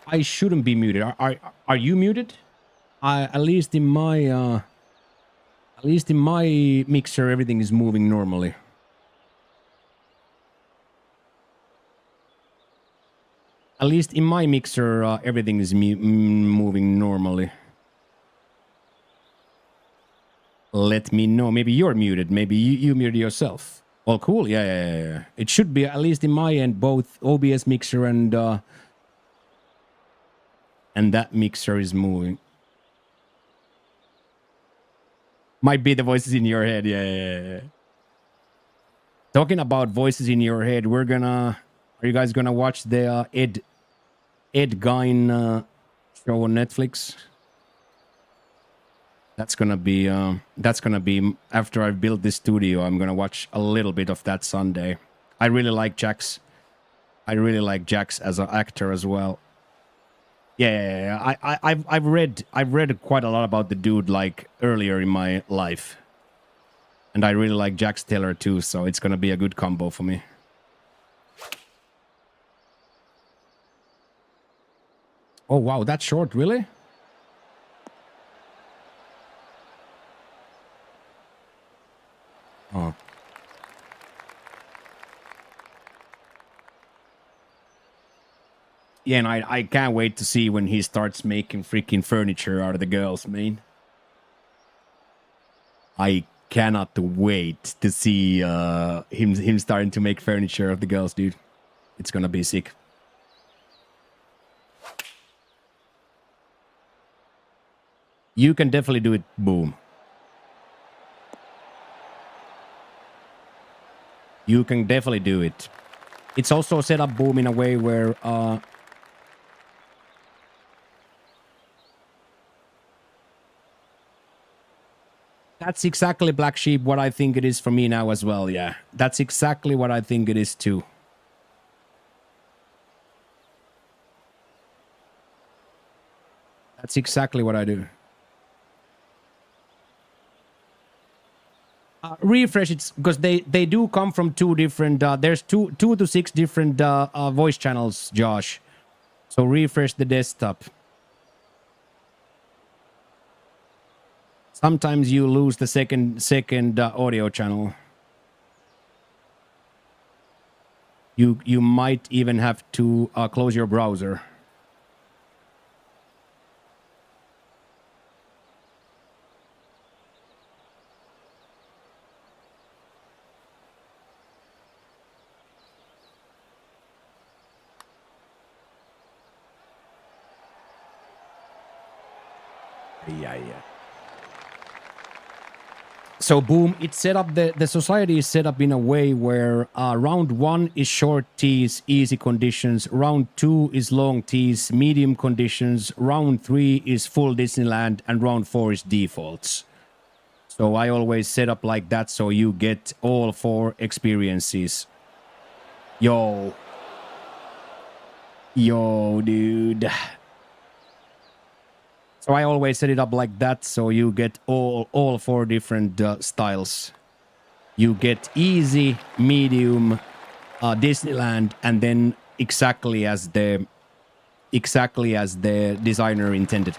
I shouldn't be muted. Are you muted? At least in my mixer, everything is moving normally. At least in my mixer, everything is moving normally. Let me know. Maybe you're muted. Maybe you muted yourself. Well, cool. Yeah. It should be, at least in my end, both OBS mixer and that mixer is moving. Might be the voices in your head. Yeah. Talking about voices in your head, are you guys gonna watch the Ed Gein show on Netflix? That's gonna be after I've built this studio. I'm gonna watch a little bit of that Sunday. I really like Jax. I really like Jax as an actor as well. Yeah. I've read quite a lot about the dude like earlier in my life, and I really like Jax Taylor too. So it's gonna be a good combo for me. Oh wow, that's short, really? Oh. Yeah, and I can't wait to see when he starts making freaking furniture out of the girls, man. I cannot wait to see him starting to make furniture of the girls, dude. It's gonna be sick. You can definitely do it, boom. You can definitely do it. It's also set up, boom, in a way where that's exactly, Black Sheep, what I think it is for me now as well, yeah. That's exactly what I think it is too. That's exactly what I do. Refresh it, because they do come from two different, there's two to six different voice channels, Josh. So refresh the desktop. Sometimes you lose the second audio channel. You might even have to close your browser. Yeah. So boom, it's set up, the society is set up in a way where round 1 is short tees, easy conditions, round 2 is long tees, medium conditions, round 3 is full Disneyland, and round 4 is defaults. So I always set up like that so you get all 4 experiences. Yo. Yo, dude. So I always set it up like that, so you get all four different styles. You get easy, medium, Disneyland, and then exactly as the designer intended.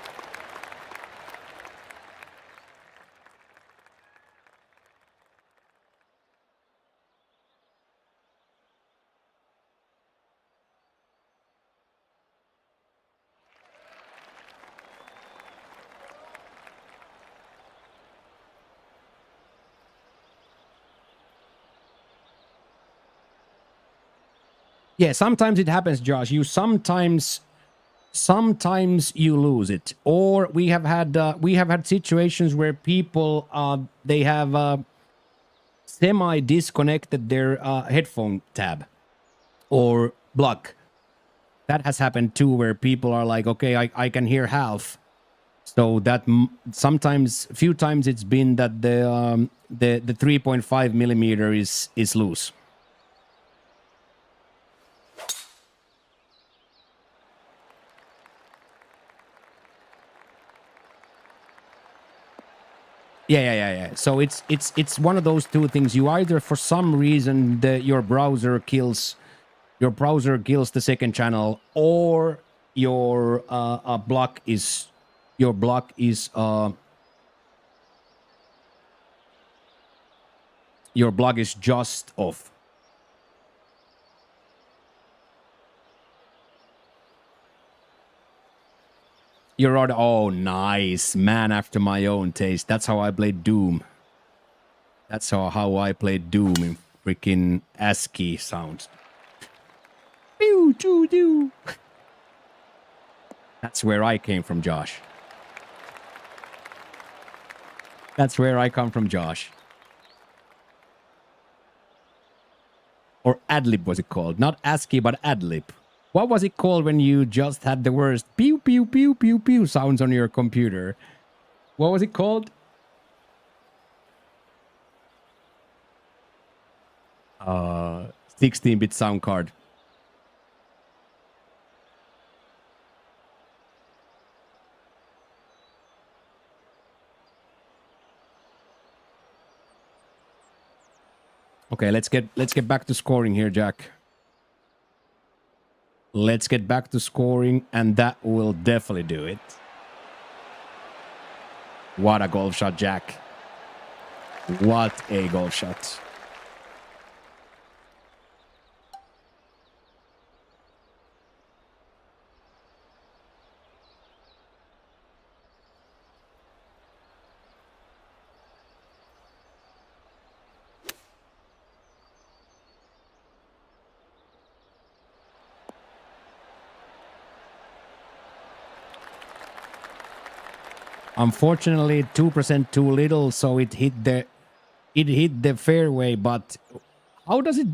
Yeah, sometimes it happens, Josh. You sometimes you lose it, or we have had situations where people they have semi disconnected their headphone tab or block. That has happened too, where people are like, okay, I can hear half. So that sometimes, few times, it's been that the 3.5 millimeter is loose. Yeah. So it's one of those two things. You either, for some reason, your browser kills the second channel, or your block is just off. You're on. Oh, nice, man! After my own taste. That's how I played Doom. That's how I played Doom in freaking ASCII sounds. Pew, doo, doo. That's where I came from, Josh. That's where I come from, Josh. Or Adlib was it called? Not ASCII, but Adlib. What was it called when you just had the worst pew, pew, pew, pew, pew sounds on your computer? What was it called? 16-bit sound card. Okay, let's get back to scoring here, Jack. Let's get back to scoring, and that will definitely do it. What a golf shot, Jack. What a golf shot. Unfortunately, 2% too little, so it hit the fairway. But how does it?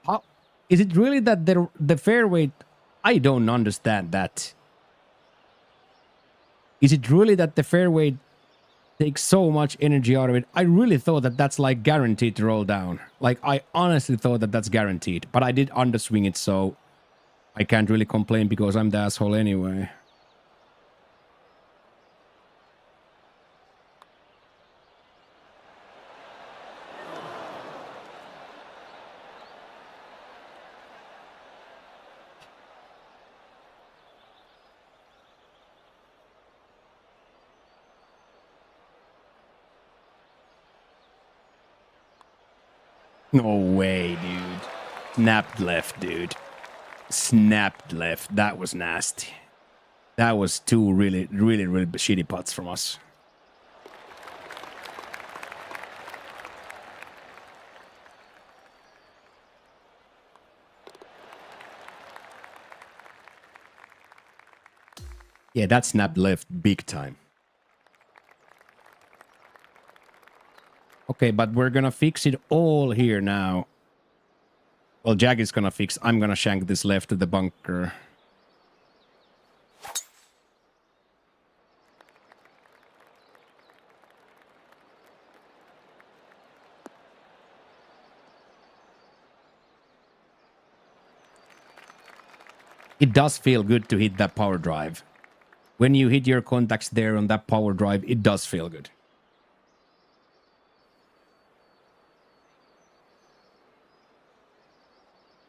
How is it really that the fairway? I don't understand that. Is it really that the fairway takes so much energy out of it? I really thought that that's like guaranteed to roll down. Like, I honestly thought that that's guaranteed, but I did underswing it, so I can't really complain because I'm the asshole anyway. No way, dude. Snapped left, dude. Snapped left. That was nasty. That was two really shitty putts from us. Yeah, that snapped left big time. Okay, but we're gonna fix it all here now. Well, Jack is gonna fix. I'm gonna shank this left to the bunker. It does feel good to hit that power drive. When you hit your contacts there on that power drive, it does feel good.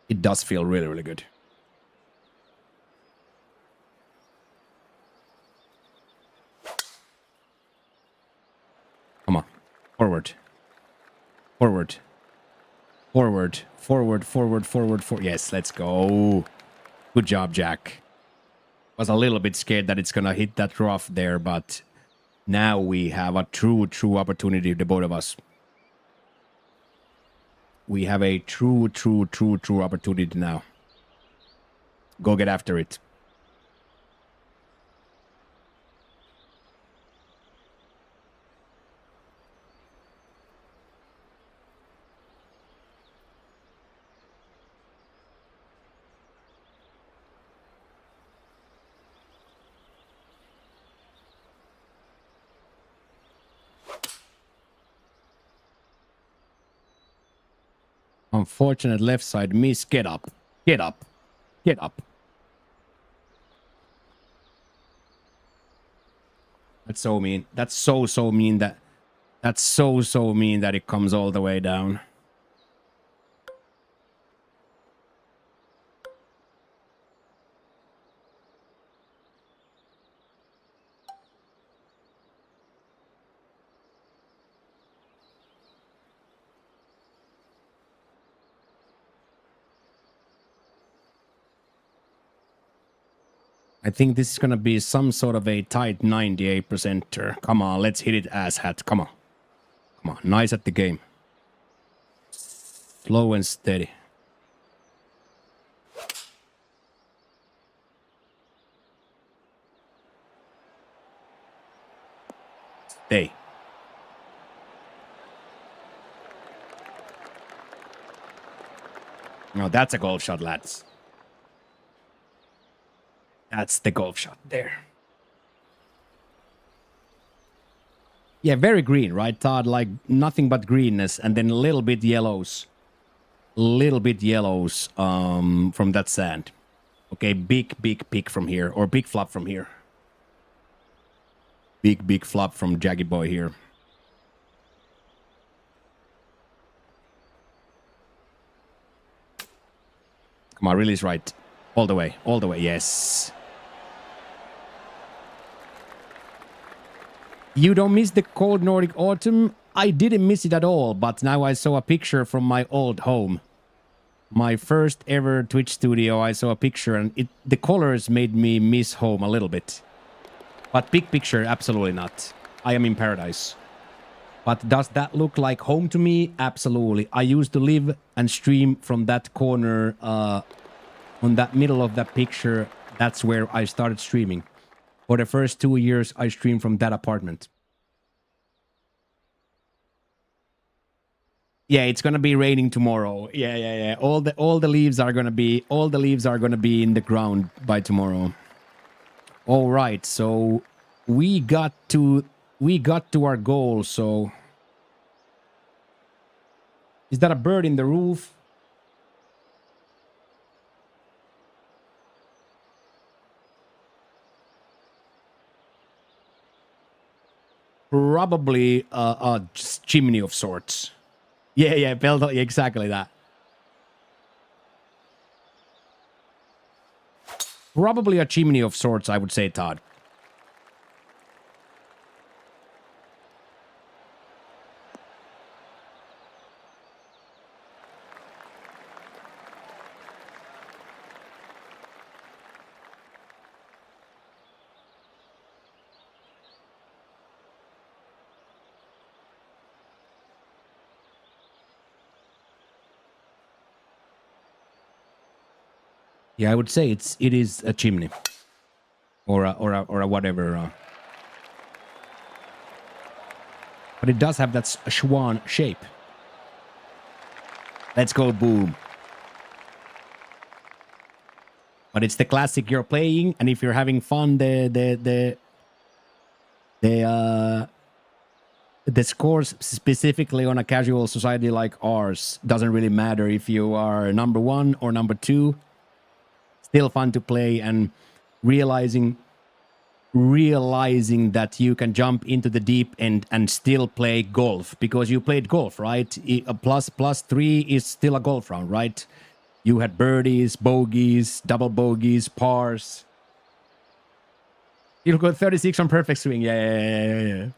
It does feel really, really good. Come on. Forward. Forward. Forward. Forward, forward, forward, forward. Yes, let's go. Good job, Jack. Was a little bit scared that it's gonna hit that rough there, but now we have a true opportunity, the both of us. We have a true opportunity now. Go get after it. Unfortunate left side miss. Get up. Get up. Get up. That's so mean. That's so mean that... That's so mean that it comes all the way down. I think this is going to be some sort of a tight 98%er. Come on, let's hit it, asshat. Come on. Come on, nice at the game. Slow and steady. Stay. No, that's a golf shot, lads. That's the golf shot there. Yeah, very green, right, Todd? Like nothing but greenness and then a little bit yellows. Little bit yellows from that sand. Okay, big pick from here. Or big flop from here. Big flop from Jaggy Boy here. Come on, release right. All the way, yes. You don't miss the cold Nordic autumn? I didn't miss it at all, but now I saw a picture from my old home. My first ever Twitch studio, I saw a picture and the colors made me miss home a little bit. But big picture, absolutely not. I am in paradise. But does that look like home to me? Absolutely. I used to live and stream from that corner, on that middle of that picture. That's where I started streaming. For the first 2 years, I streamed from that apartment. Yeah, it's gonna be raining tomorrow. Yeah. All the leaves are gonna be in the ground by tomorrow. All right, so we got to our goal. So is that a bird in the roof? Probably a just chimney of sorts. Yeah, exactly that. Probably a chimney of sorts, I would say, Todd. Yeah, I would say it is a chimney, or a whatever. But it does have that swan shape. Let's go, boom. But it's the classic you're playing, and if you're having fun, the scores specifically on a casual society like ours doesn't really matter if you are number 1 or number 2. still fun to play, and realizing that you can jump into the deep end and still play golf, because you played golf, right? A plus 3 is still a golf round, right? You had birdies, bogeys, double bogeys, pars. You got 36 on perfect swing. Yeah.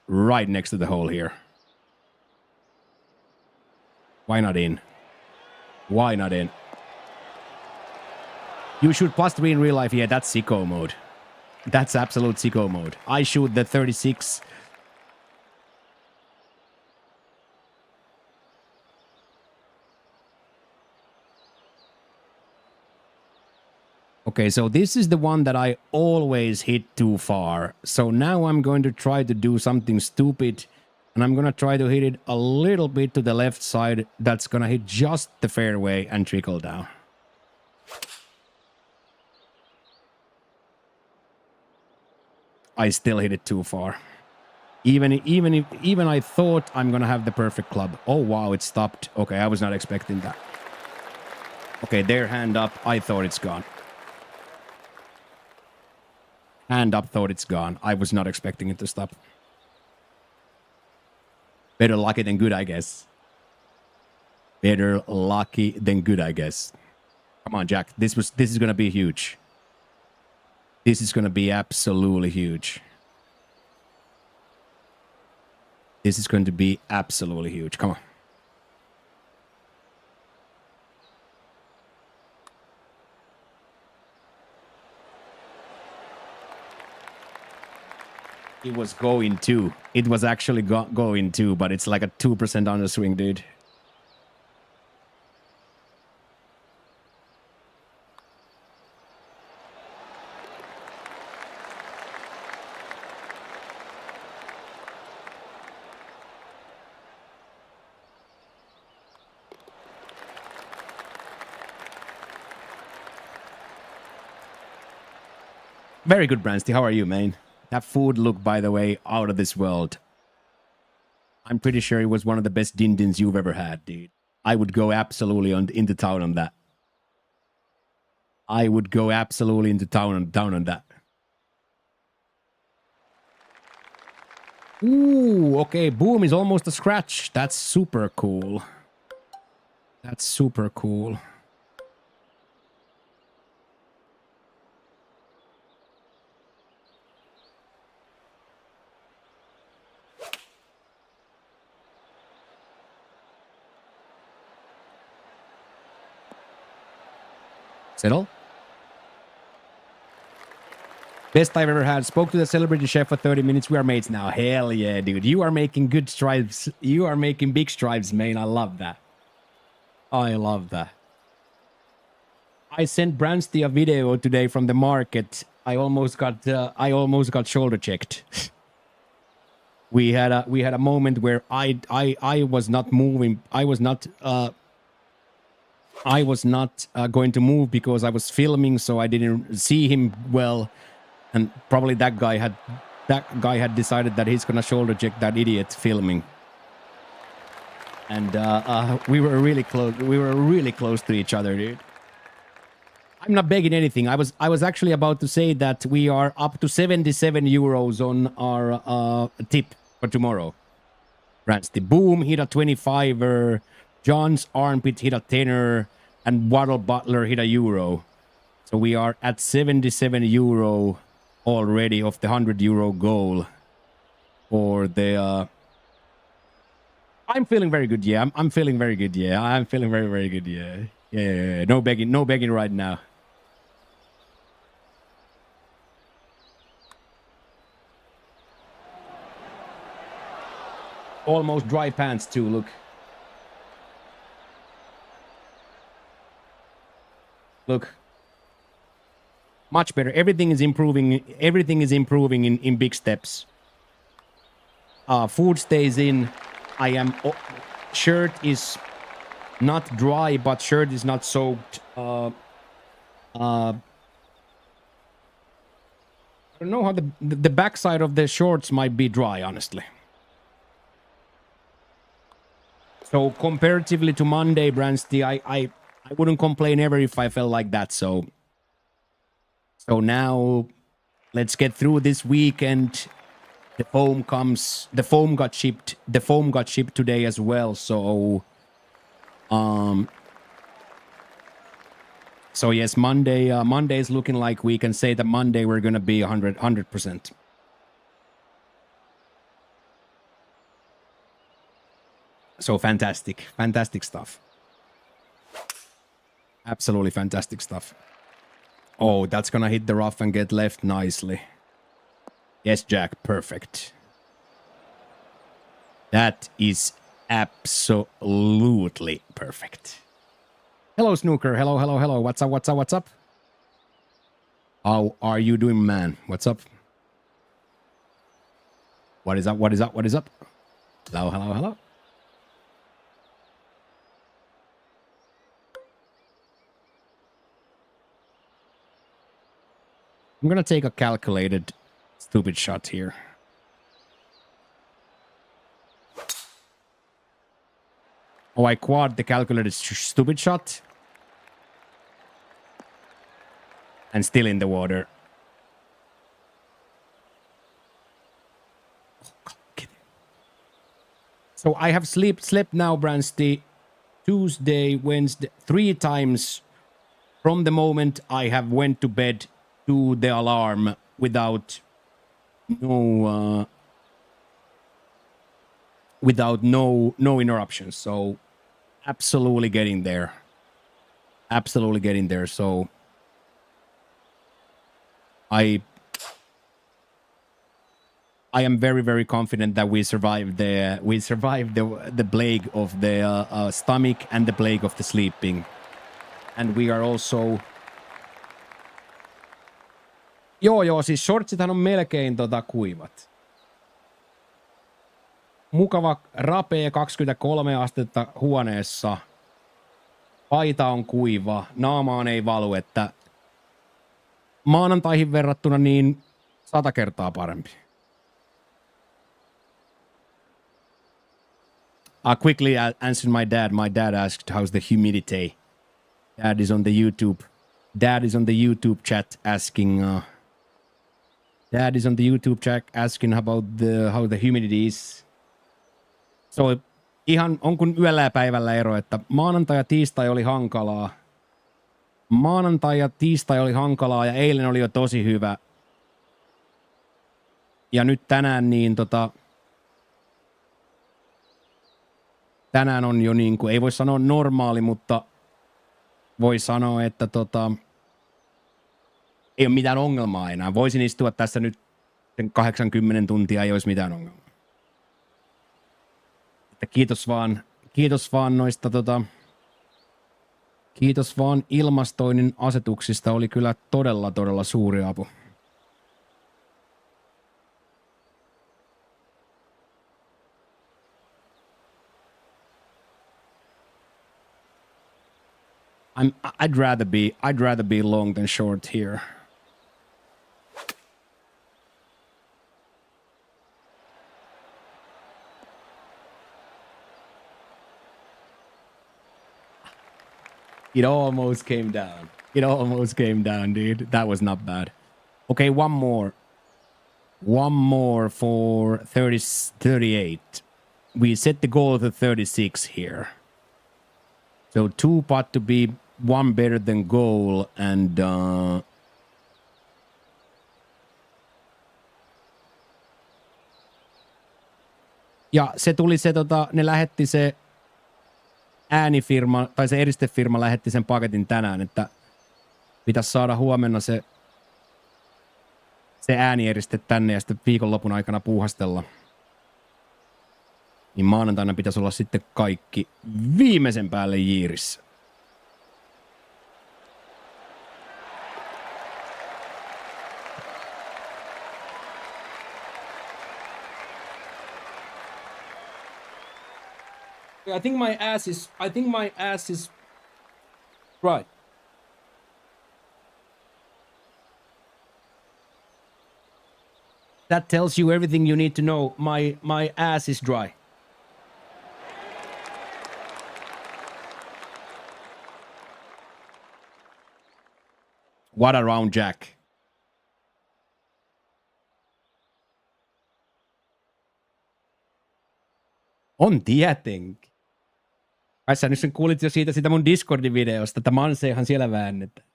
Right next to the hole here. Why not in? Why not in? You shoot plus 3 in real life. Yeah, that's sicko mode. That's absolute sicko mode. I shoot the 36. Okay, so this is the one that I always hit too far. So now I'm going to try to do something stupid. And I'm going to try to hit it a little bit to the left side. That's going to hit just the fairway and trickle down. I still hit it too far. Even I thought I'm going to have the perfect club. Oh, wow, it stopped. Okay, I was not expecting that. Okay, there, hand up. I thought it's gone. Hand up, thought it's gone. I was not expecting it to stop. Better lucky than good, I guess. Better lucky than good, I guess. Come on, Jack. This is gonna be huge. This is gonna be absolutely huge. This is going to be absolutely huge. Come on. It was going to. It was actually going to, but it's like a 2% underswing, dude. Very good, Bransty. How are you, man? That food looked, by the way, out of this world. I'm pretty sure it was one of the best din-dins you've ever had, dude. I would go absolutely into town on that. I would go absolutely into town on that. Ooh, okay. Boom is almost a scratch. That's super cool. That's super cool. Settle. Best I've ever had. Spoke to the celebrity chef for 30 minutes. We are mates now. Hell yeah, dude. You are making good strides. You are making big strides, man. I love that. I love that. I sent Bransty a video today from the market. I almost got shoulder checked. we had a moment where I was not moving. I was not going to move because I was filming, so I didn't see him well, and probably that guy had decided that he's gonna shoulder check that idiot filming, and we were really close. We were really close to each other, dude. I'm not begging anything. I was actually about to say that we are up to 77 euros on our tip for tomorrow. Bransty Boom hit a 25er. John's Armpit hit a 10er, and Waddle Butler hit a euro. So we are at 77 euro already of the 100 euro goal for the... I'm feeling very good, yeah. I'm feeling very good, yeah. I'm feeling very, very good, yeah. Yeah. No begging right now. Almost dry pants too, look. Look, much better. Everything is improving. Everything is improving in big steps. Food stays in. I am. Shirt is not dry, but shirt is not soaked. I don't know how the backside of the shorts might be dry, honestly. So comparatively to Monday, Bransty, I wouldn't complain ever if I felt like that. So now let's get through this weekend. The foam comes. The foam got shipped. The foam got shipped today as well. So yes, Monday is looking like we can say that Monday we're gonna be 100%. So fantastic stuff. Absolutely fantastic stuff. Oh, that's gonna hit the rough and get left nicely. Yes, Jack, perfect. That is absolutely perfect. Hello, Snooker. Hello. What's up? How are you doing, man? What's up? What is up? Hello. I'm gonna take a calculated stupid shot here. Oh, I quad the calculated stupid shot. And still in the water. So I have slept now, Bransty, Tuesday, Wednesday, 3 times from the moment I have went to bed to the alarm without no interruptions. So absolutely getting there. So I am very, very confident that we survived the plague of the stomach and the plague of the sleeping, and we are also. Joo, siis shortsithan on melkein kuivat. Mukava rapee 23 astetta huoneessa. Paita on kuiva, naamaan ei valu, että maanantaihin verrattuna niin 100 kertaa parempi. I quickly answered my dad. My dad asked, how's the humidity? Dad is on the YouTube chat asking about how the humidity is. So ihan on kun yöllä ja päivällä ero, että maanantai ja tiistai oli hankalaa ja eilen oli jo tosi hyvä. Ja nyt tänään niin tänään on jo niin kuin, ei voi sanoa normaali, mutta voi sanoa, että ei ole mitään ongelmaa enää. Voisin istua tässä nyt 80 tuntia, ei olisi mitään ongelmaa. Että kiitos vaan noista kiitos vaan ilmastoinnin asetuksista, oli kyllä todella suuri apu. I'd rather be long than short here. It almost came down, dude. That was not bad. Okay, one more. One more for 38. We set the goal to 36 here. So 2 putt to be 1 better than goal, and ja se tuli se ne lähetti se äänifirma tai se eristefirma lähetti sen paketin tänään, että pitäisi saada huomenna se äänieriste tänne ja sitten viikonlopun aikana puuhastella. Niin maanantaina pitäisi olla sitten kaikki viimeisen päälle jiirissä. I think my ass is right. That tells you everything you need to know. My ass is dry. What a round, Jack. On tietenkin. Kai sä nyt sen kuulit jo siitä mun Discordin videosta, että Mansehan siellä väännetään.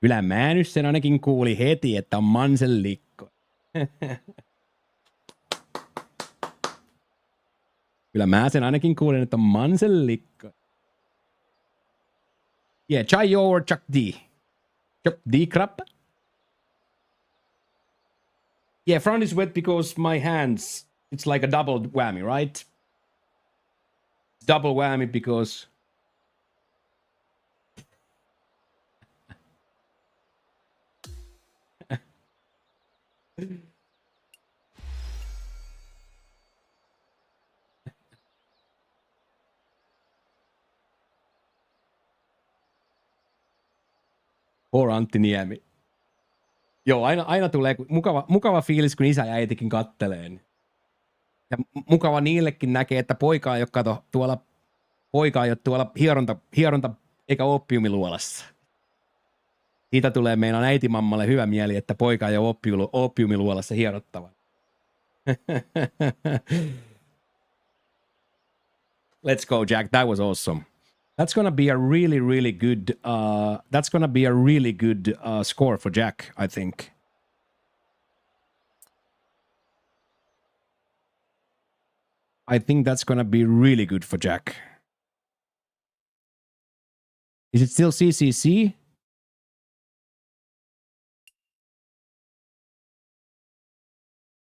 Kyllä mä nyt sen ainakin kuuli heti, että on Mansen likko. Kyllä mä sen ainakin kuulin, että on Mansen likko. Yeah, chai or chak D. Chak D crap. Yeah, front is wet because my hands, it's like a double whammy, right? Double whammy because poor Antti Niemi. Joo, aina tulee mukava fiilis, kun isä ja äitikin kattelee. Ja mukava niillekin näkee, että poika ei ole tuolla hieronta eikä oppiumiluolassa. Siitä tulee meidän äitimammalle hyvä mieli, että poika ei ole oppiumiluolassa hierottava. Let's go, Jack. That was awesome. That's gonna be a really, really good. That's gonna be a really good score for Jack, I think. I think that's gonna be really good for Jack. Is it still CCC?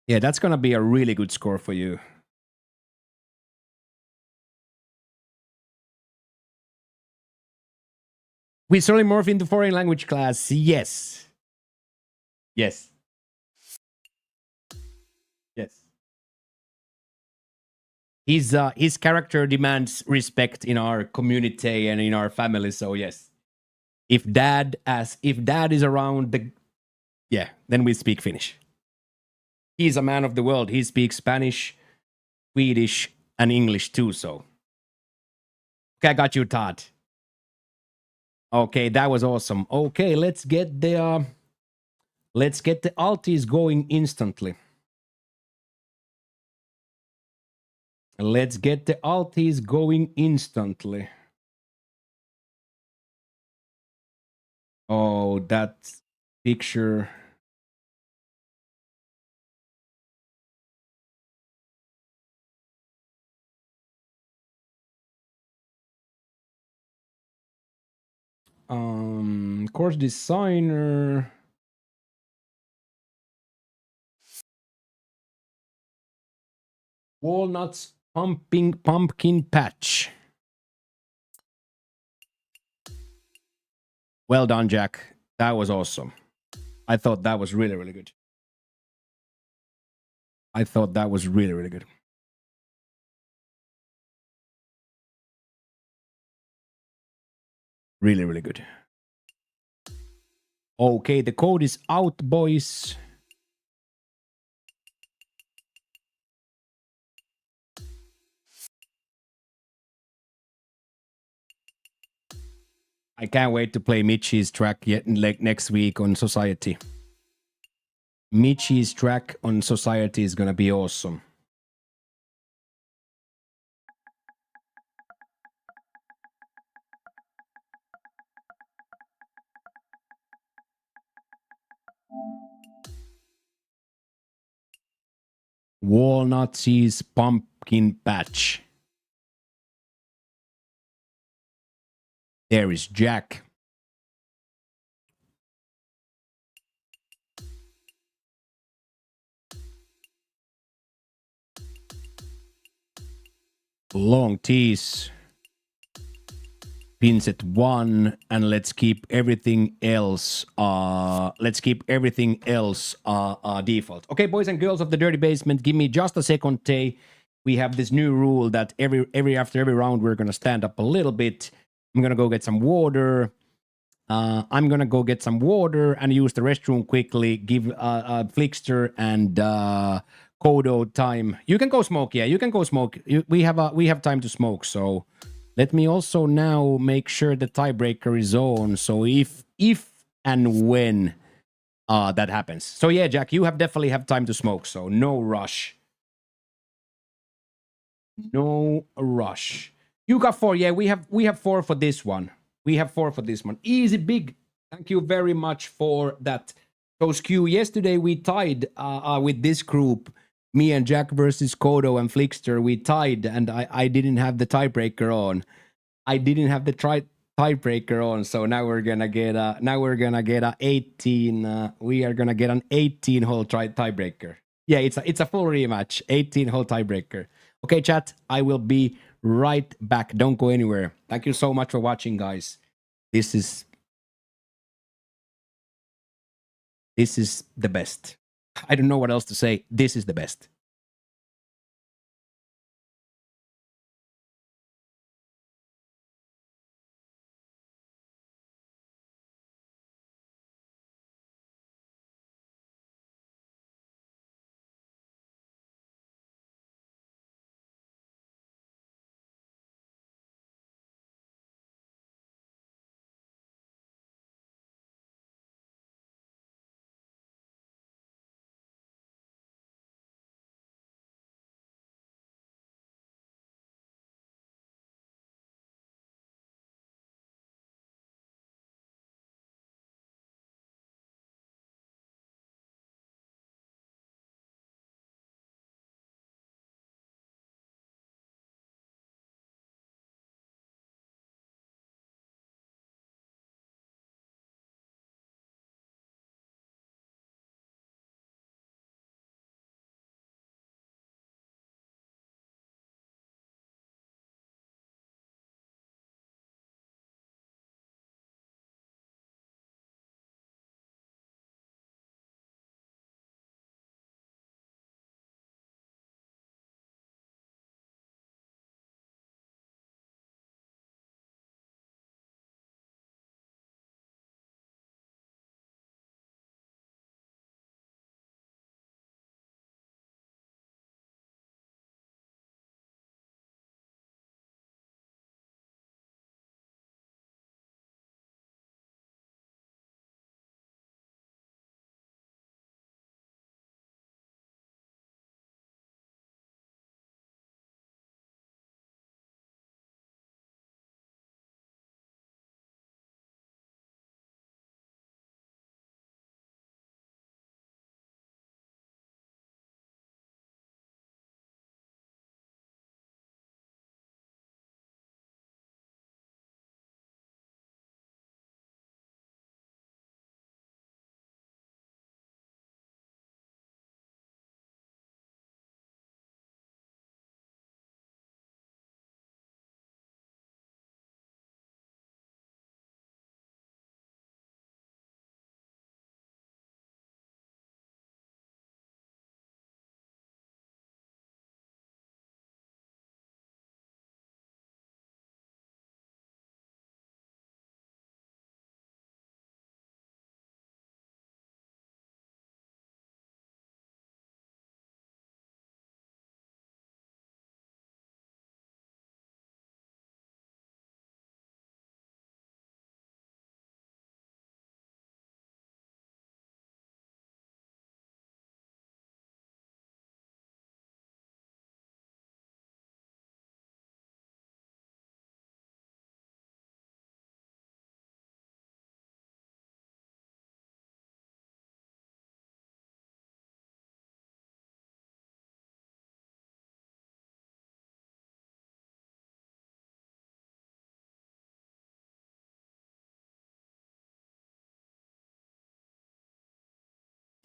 Yeah, that's gonna be a really good score for you. We slowly morph into foreign language class. Yes. Yes. Yes. His character demands respect in our community and in our family. So yes, if dad is around, then we speak Finnish. He's a man of the world. He speaks Spanish, Swedish, and English too. So okay, I got you, Todd. Okay, that was awesome. Okay, let's get the alties going instantly. Let's get the alties going instantly. Oh, that picture. Course designer. Walnuts pumpkin patch. Well done, Jack. That was awesome. I thought that was really, really good. I thought that was really, really good. Really, really good. Okay, the code is out, boys. I can't wait to play Michi's track next week on Society. Michi's track on Society is gonna be awesome. Walnut cheese pumpkin patch. There is Jack. Long tease. Pins at 1, and let's keep everything else. Default. Okay, boys and girls of the Dirty Basement, give me just a second, Tay. We have this new rule that after every round we're gonna stand up a little bit. I'm gonna go get some water. I'm gonna go get some water and use the restroom quickly. Give Flickster and Kodo time. You can go smoke. Yeah, you can go smoke. We have time to smoke. So let me also now make sure the tiebreaker is on. So if and when that happens. So yeah, Jack, you definitely have time to smoke, so no rush. No rush. You got 4. Yeah, we have 4 for this one. We have 4 for this one. Easy big. Thank you very much for that. So Skew, yesterday we tied with this group. Me and Jack versus Kodo and Flickster, we tied, and I didn't have the tiebreaker on. I didn't have the tiebreaker on, so now we're gonna get a 18. We are gonna get an 18-hole tiebreaker. Yeah, it's a full rematch, 18-hole tiebreaker. Okay, chat, I will be right back. Don't go anywhere. Thank you so much for watching, guys. This is the best. I don't know what else to say. This is the best.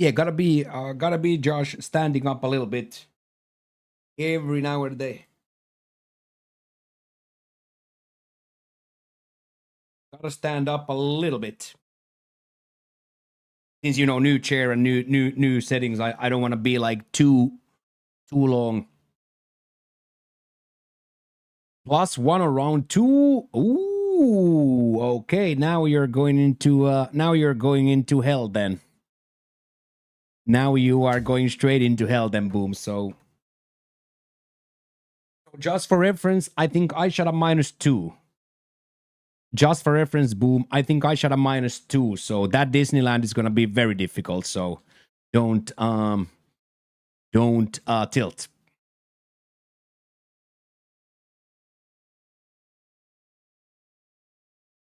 Yeah, gotta be Josh standing up a little bit every now and then. Gotta stand up a little bit. Since new chair and new settings, I don't want to be like too long. +1 around 2. Ooh, okay. Now you're going into hell then. Now you are going straight into hell then, boom. So just for reference, I think I shot a -2. Just for reference, Boom, I think I shot a -2, so that Disneyland is gonna be very difficult. So don't tilt.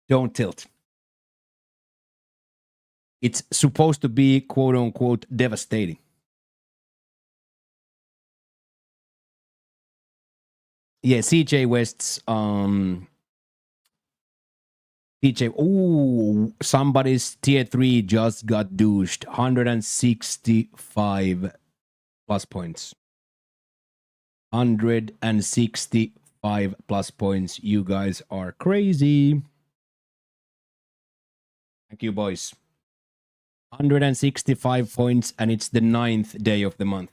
Don't tilt. It's supposed to be quote unquote devastating. Yeah, CJ West's CJ. Ooh, somebody's tier 3 just got douched. 165 plus points. 165 plus points. You guys are crazy. Thank you, boys. 165 points, and it's the 9th day of the month.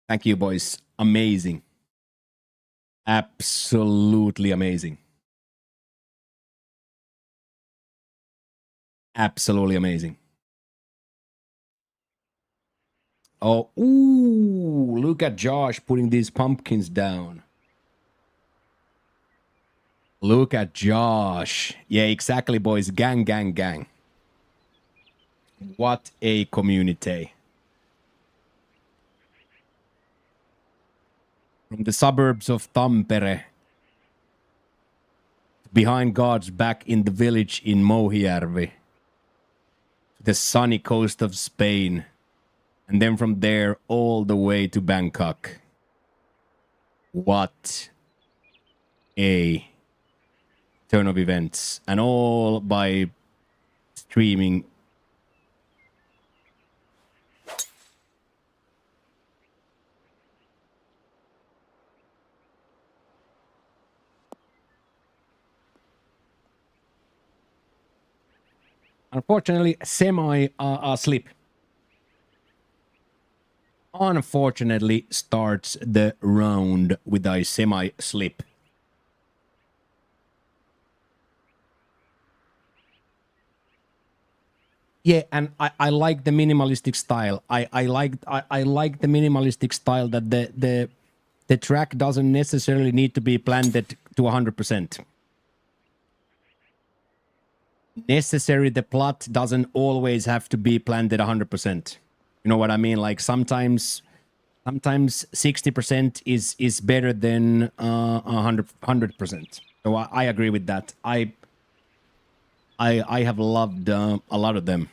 Thank you, boys. Amazing. Absolutely amazing. Absolutely amazing. Oh, ooh, look at Josh putting these pumpkins down. Look at Josh. Yeah, exactly, boys. Gang, gang, gang. What a community. From the suburbs of Tampere, behind God's back in the village in Mohijärvi, to the sunny coast of Spain, and then from there all the way to Bangkok. What a turn of events, and all by streaming. Unfortunately, semi slip. Unfortunately, starts the round with a semi slip. Yeah, and I like the minimalistic style. I like the minimalistic style that the track doesn't necessarily need to be planted to 100%. Necessary, the plot doesn't always have to be planted 100%. You know what I mean? Like sometimes 60% is better than 100%. So I agree with that. I have loved a lot of them.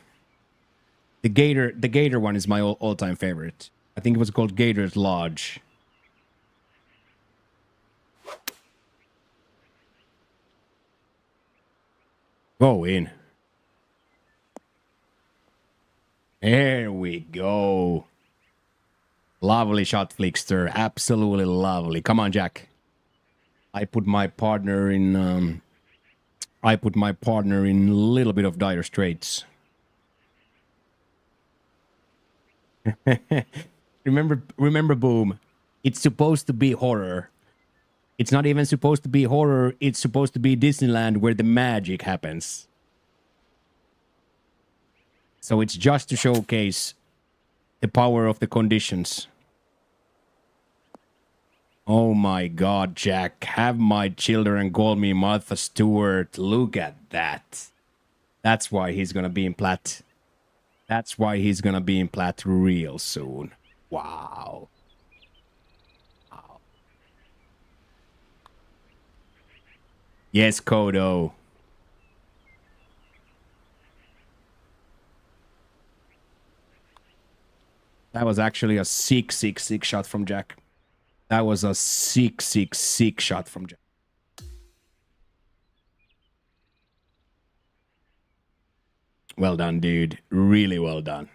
The Gator one is my all-time favorite. I think it was called Gator's Lodge. Go in. There we go. Lovely shot, Flickster. Absolutely lovely. Come on, Jack. I put my partner in a little bit of dire straits. remember, Boom. It's supposed to be horror. It's not even supposed to be horror. It's supposed to be Disneyland where the magic happens. So it's just to showcase the power of the conditions. Oh my God, Jack. Have my children call me Martha Stewart. Look at that. That's why he's gonna be in plat. That's why he's gonna be in plat real soon. Wow. Wow. Yes, Kodo. That was actually a 666 shot from Jack. That was a 666 shot from Jack. Well done, dude. Really well done.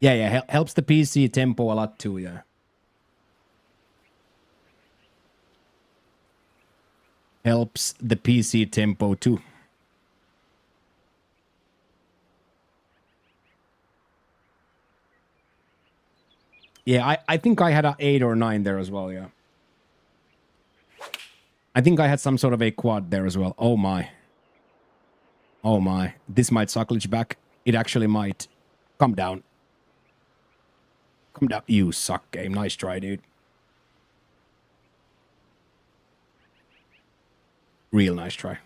Yeah. Helps the PC tempo a lot too, yeah. Helps the PC tempo too. Yeah, I think I had an 8 or 9 there as well, yeah. I think I had some sort of a quad there as well. Oh my. Oh my. This might suckledge back. It actually might. Come down. Come down. You suck game. Nice try, dude. Real nice try.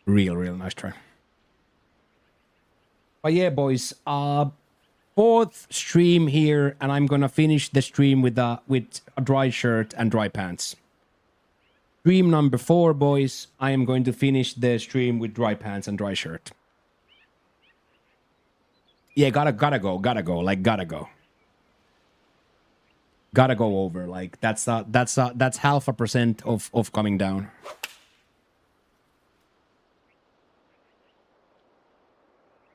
Real nice try. But yeah, boys, fourth stream here, and I'm gonna finish the stream with a dry shirt and dry pants. Stream number 4, boys. I am going to finish the stream with dry pants and dry shirt. Yeah, gotta go. Like gotta go. Gotta go over. Like that's 0.5% of coming down.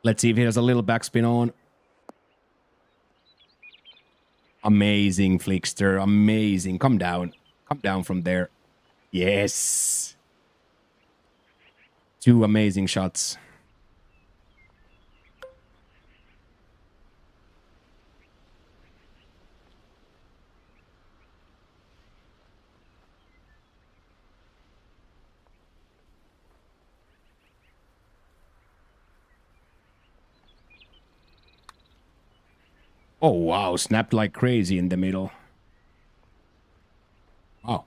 Let's see if he has a little backspin on. Amazing, Flickster. Amazing. Come down. Come down from there. Yes. 2 amazing shots. Oh, wow. Snapped like crazy in the middle. Wow.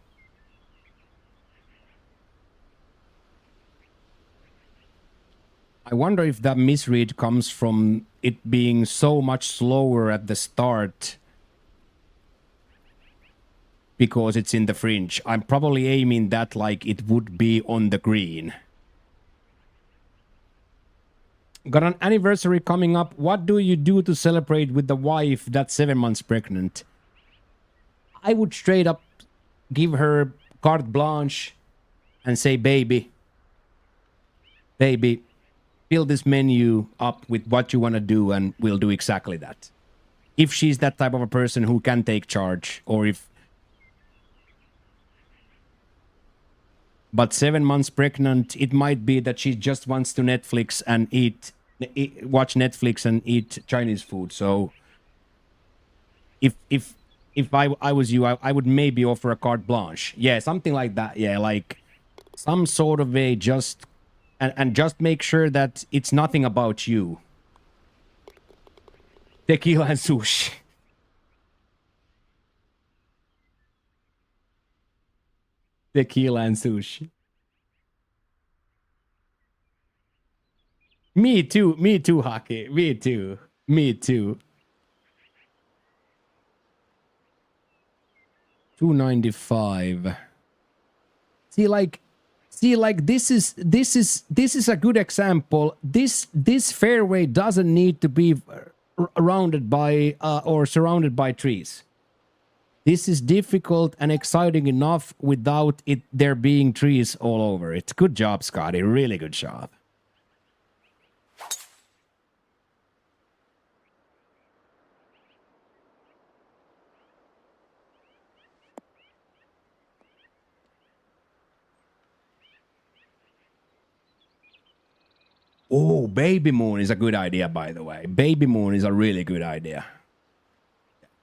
I wonder if that misread comes from it being so much slower at the start because it's in the fringe. I'm probably aiming that like it would be on the green. Got an anniversary coming up. What do you do to celebrate with the wife that's 7 months pregnant? I would straight up give her carte blanche and say, baby, fill this menu up with what you want to do and we'll do exactly that. If she's that type of a person who can take charge, or if... But 7 months pregnant, it might be that she just wants to Netflix and watch Netflix and eat Chinese food. So if I was you, I would maybe offer a carte blanche. Yeah, something like that. Yeah, like some sort of a just... And just make sure that it's nothing about you. Tequila and sushi. Tequila and sushi. Me too, Haki. Me too. 295. See, like this is a good example. This fairway doesn't need to be surrounded by trees. This is difficult and exciting enough without it there being trees all over it. Good job, Scotty. Really good job. Oh, Baby Moon is a good idea, by the way. Baby Moon is a really good idea.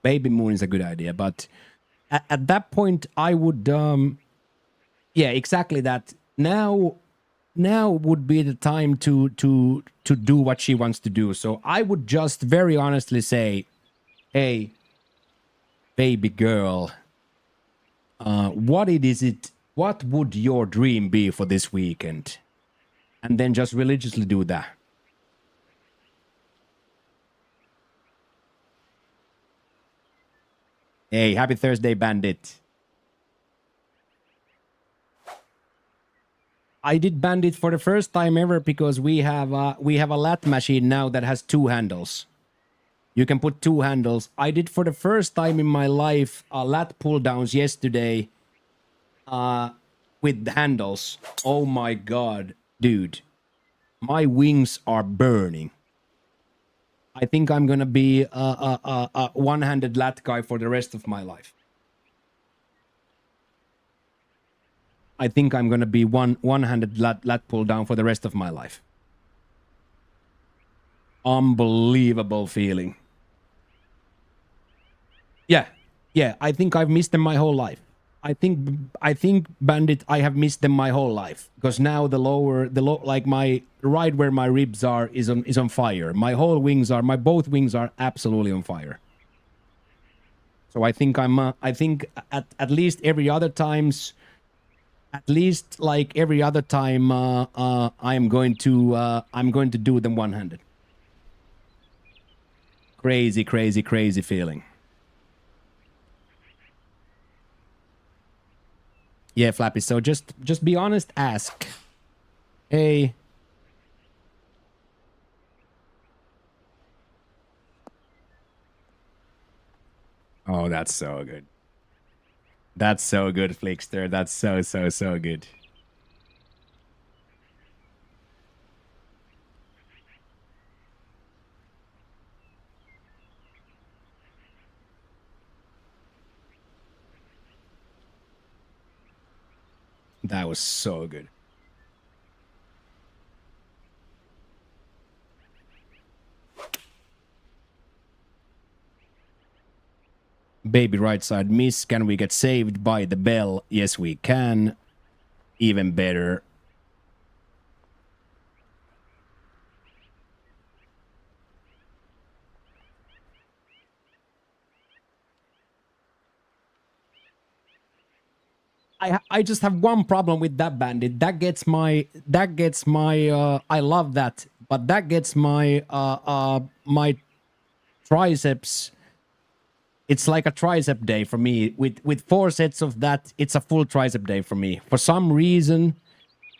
Baby Moon is a good idea, but at that point, I would... yeah, exactly that. Now would be the time to do what she wants to do. So I would just very honestly say, hey, baby girl, what would your dream be for this weekend? And then just religiously do that. Hey, happy Thursday, Bandit. I did Bandit for the first time ever because we have a lat machine now that has 2 handles. You can put 2 handles. I did for the first time in my life lat pull downs yesterday with handles. Oh my god. Dude, my wings are burning. I think I'm gonna be a one-handed lat guy for the rest of my life. I think I'm gonna be one-handed lat pull down for the rest of my life. Unbelievable feeling. Yeah. I think I've missed them my whole life. I think Bandit, I have missed them my whole life because now like my right where my ribs are is on fire. My both wings are absolutely on fire. So I think I think at least every other times At least like every other time, I'm going to do them one-handed. Crazy, crazy, crazy feeling. Yeah, Flappy. So just be honest. Ask. Hey. Oh, that's so good. That's so good, Flickster. That's so, so, so good. That was so good. Baby right side miss. Can we get saved by the bell? Yes, we can. Even better. I just have one problem with that bandit. That gets my I love that, but that gets my my triceps. It's like a tricep day for me. With 4 sets of that, it's a full tricep day for me. For some reason,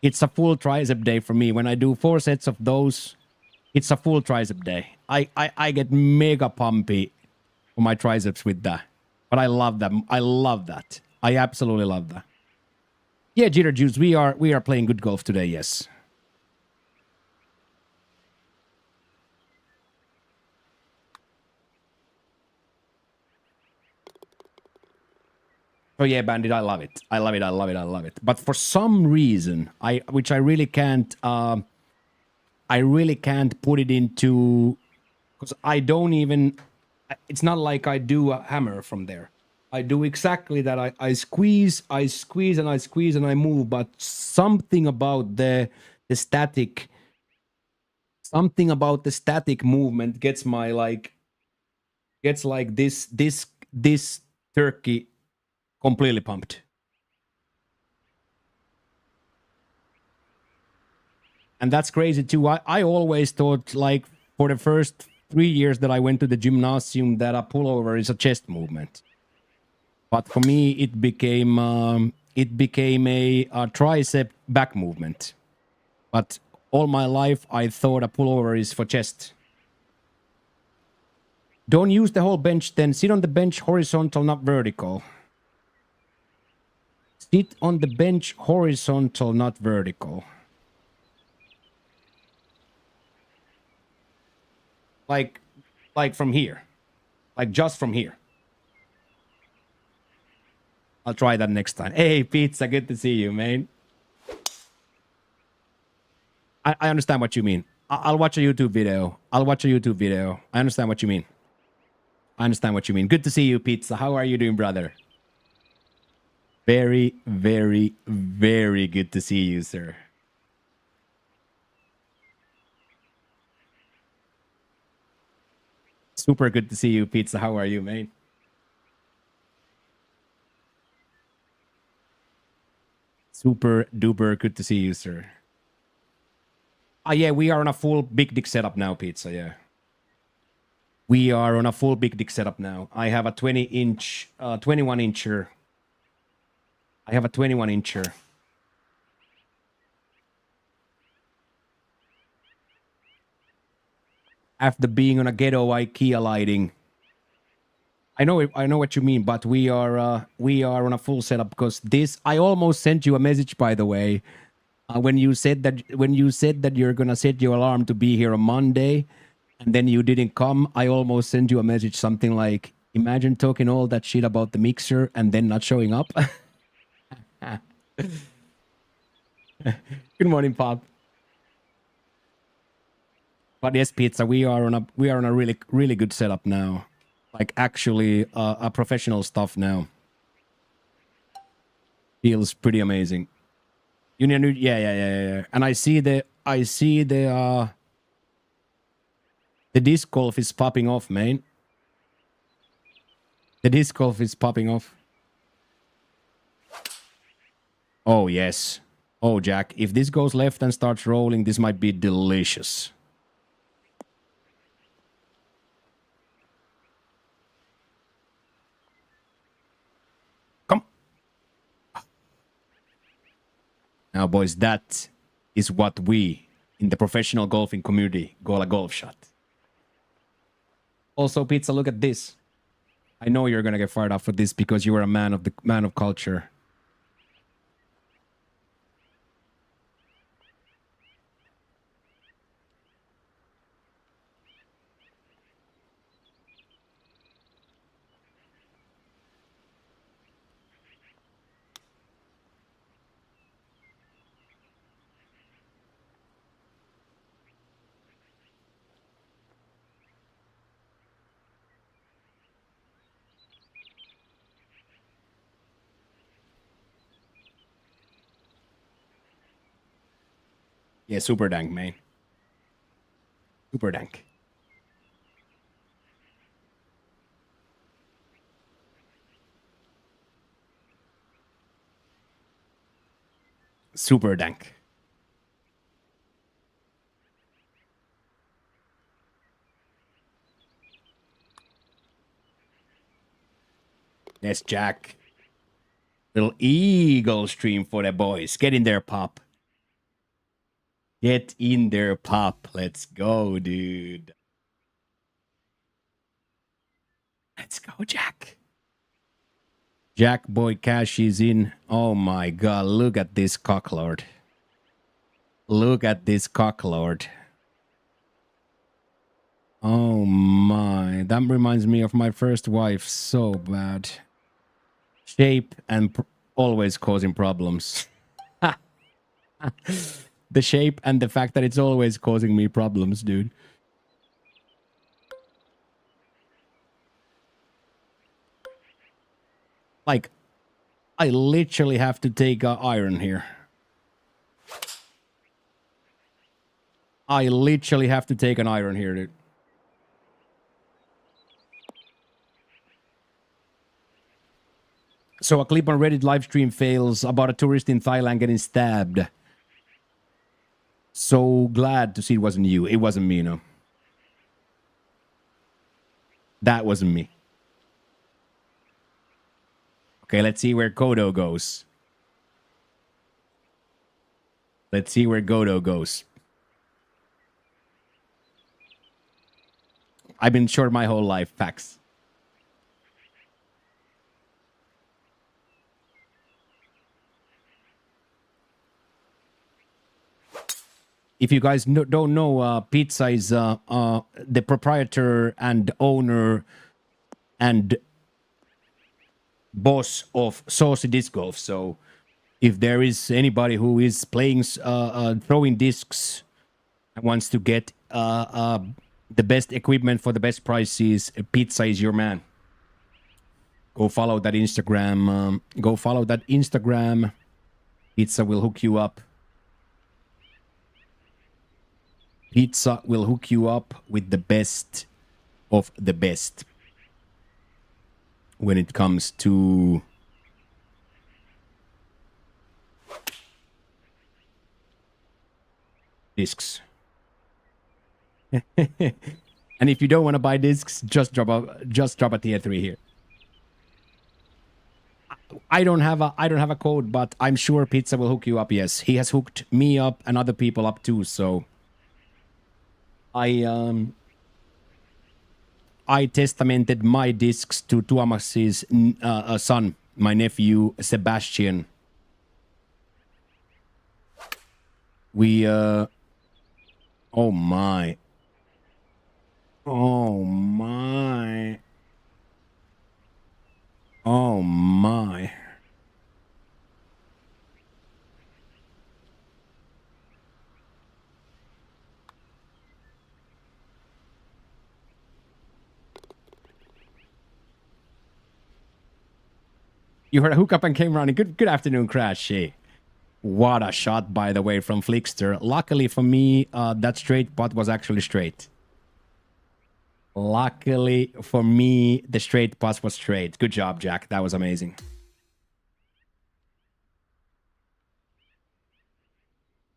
it's a full tricep day for me. When I do 4 sets of those, it's a full tricep day. I get mega pumpy for my triceps with that. But I love that. I love that. I absolutely love that. Yeah, Jitter Juice, we are playing good golf today, yes. Oh yeah, Bandit, I love it. I love it, I love it, I love it. But for some reason, which I really can't put it into, because I don't even, it's not like I do a hammer from there. I do exactly that. I squeeze, and I squeeze and I move, but something about the static, something about the static movement gets my like this turkey completely pumped. And that's crazy too. I always thought, like, for the first 3 years that I went to the gymnasium, that a pullover is a chest movement. But for me, it became a tricep back movement. But all my life, I thought a pullover is for chest. Don't use the whole bench then. Sit on the bench horizontal, not vertical. Sit on the bench horizontal, not vertical. Like from here. Like just from here. I'll try that next time. Hey, Pizza, good to see you, man. I understand what you mean. I'll watch a YouTube video. I understand what you mean. Good to see you, Pizza. How are you doing, brother? Very, very, very good to see you, sir. Super good to see you, Pizza. How are you, man? Super duper good to see you, sir. Yeah, we are on a full big dick setup now, Pizza, yeah. We are on a full big dick setup now. I have a 20-inch, 21-incher. I have a 21-incher. After being on a ghetto IKEA lighting. I know what you mean, but we are on a full setup because this. I almost sent you a message, by the way, when you said that you're gonna set your alarm to be here on Monday, and then you didn't come. I almost sent you a message, something like, "Imagine talking all that shit about the mixer and then not showing up." Good morning, Pop. But yes, Pizza, we are on a really good setup now. Like actually a professional stuff now. Feels pretty amazing. Union, yeah. And I see the disc golf is popping off, man. The disc golf is popping off. Oh, yes. Oh, Jack, if this goes left and starts rolling, this might be delicious. Come. Now, boys, that is what we in the professional golfing community call a golf shot. Also, Pizza, look at this. I know you're gonna get fired up for this because you are a man of culture. Yeah, super dank, man. Super dank. Super dank. Yes, Jack. Little eagle stream for the boys. Get in there, Pop. Get in there, Pop. Let's go, dude. Let's go, Jack. Jack Boy Cash is in. Oh my god, look at this cocklord. Look at this cocklord. Oh my. That reminds me of my first wife so bad. Shape and always causing problems. The shape and the fact that it's always causing me problems, dude. Like, I literally have to take iron here. I literally have to take an iron here, dude. So a clip on Reddit live stream fails about a tourist in Thailand getting stabbed. So glad to see it wasn't you. It wasn't me, no. That wasn't me. Okay, let's see where Kodo goes. Let's see where Godo goes. I've been short my whole life, facts. If you guys don't know, Pizza is the proprietor and owner and boss of Saucy Disc Golf. So if there is anybody who is playing, throwing discs and wants to get the best equipment for the best prices, Pizza is your man. Go follow that Instagram. Go follow that Instagram. Pizza will hook you up. Pizza will hook you up with the best of the best when it comes to discs. And if you don't want to buy discs, just drop a tier 3 here. I don't have a code, but I'm sure Pizza will hook you up. Yes, he has hooked me up and other people up too. So I testamented my discs to Tuomas's son, my nephew Sebastian. We oh my. Oh my. Oh my. You heard a hookup and came running. Good afternoon, Crash. Hey. What a shot, by the way, from Flickster. Luckily for me, that straight putt was actually straight. Luckily for me, the straight putt was straight. Good job, Jack. That was amazing.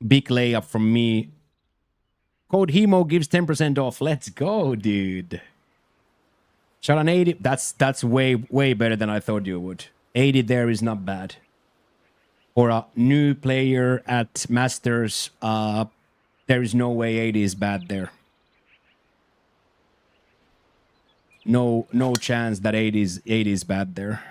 Big layup from me. Code Hemo gives 10% off. Let's go, dude. Shot on 80. That's way better than I thought you would. 80 there is not bad. For a new player at Masters, there is no way 80 is bad there. No chance that 80 is bad there.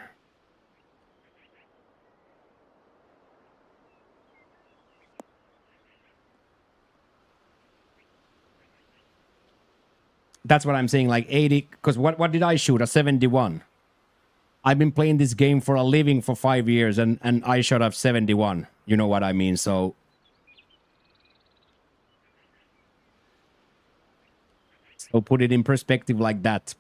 That's what I'm saying, like 80, because what did I shoot? A 71. I've been playing this game for a living for 5 years, and I shot up 71. You know what I mean? So put it in perspective like that.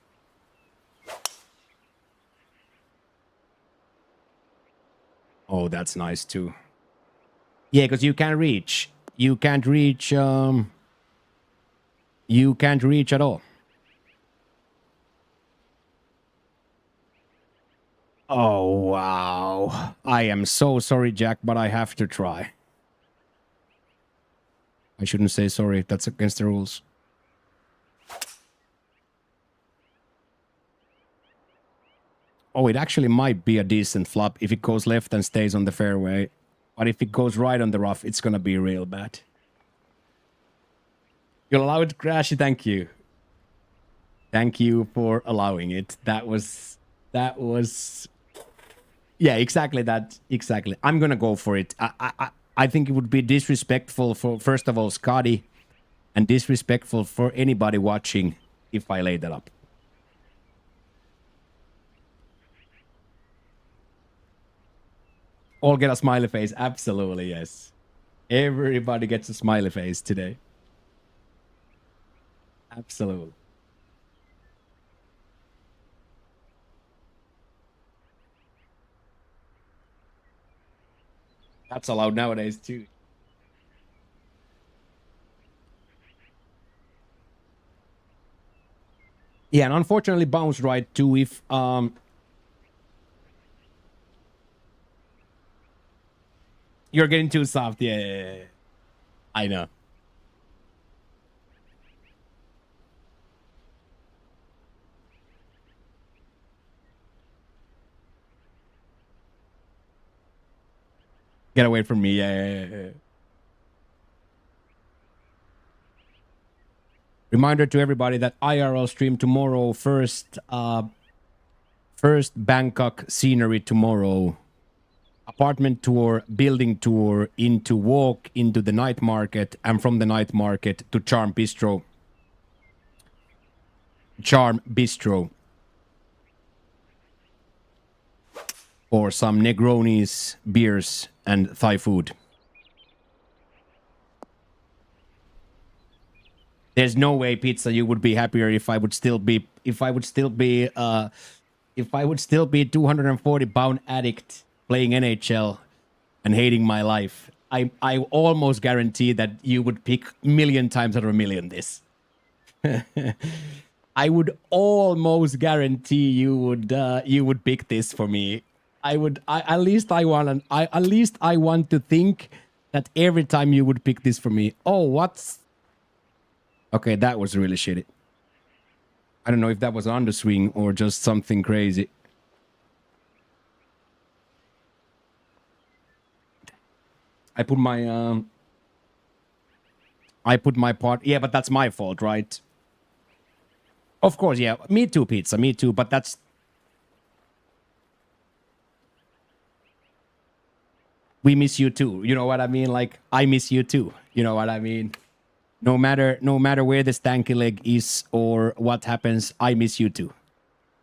Oh, that's nice too. Yeah, because you can't reach. You can't reach at all. Oh, wow. I am so sorry, Jack, but I have to try. I shouldn't say sorry. That's against the rules. Oh, it actually might be a decent flop if it goes left and stays on the fairway. But if it goes right on the rough, it's going to be real bad. You'll allow it to crash? Thank you. Thank you for allowing it. That was... Yeah, exactly that. Exactly. I'm going to go for it. I think it would be disrespectful for, first of all, Scotty, and disrespectful for anybody watching if I lay that up. All get a smiley face. Absolutely, yes. Everybody gets a smiley face today. Absolutely. That's allowed nowadays too. Yeah, and unfortunately bounce right too if you're getting too soft. Yeah. I know. Get away from me. Yeah. Reminder to everybody that IRL stream tomorrow. First Bangkok scenery tomorrow. Apartment tour, building tour, into walk into the night market, and from the night market to Charm Bistro. For some Negronis, beers, and Thai food. There's no way, Pizza, you would be happier if I would still be 240-pound addict playing NHL and hating my life. I almost guarantee that you would pick million times out of a million this. I would almost guarantee you would pick this for me. At least I want to think that every time you would pick this for me. Oh, what's... Okay, that was really shitty. I don't know if that was an underswing or just something crazy. I put my part. Yeah, but that's my fault, right? Of course, yeah. Me too, Pizza. Me too. But that's... We miss you too. You know what I mean? Like, I miss you too. You know what I mean? No matter where the stanky leg is or what happens, I miss you too.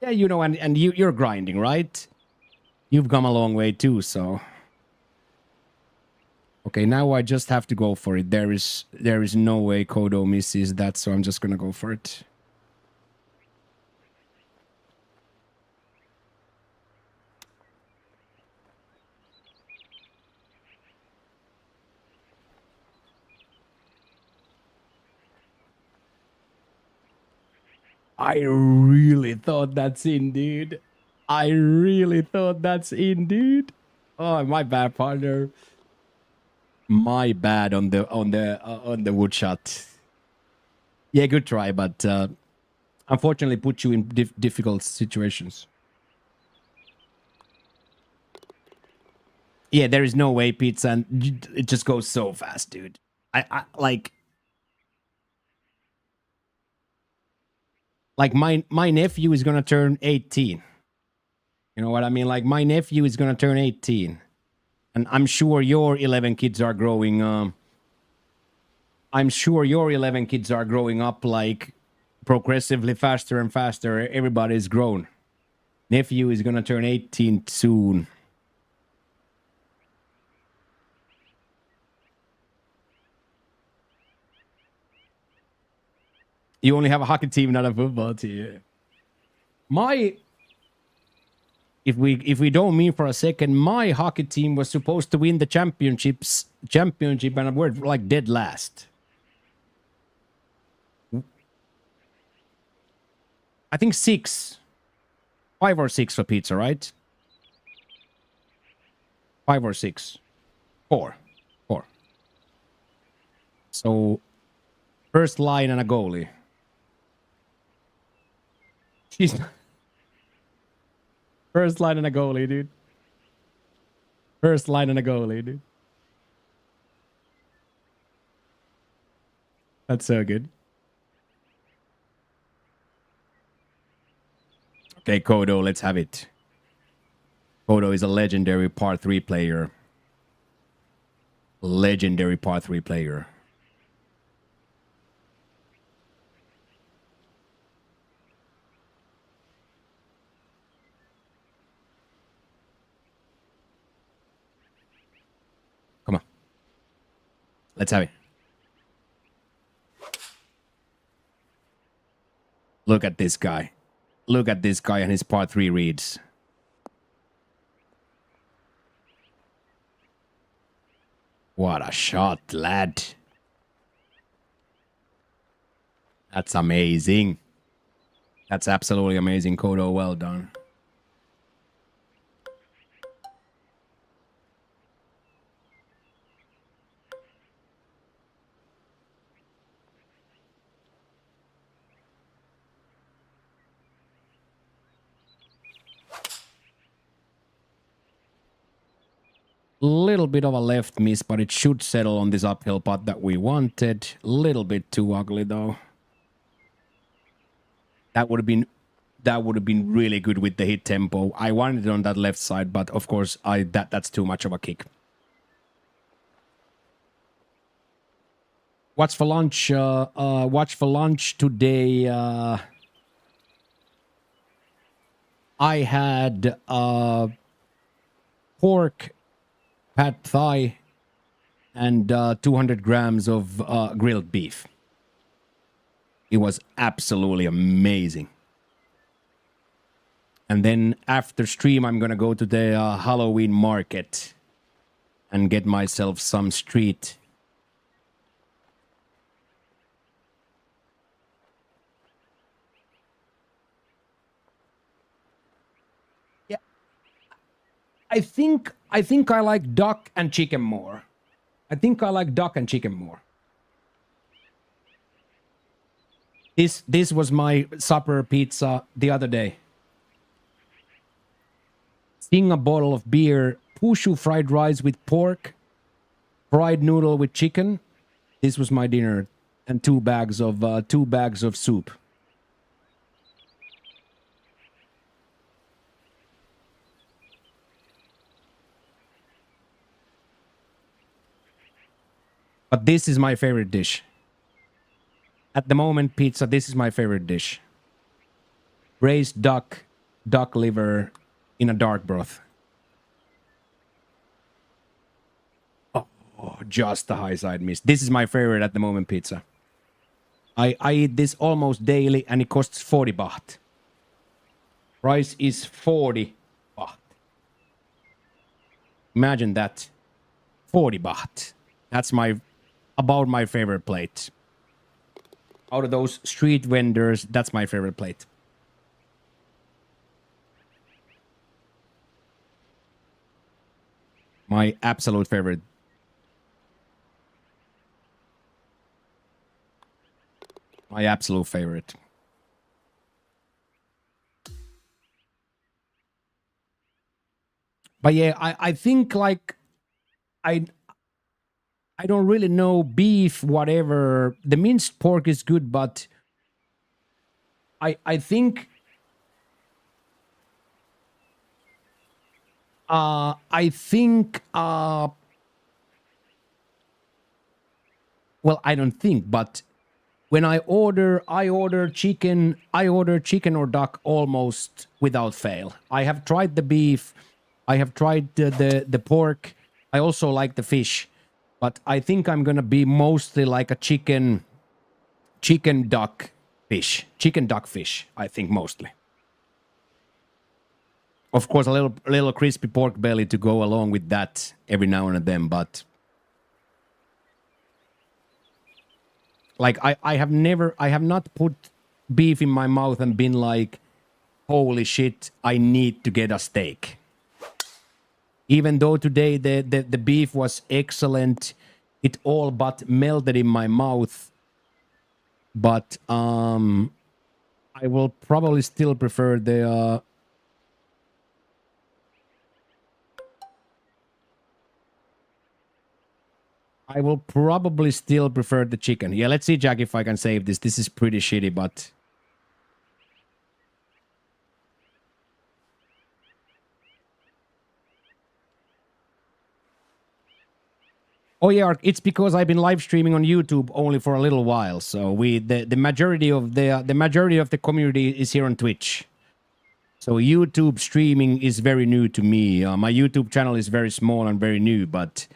Yeah, you know, and you're grinding, right? You've come a long way too, so... Okay, now I just have to go for it. There is no way Kodo misses that, so I'm just gonna go for it. I really thought that's in, dude. I really thought that's in, dude. Oh, my bad, partner. My bad on the wood shot. Yeah, good try, but unfortunately put you in difficult situations. Yeah, there is no way pizza, and it just goes so fast, dude. I like my nephew is gonna turn 18. You know what I mean? Like my nephew is gonna turn 18, and I'm sure your 11 kids are growing. I'm sure your 11 kids are growing up like progressively faster and faster. Everybody's grown. Nephew is gonna turn 18 soon. You only have a hockey team, not a football team. My if we don't mean for a second, my hockey team was supposed to win the championship, and we're like dead last. I think 5 or 6 for pizza, right? 5 or 6, 4. So first line and a goalie. She's first line and a goalie, dude. First line and a goalie, dude. That's so good. Okay, Kodo, let's have it. Kodo is a legendary par 3 player. Legendary par 3 player. Come on. Let's have it. Look at this guy. Look at this guy and his par 3 reads. What a shot, lad. That's amazing. That's absolutely amazing, Kodo. Well done. Little bit of a left miss, but it should settle on this uphill putt that we wanted. Little bit too ugly, though. That would have been really good with the hit tempo. I wanted it on that left side, but of course, that's too much of a kick. What's for lunch? Watch for lunch today. I had pork pad thai and 200 grams of grilled beef. It was absolutely amazing. And then after stream, I'm gonna go to the Halloween market and get myself some street. Yeah, I think I like duck and chicken more. I think I like duck and chicken more. This was my supper pizza the other day. Sing a bottle of beer, pushu fried rice with pork, fried noodle with chicken. This was my dinner, and 2 bags of soup. But this is my favorite dish. At the moment, pizza, this is my favorite dish. Braised duck liver in a dark broth. Oh, just the high side miss. This is my favorite at the moment pizza. I eat this almost daily and it costs 40 baht. Price is 40 baht. Imagine that. 40 baht. That's about my favorite plate. Out of those street vendors, that's my favorite plate. My absolute favorite. My absolute favorite. But yeah, I think like I don't really know beef, whatever. The minced pork is good, but I think I think well, I don't think, but when I order chicken or duck almost without fail. I have tried the beef, I have tried the pork. I also like the fish, but I think I'm gonna be mostly like a chicken duck fish. I think mostly. Of course, a little crispy pork belly to go along with that every now and then, but like I have not put beef in my mouth and been like, holy shit, I need to get a steak. Even though today the beef was excellent, it all but melted in my mouth. But I will probably still prefer the I will probably still prefer the chicken. Yeah, let's see, Jack, if I can save this. This is pretty shitty, but oh yeah, it's because I've been live streaming on YouTube only for a little while. So the majority of the community is here on Twitch. So YouTube streaming is very new to me. My YouTube channel is very small and very new, but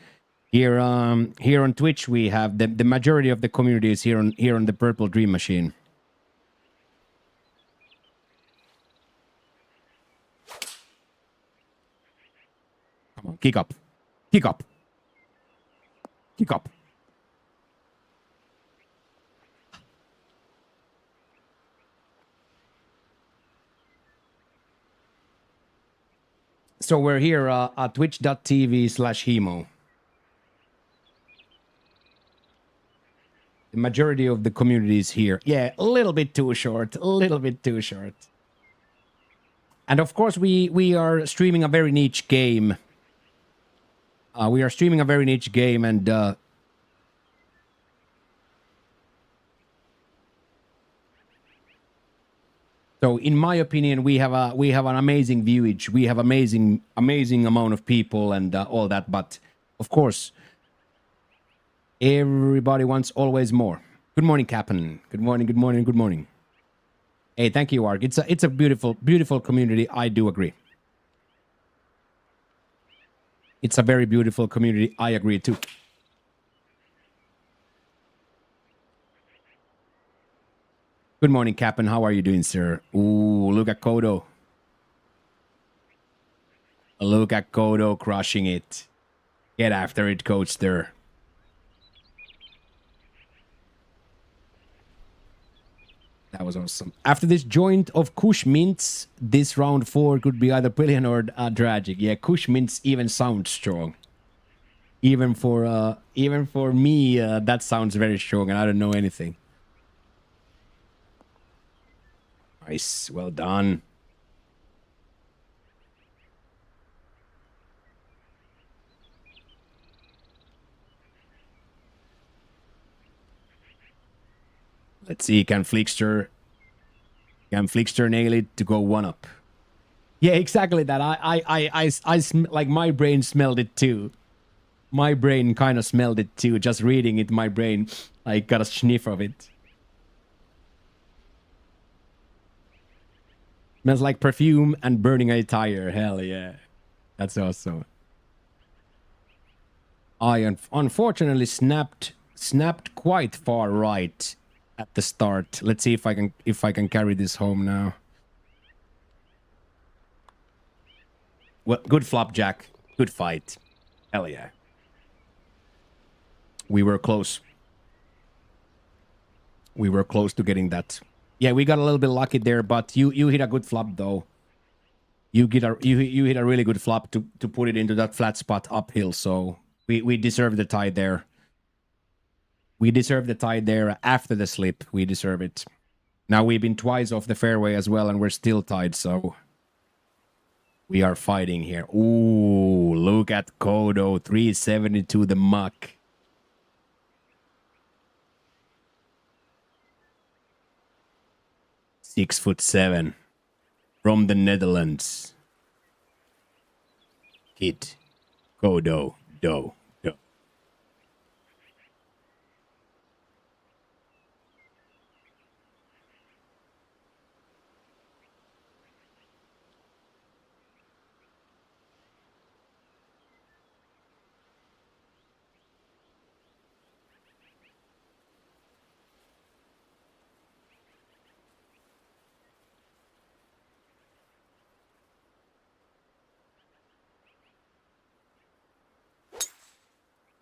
here on Twitch we have the majority of the community is here on the Purple Dream Machine. Come on, kick up. Kick up. Kick up. So we're here at twitch.tv/Hemo. The majority of the community is here. Yeah, a little bit too short. A little bit too short. And of course, we are streaming a very niche game. We are streaming a very niche game, and so in my opinion, we have an amazing viewage. We have amazing amount of people and all that. But of course, everybody wants always more. Good morning, Captain. Good morning. Good morning. Good morning. Hey, thank you, Ark. It's a beautiful community. I do agree. It's a very beautiful community. I agree too. Good morning, Captain. How are you doing, sir? Ooh, look at Kodo. Look at Kodo crushing it. Get after it, Coach there. That was awesome. After this joint of Kush Mints, this round 4 could be either brilliant or tragic. Yeah, Kush Mints even sounds strong. Even for me, that sounds very strong, and I don't know anything. Nice, well done. Let's see, can Flickster nail it to go 1-up? Yeah, exactly that. Like my brain smelled it too. My brain kind of smelled it too. Just reading it, my brain like got a sniff of it. Smells like perfume and burning a tire. Hell yeah, that's awesome. I unfortunately snapped quite far right at the start. Let's see if I can carry this home now. Well, good flop, Jack. Good fight. Hell yeah. We were close. We were close to getting that. Yeah, we got a little bit lucky there, but you hit a good flop though. You hit a really good flop to put it into that flat spot uphill. So we deserve the tie there. We deserve the tie there after the slip. We deserve it. Now we've been twice off the fairway as well, and we're still tied, so we are fighting here. Ooh, look at Kodo, 370 to the muck. "6'7" from the Netherlands. Kid, Kodo, do.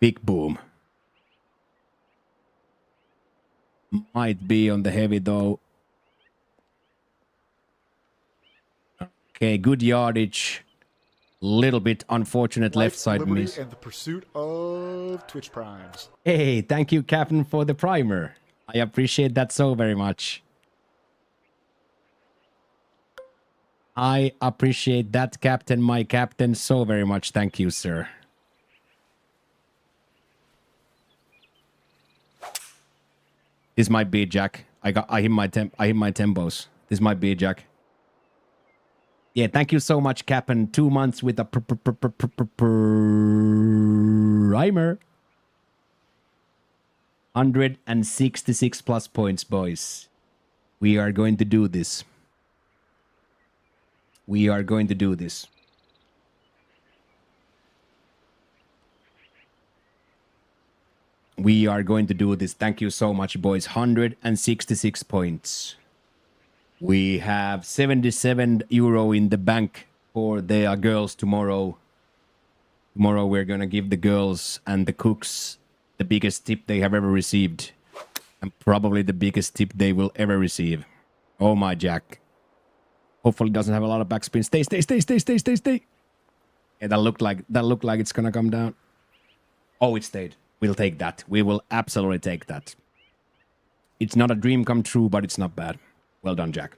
Big boom. Might be on the heavy though. Okay, good yardage. Little bit unfortunate left Life, side liberty, miss. and the pursuit of Twitch Primes. Hey, thank you, Captain, for the primer. I appreciate that so very much. I appreciate that, Captain, my Captain, so very much. Thank you, sir. This might be Jack. I hit my tempos. This might be Jack. Yeah, thank you so much, Captain. 2 months with a primer. 166 plus points, boys. We are going to do this. We are going to do this. We are going to do this. Thank you so much, boys. 166 points. We have 77 euro in the bank for the girls tomorrow. Tomorrow we're going to give the girls and the cooks the biggest tip they have ever received. And probably the biggest tip they will ever receive. Oh my Jack. Hopefully it doesn't have a lot of backspin. Stay. Yeah, that looked like it's going to come down. Oh, it stayed. We'll take that. We will absolutely take that. It's not a dream come true, but it's not bad. Well done, Jack.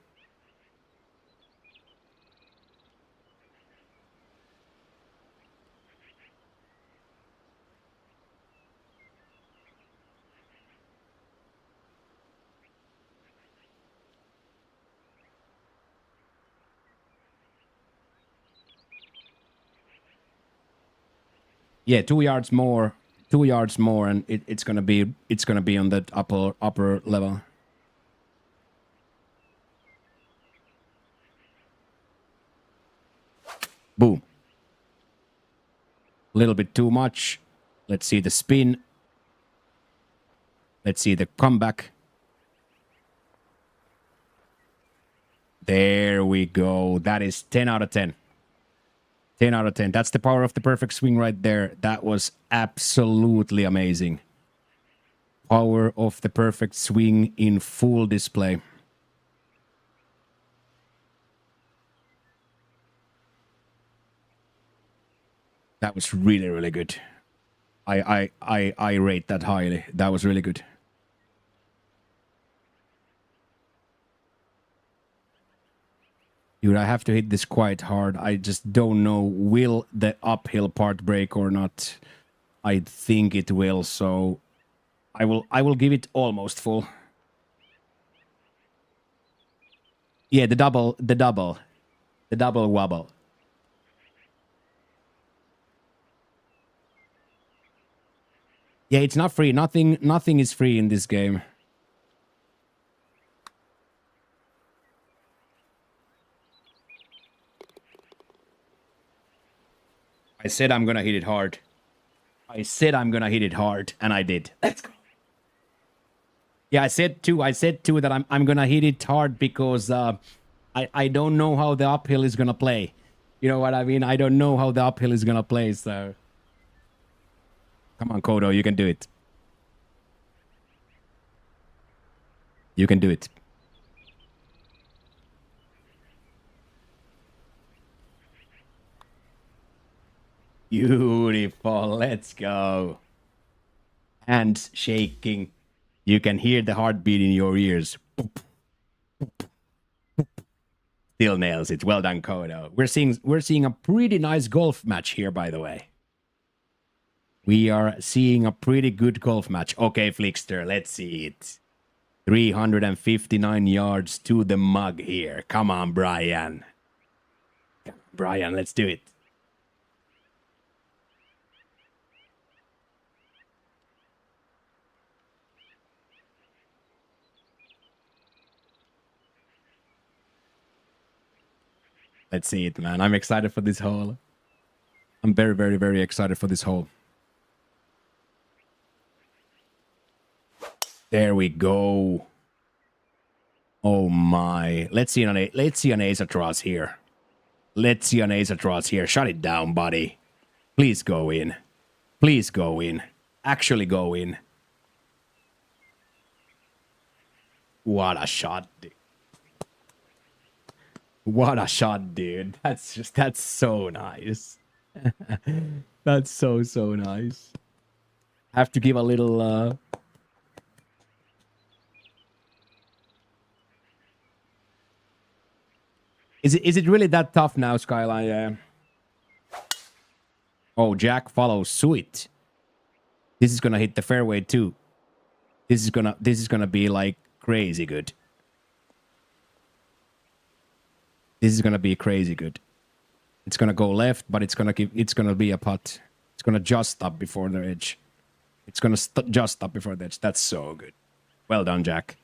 Yeah, 2 yards more. 2 yards more, and it's gonna be on that upper level. Boom. A little bit too much. Let's see the spin. Let's see the comeback. There we go. That is 10 out of 10. 10 out of 10. That's the power of the perfect swing right there. That was absolutely amazing. Power of the perfect swing in full display. That was really, really good. I rate that highly. That was really good. Dude, I have to hit this quite hard. I just don't know, will the uphill part break or not? I think it will, so I will give it almost full. Yeah, the double wobble. Yeah, it's not free. Nothing is free in this game. I said I'm gonna hit it hard. I said I'm gonna hit it hard, and I did. Let's go. Yeah, I said too that I'm gonna hit it hard because I don't know how the uphill is gonna play. You know what I mean? I don't know how the uphill is gonna play, so come on, Kodo, you can do it. You can do it. Beautiful. Let's go. Hands shaking. You can hear the heartbeat in your ears. Still nails it. Well done, Kodo. We're seeing a pretty nice golf match here, by the way. We are seeing a pretty good golf match. Okay, Flickster, let's see it. 359 yards to the mug here. Come on, Brian. Brian, let's do it. Let's see it, man. I'm excited for this hole. I'm very, very, very excited for this hole. There we go. Oh my. Let's see an ace of draws here. Let's see an ace of draws here. Shut it down, buddy. Please go in. Please go in. Actually go in. What a shot, dude. What a shot, dude. That's so nice. That's so nice. Have to give a little Is it really that tough now, Skyline? Oh, Jack follows suit. This is gonna hit the fairway too. This is gonna be like crazy good. This is gonna be crazy good. It's gonna go left, but it's gonna be a putt. It's gonna just stop before the edge. It's gonna just stop before the edge. That's so good. Well done, Jack.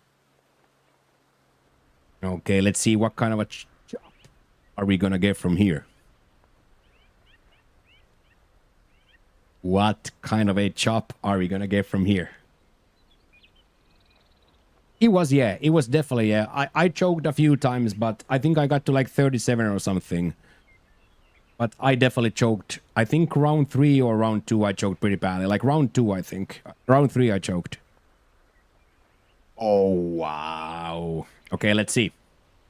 Okay, let's see what kind of a chop are we gonna get from here. What kind of a chop are we gonna get from here? It was definitely, yeah. I choked a few times, but I think I got to like 37 or something. But I definitely choked. I think round 3 or round 2 I choked pretty badly. Like round 2, I think. Round 3 I choked. Oh, wow. Okay, let's see.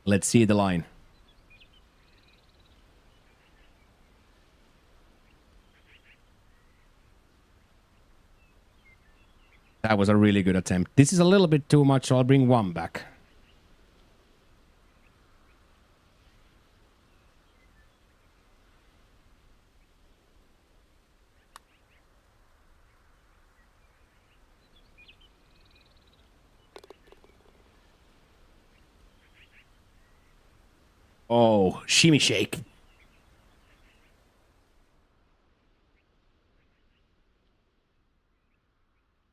Let's see the line. That was a really good attempt. This is a little bit too much, so I'll bring one back. Oh, shimmy shake.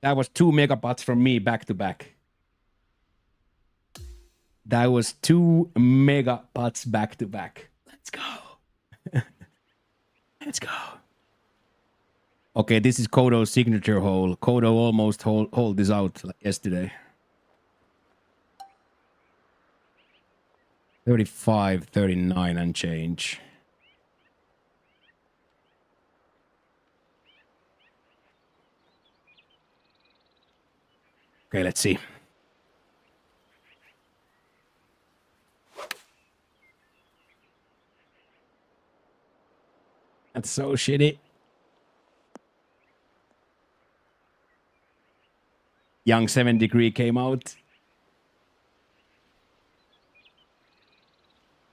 That was 2 mega pots from me back to back. That was 2 mega pots back to back. Let's go. Let's go. Okay, this is Kodo's signature hole. Kodo almost hold this out yesterday. 35, 39 and change. Okay, let's see. That's so shitty. Young 7 degree came out.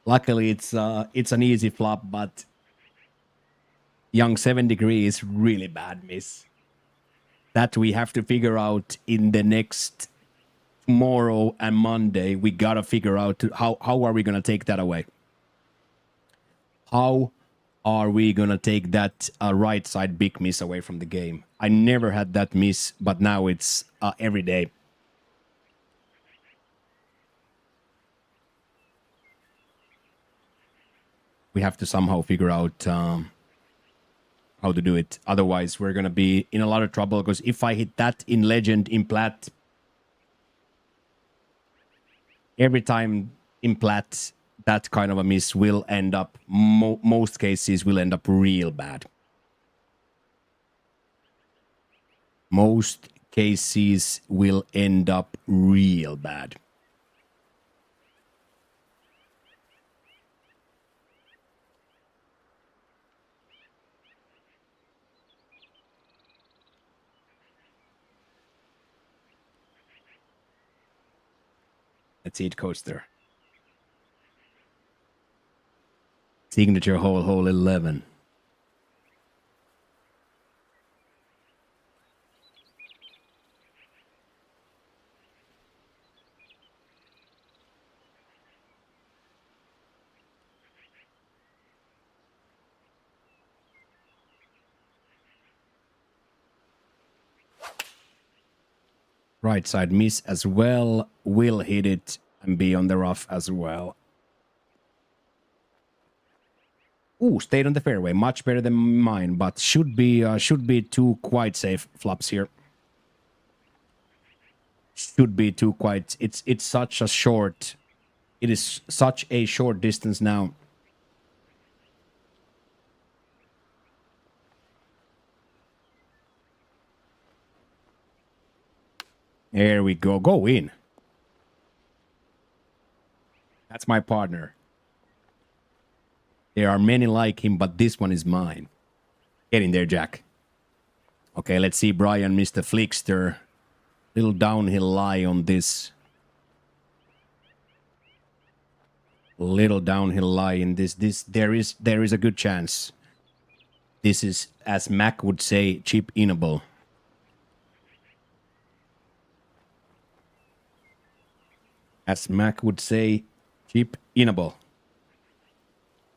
Luckily, it's an easy flop, but Young 7 degree is really bad miss. That we have to figure out in the next tomorrow and Monday. We gotta figure out how are we gonna take that away. How are we gonna take that right side big miss away from the game? I never had that miss, but now it's every day. We have to somehow figure out how to do it. Otherwise, we're going to be in a lot of trouble, because if I hit that in Legend, in Plat, every time in Plat, that kind of a miss will end up, most cases will end up real bad. Most cases will end up real bad. Let's see it coaster. Signature hole 11. Right side miss as well. Will hit it and be on the rough as well. Ooh, stayed on the fairway. Much better than mine, but should be two quite safe flops here. Should be two quite. It's such a short. It is such a short distance now. There we go. Go in. That's my partner. There are many like him, but this one is mine. Get in there, Jack. Okay, let's see Brian, Mr. Flickster. Little downhill lie on this. Little downhill lie in this. There is a good chance. This is, as Mac would say, chip inable. As Mac would say, chip inable.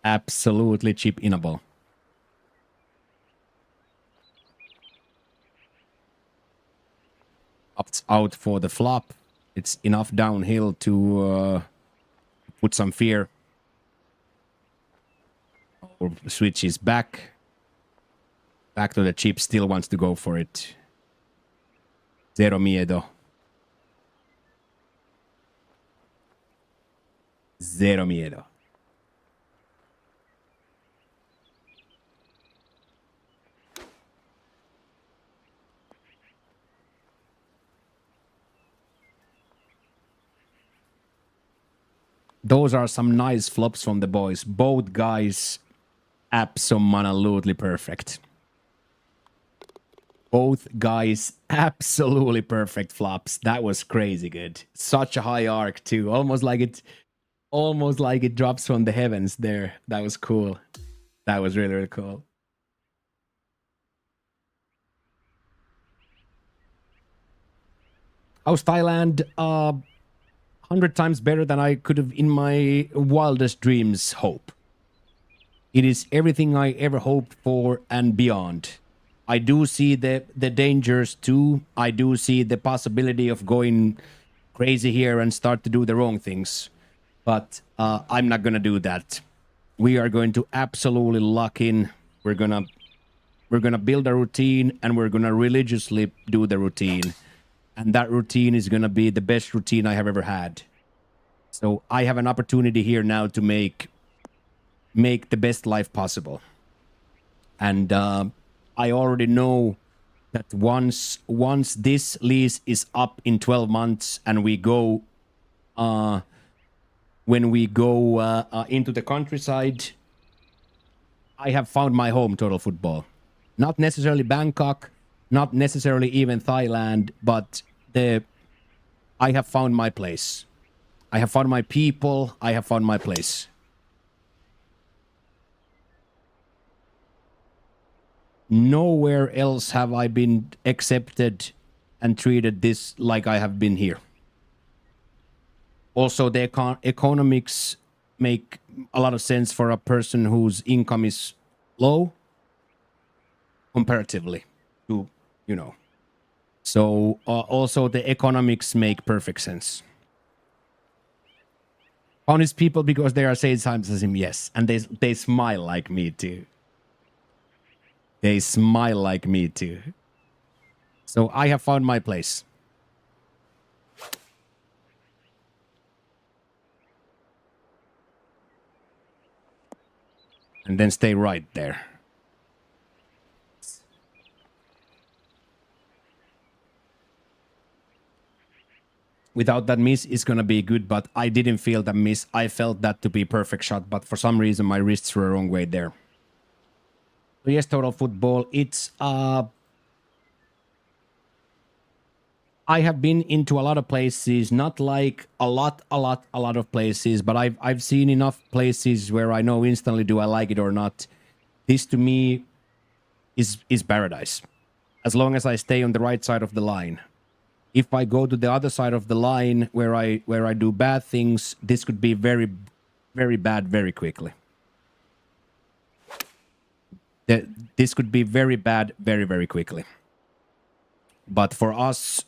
Absolutely chip inable. Opts out for the flop. It's enough downhill to put some fear. Or switches back. Back to the chip, still wants to go for it. Zero miedo. Zero miedo. Those are some nice flops from the boys. Both guys absolutely perfect. Both guys absolutely perfect flops. That was crazy good. Such a high arc too. Almost like it drops from the heavens there. That was cool. That was really, really cool. How's Thailand? 100 times better than I could have in my wildest dreams hope. It is everything I ever hoped for and beyond. I do see the dangers too. I do see the possibility of going crazy here and start to do the wrong things. But I'm not going to do that. We are going to absolutely lock in. We're going to build a routine and we're going to religiously do the routine. And that routine is going to be the best routine I have ever had. So I have an opportunity here now to make the best life possible. And I already know that once this lease is up in 12 months and we go when we go into the countryside, I have found my home, Total Football. Not necessarily Bangkok, not necessarily even Thailand, but I have found my place. I have found my people. I have found my place. Nowhere else have I been accepted and treated this like I have been here. Also, the economics make a lot of sense for a person whose income is low comparatively to, you know. So also the economics make perfect sense. Found his people because they are same times as him, yes. And they smile like me too. They smile like me too. So I have found my place. And then stay right there. Without that miss, it's going to be good, but I didn't feel that miss. I felt that to be perfect shot, but for some reason, my wrists were the wrong way there. So yes, Total Football, it's I have been into a lot of places, not like a lot of places, but I've seen enough places where I know instantly do I like it or not. This to me is paradise. As long as I stay on the right side of the line. If I go to the other side of the line where I do bad things, this could be very bad very quickly. This could be very bad very quickly. But for us,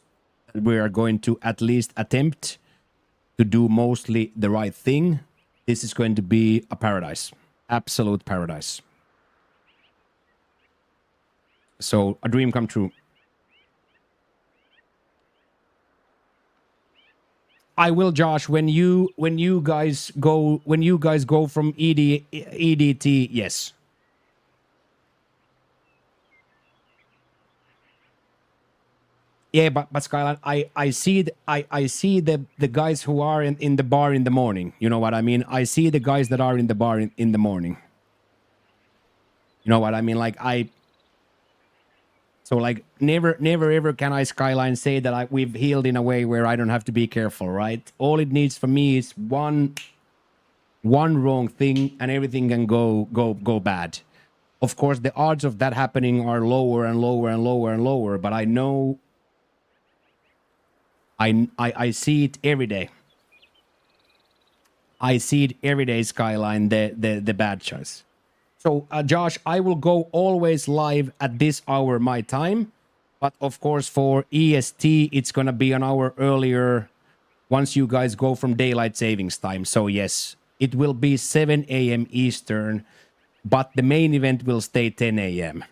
we are going to at least attempt to do mostly the right thing. This is going to be a paradise. Absolute paradise. So a dream come true. I will, Josh, when you guys go from EDT, yes. Yeah, but Skyline, I see the guys who are in the bar in the morning. You know what I mean? I see the guys that are in the bar in the morning. You know what I mean? Like so like never ever can I, Skyline, say that we've healed in a way where I don't have to be careful, right? All it needs for me is one wrong thing and everything can go bad. Of course, the odds of that happening are lower and lower, but I know I see it every day. I see it every day, Skyline, the bad choice. So, Josh, I will go always live at this hour my time. But, of course, for EST, it's going to be an hour earlier once you guys go from daylight savings time. So, yes, it will be 7 a.m. Eastern, but the main event will stay 10 a.m.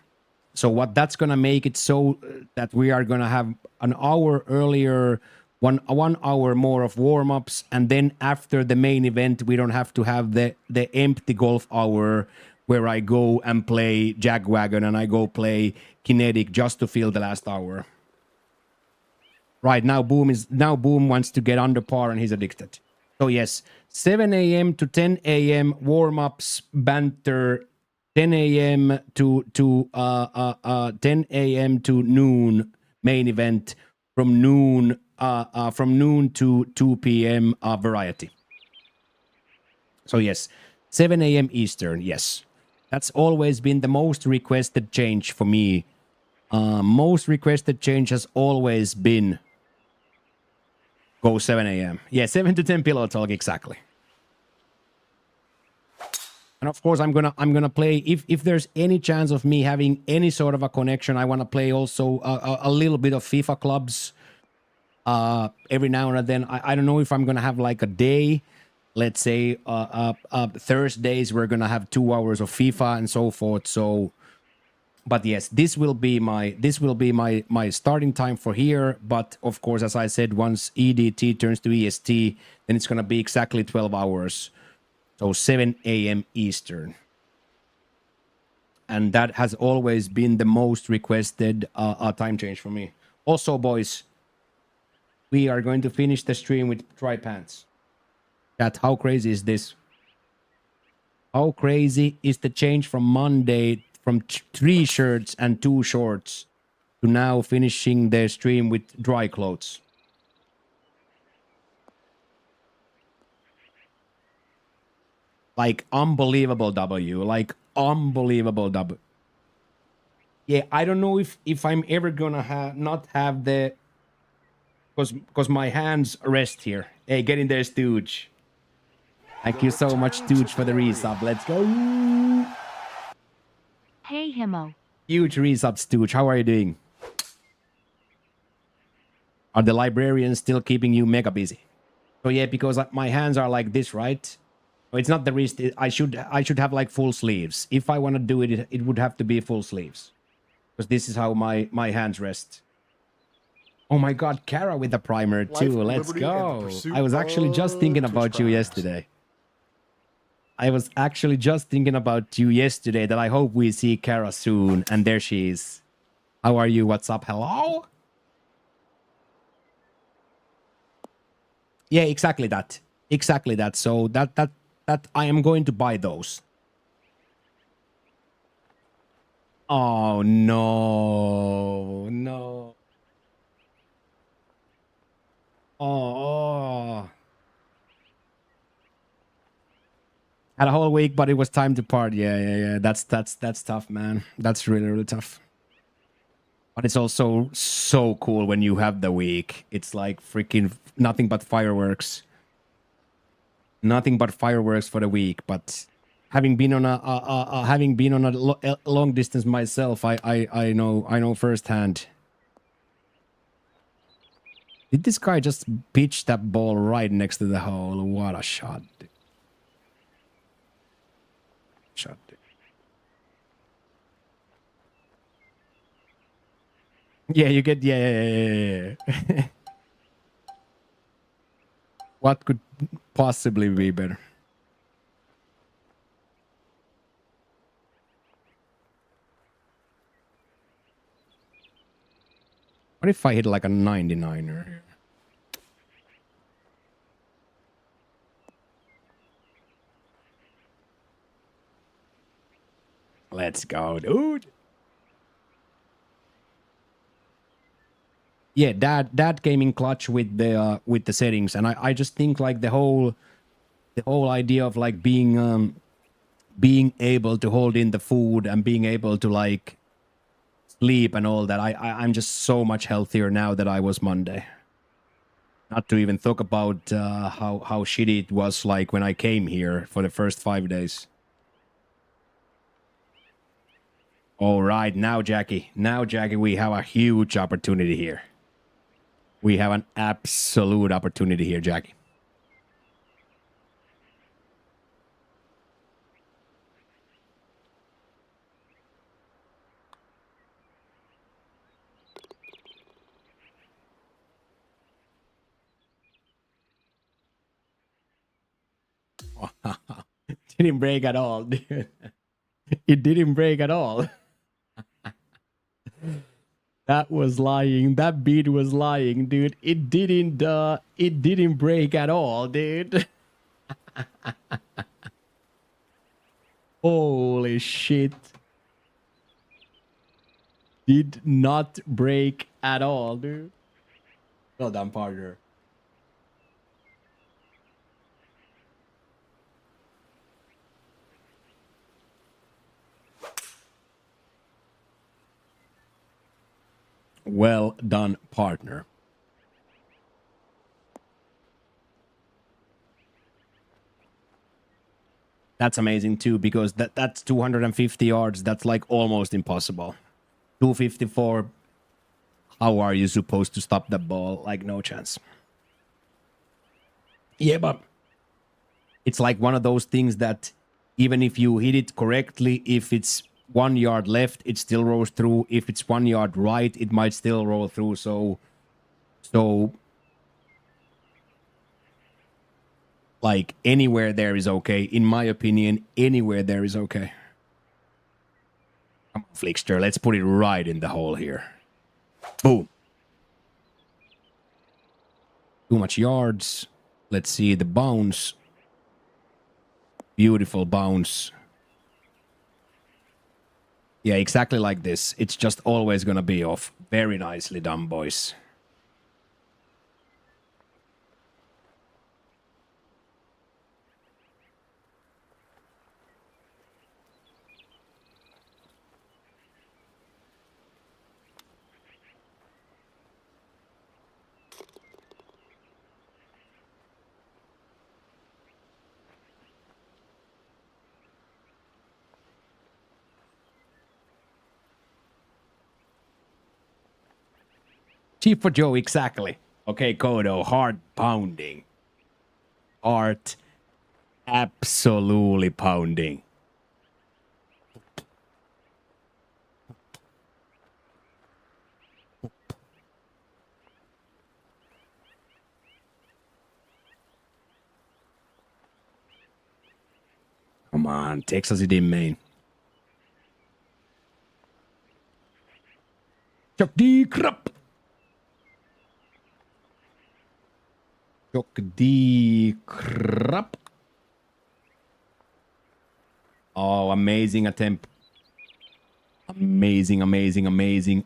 So what that's going to make it so that we are going to have an hour earlier, one hour more of warm-ups, and then after the main event, we don't have to have the empty golf hour where I go and play Jagwagon and I go play Kinetic just to fill the last hour. Right, now Boom wants to get under par and he's addicted. So yes, 7 a.m. to 10 a.m. warm-ups, banter, 10 a.m. to 10 a.m. to noon main event, from noon to 2 p.m. Variety. So yes, 7 a.m. Eastern. Yes, that's always been the most requested change for me. Most requested change has always been go 7 a.m. Yeah, 7 to 10 pillow talk, exactly. And of course, I'm gonna play, if there's any chance of me having any sort of a connection, I want to play also a little bit of FIFA clubs every now and then. I don't know if I'm gonna have like a day, let's say Thursdays we're gonna have 2 hours of FIFA and so forth. So, but yes, this will be my starting time for here. But of course, as I said, once EDT turns to EST, then it's gonna be exactly 12 hours. So 7 a.m. Eastern. And that has always been the most requested time change for me. Also, boys, we are going to finish the stream with dry pants. Chat, how crazy is this? How crazy is the change from Monday from 3 shirts and 2 shorts to now finishing the stream with dry clothes? Like unbelievable W, like unbelievable W. Yeah, I don't know if I'm ever gonna not have the, because my hands rest here. Hey, get in there, Stooge. Thank you so much, Stooge, for the resub. Let's go. Hey, Himo. Huge resub, Stooge. How are you doing? Are the librarians still keeping you mega busy? So yeah, because my hands are like this, right? It's not the wrist. I should have like full sleeves. If I want to do it, it would have to be full sleeves, because this is how my hands rest. Oh my God, Kara with the primer too. Let's go. I was actually just thinking about you yesterday. I was actually just thinking about you yesterday that I hope we see Kara soon. And there she is. How are you? What's up? Hello? Yeah, exactly that. Exactly that. So that I am going to buy those. Oh no. No. Had a whole week, but it was time to party. Yeah. That's tough, man. That's really tough. But it's also so cool when you have the week. It's like freaking nothing but fireworks. Nothing but fireworks for the week. But having been on a long distance myself, I know firsthand. Did this guy just pitch that ball right next to the hole? What a shot. Shot. Yeah, you get yeah. What could possibly be better? What if I hit like a 99er? Let's go, dude. Yeah, dad came in clutch with the settings, and I just think like the whole idea of like being able to hold in the food and being able to like sleep and all that. I'm just so much healthier now that I was Monday. Not to even talk about how shitty it was like when I came here for the first 5 days. All right, now Jackie, we have a huge opportunity here. We have an absolute opportunity here, Jackie. Didn't break at all, dude. It didn't break at all. That was lying. That beat was lying, dude. It didn't break at all, dude. Holy shit. Did not break at all, dude. Well done, partner. Well done, partner. That's amazing too, because that's 250 yards. That's like almost impossible. 254. How are you supposed to stop that ball? Like no chance. Yeah, but it's like one of those things that even if you hit it correctly, if it's 1 yard left, it still rolls through. If it's 1 yard right, it might still roll through. So like anywhere there is okay. In my opinion, anywhere there is okay. Come on, Flickster, let's put it right in the hole here. Boom. Too much yards. Let's see the bounce. Beautiful bounce. Yeah, exactly like this. It's just always gonna be off. Very nicely done, boys. Chief for Joe, exactly. Okay, Kodo, heart pounding. Heart absolutely pounding. Come on, Texas it in main. Chuck D. Krap. Chuck D. Krap. Oh, amazing attempt. Amazing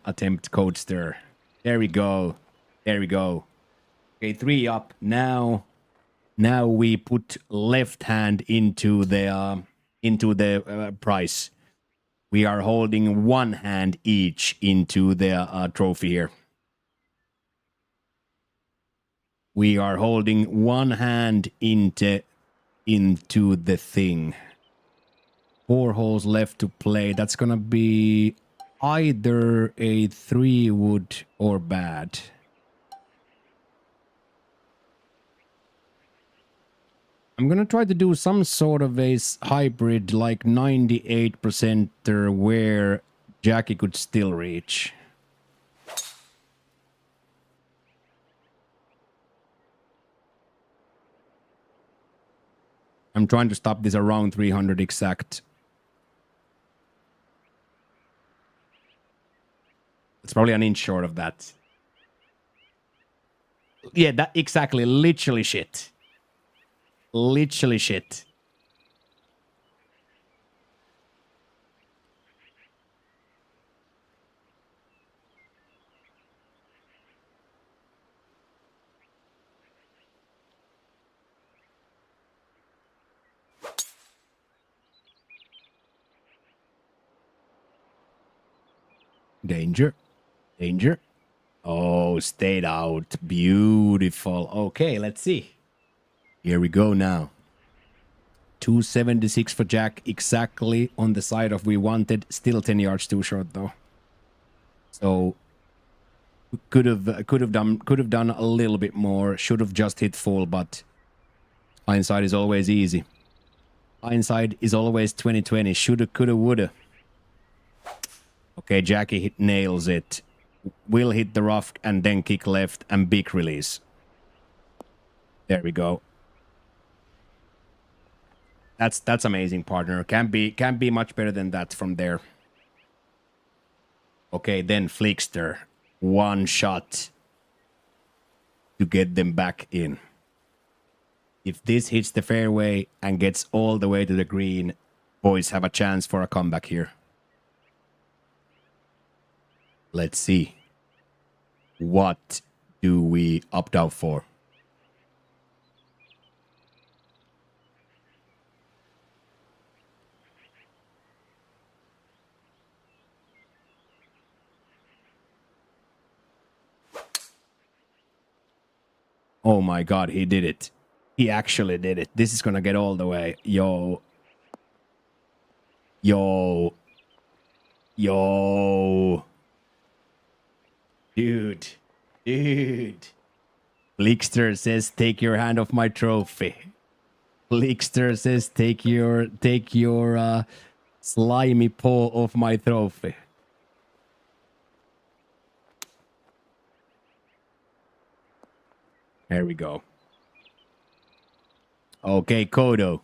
attempt, Codester. There we go. Okay, 3 up. Now Now we put left hand into the prize. We are holding one hand each into the trophy here. We are holding one hand into the thing. 4 holes left to play. That's gonna be either a 3 wood or bad. I'm gonna try to do some sort of a hybrid, like 98%er, where Jackie could still reach. I'm trying to stop this around 300 exact. It's probably an inch short of that. Yeah, that exactly. Literally shit. Literally shit. Danger. Danger. Oh, stayed out. Beautiful. Okay, let's see. Here we go now. 276 for Jack, exactly on the side of we wanted. Still 10 yards too short though. So could have done a little bit more. Should have just hit full, but hindsight is always easy. Hindsight is always 2020. Shoulda, coulda, woulda. Okay, Jackie nails it. Will hit the rough and then kick left and big release. There we go. That's amazing, partner. Can't be much better than that from there. Okay, then Flickster. One shot to get them back in. If this hits the fairway and gets all the way to the green, boys have a chance for a comeback here. Let's see. What do we opt out for? Oh my god, he did it. He actually did it. This is gonna get all the way. Yo. Yo. Yo. Dude. Dude. Flickster says, take your hand off my trophy. Flickster says, take your slimy paw off my trophy. There we go. Okay, Kodo.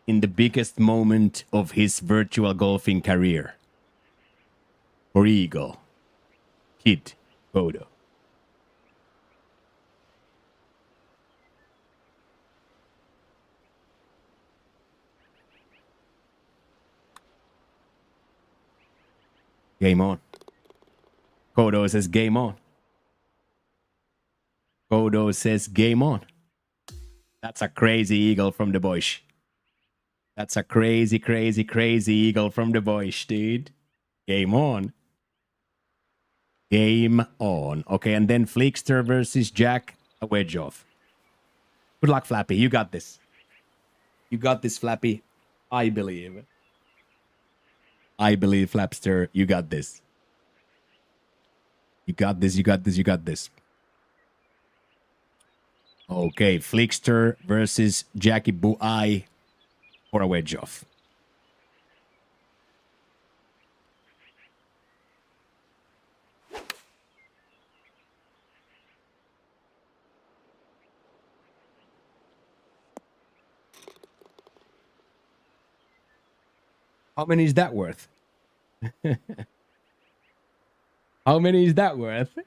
In the biggest moment of his virtual golfing career. For Eagle. Kid Kodo. Game on. Kodo says game on. Kodo says game on. That's a crazy eagle from the bush. That's a crazy, crazy, crazy eagle from the bush, dude. Game on. Game on. Okay, and then Flickster versus Jack, a wedge off. Good luck, Flappy. You got this. You got this, Flappy. I believe. I believe, Flapster. You got this. You got this, you got this, you got this. Okay, Flickster versus Jackie Buai for a wedge off. How many is that worth? How many is that worth?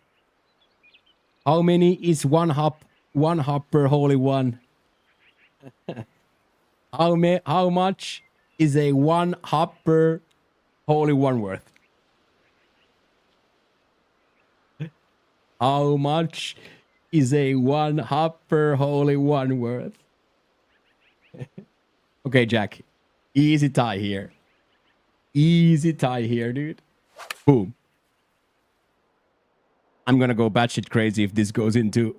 How many is one hop per holy one? How much is a one hop per holy one worth? How much is a one hopper holy one worth. Okay, Jack. Easy tie here. Easy tie here, dude. Boom. I'm gonna go batshit crazy if this goes into.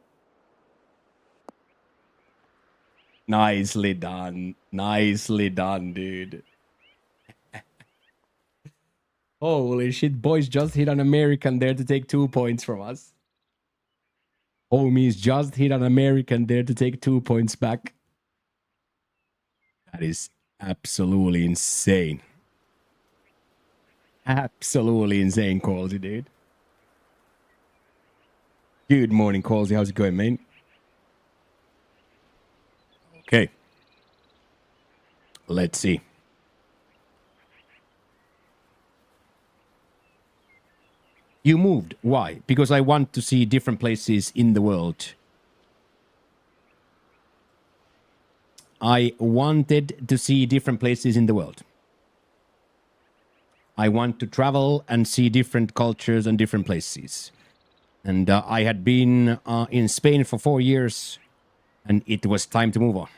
Nicely done. Nicely done, dude. Holy shit, boys just hit an American there to take 2 points from us. Homies just hit an American there to take 2 points back. That is absolutely insane. Absolutely insane, Colsey, dude. Good morning, Colsey. How's it going, man? Okay. Let's see. You moved. Why? Because I want to see different places in the world. I wanted to see different places in the world. I want to travel and see different cultures and different places. And I had been in Spain for 4 years, and it was time to move on.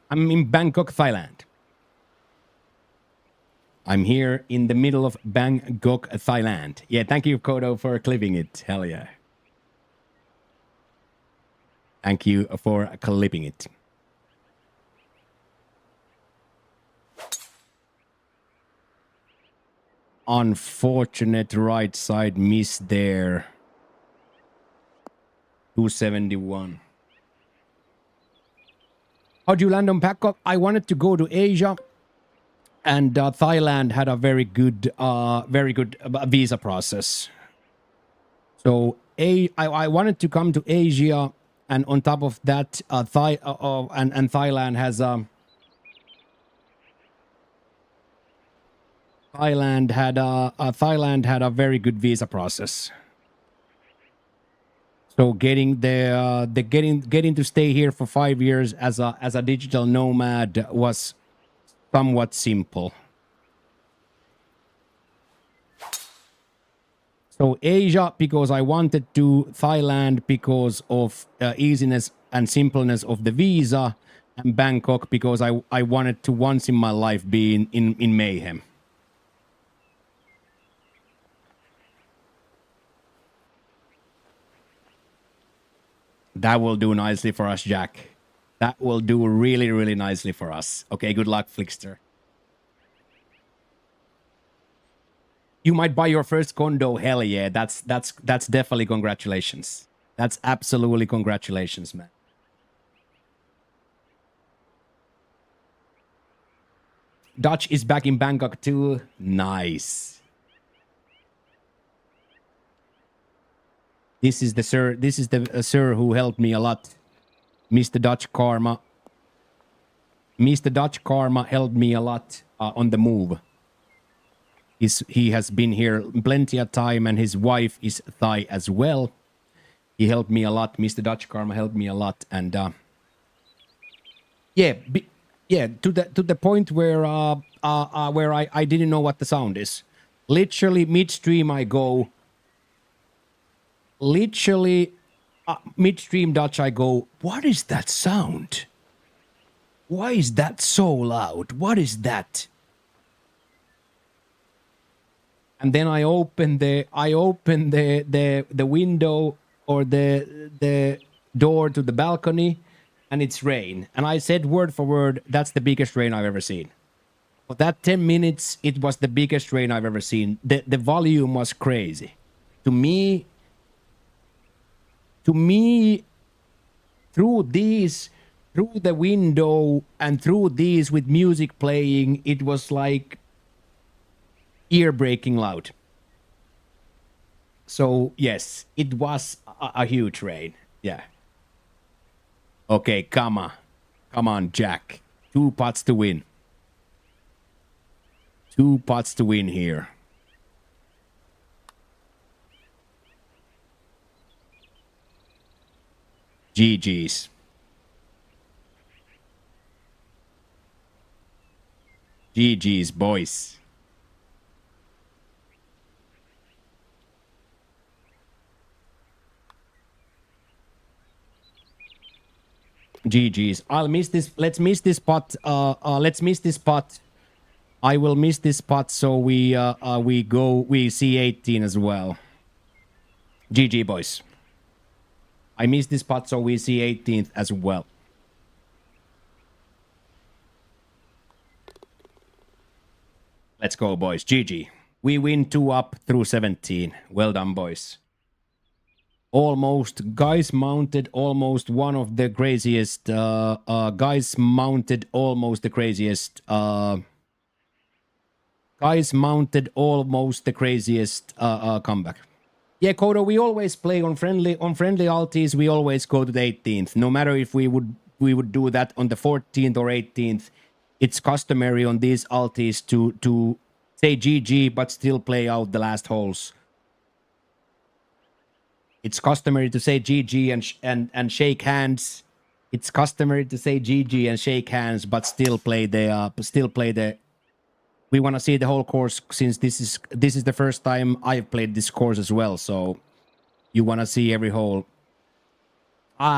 I'm in Bangkok, Thailand. I'm here in the middle of Bangkok, Thailand. Yeah, thank you, Kodo, for clipping it. Hell yeah. Thank you for clipping it. Unfortunate right side miss there. 271. How'd you land on Bangkok? I wanted to go to Asia, and Thailand had a very good visa process. So I wanted to come to Asia, and on top of that, Thailand has Thailand had a very good visa process. So getting getting to stay here for 5 years as a digital nomad was somewhat simple. So Asia because I wanted to, Thailand because of easiness and simpleness of the visa, and Bangkok because I wanted to once in my life be in mayhem. That will do nicely for us, Jack. That will do really, really nicely for us. Okay, good luck, Flickster. You might buy your first condo. Hell yeah, that's definitely congratulations. That's absolutely congratulations, man. Dutch is back in Bangkok too. Nice. This is the sir. This is the sir who helped me a lot. Mr. Dutch Karma. Mr. Dutch Karma helped me a lot on the move. He has been here plenty of time, and his wife is Thai as well. He helped me a lot. Mr. Dutch Karma helped me a lot, and yeah, to the point where I didn't know what the sound is. Literally midstream, I go. Literally midstream Dutch, I go. What is that sound? Why is that so loud? What is that? And then I open the window or the door to the balcony, and it's rain. And I said word for word, that's the biggest rain I've ever seen. For that 10 minutes, it was the biggest rain I've ever seen. The volume was crazy. To me, through the window and through these with music playing, it was like ear-breaking loud. So yes, it was a huge rain. Yeah. Okay, come on, Jack. 2 pots to win. 2 pots to win here. GG's. GG's, boys. GG's. I'll miss this. Let's miss this pot. Let's miss this pot. I will miss this pot, so we see 18 as well. GG, boys. I missed this pot, so we see 18th as well. Let's go, boys. GG. We win 2 up through 17. Well done, boys. Almost. Guys mounted almost one of the craziest. Guys mounted almost the craziest. Guys mounted almost the craziest comeback. Yeah, Kodo, we always play on friendly alties. We always go to the 18th. No matter if we would do that on the 14th or 18th. It's customary on these alties to say GG but still play out the last holes. It's customary to say GG and shake hands. It's customary to say GG and shake hands, but still play the. We want to see the whole course since this is the first time I've played this course as well. So you want to see every hole.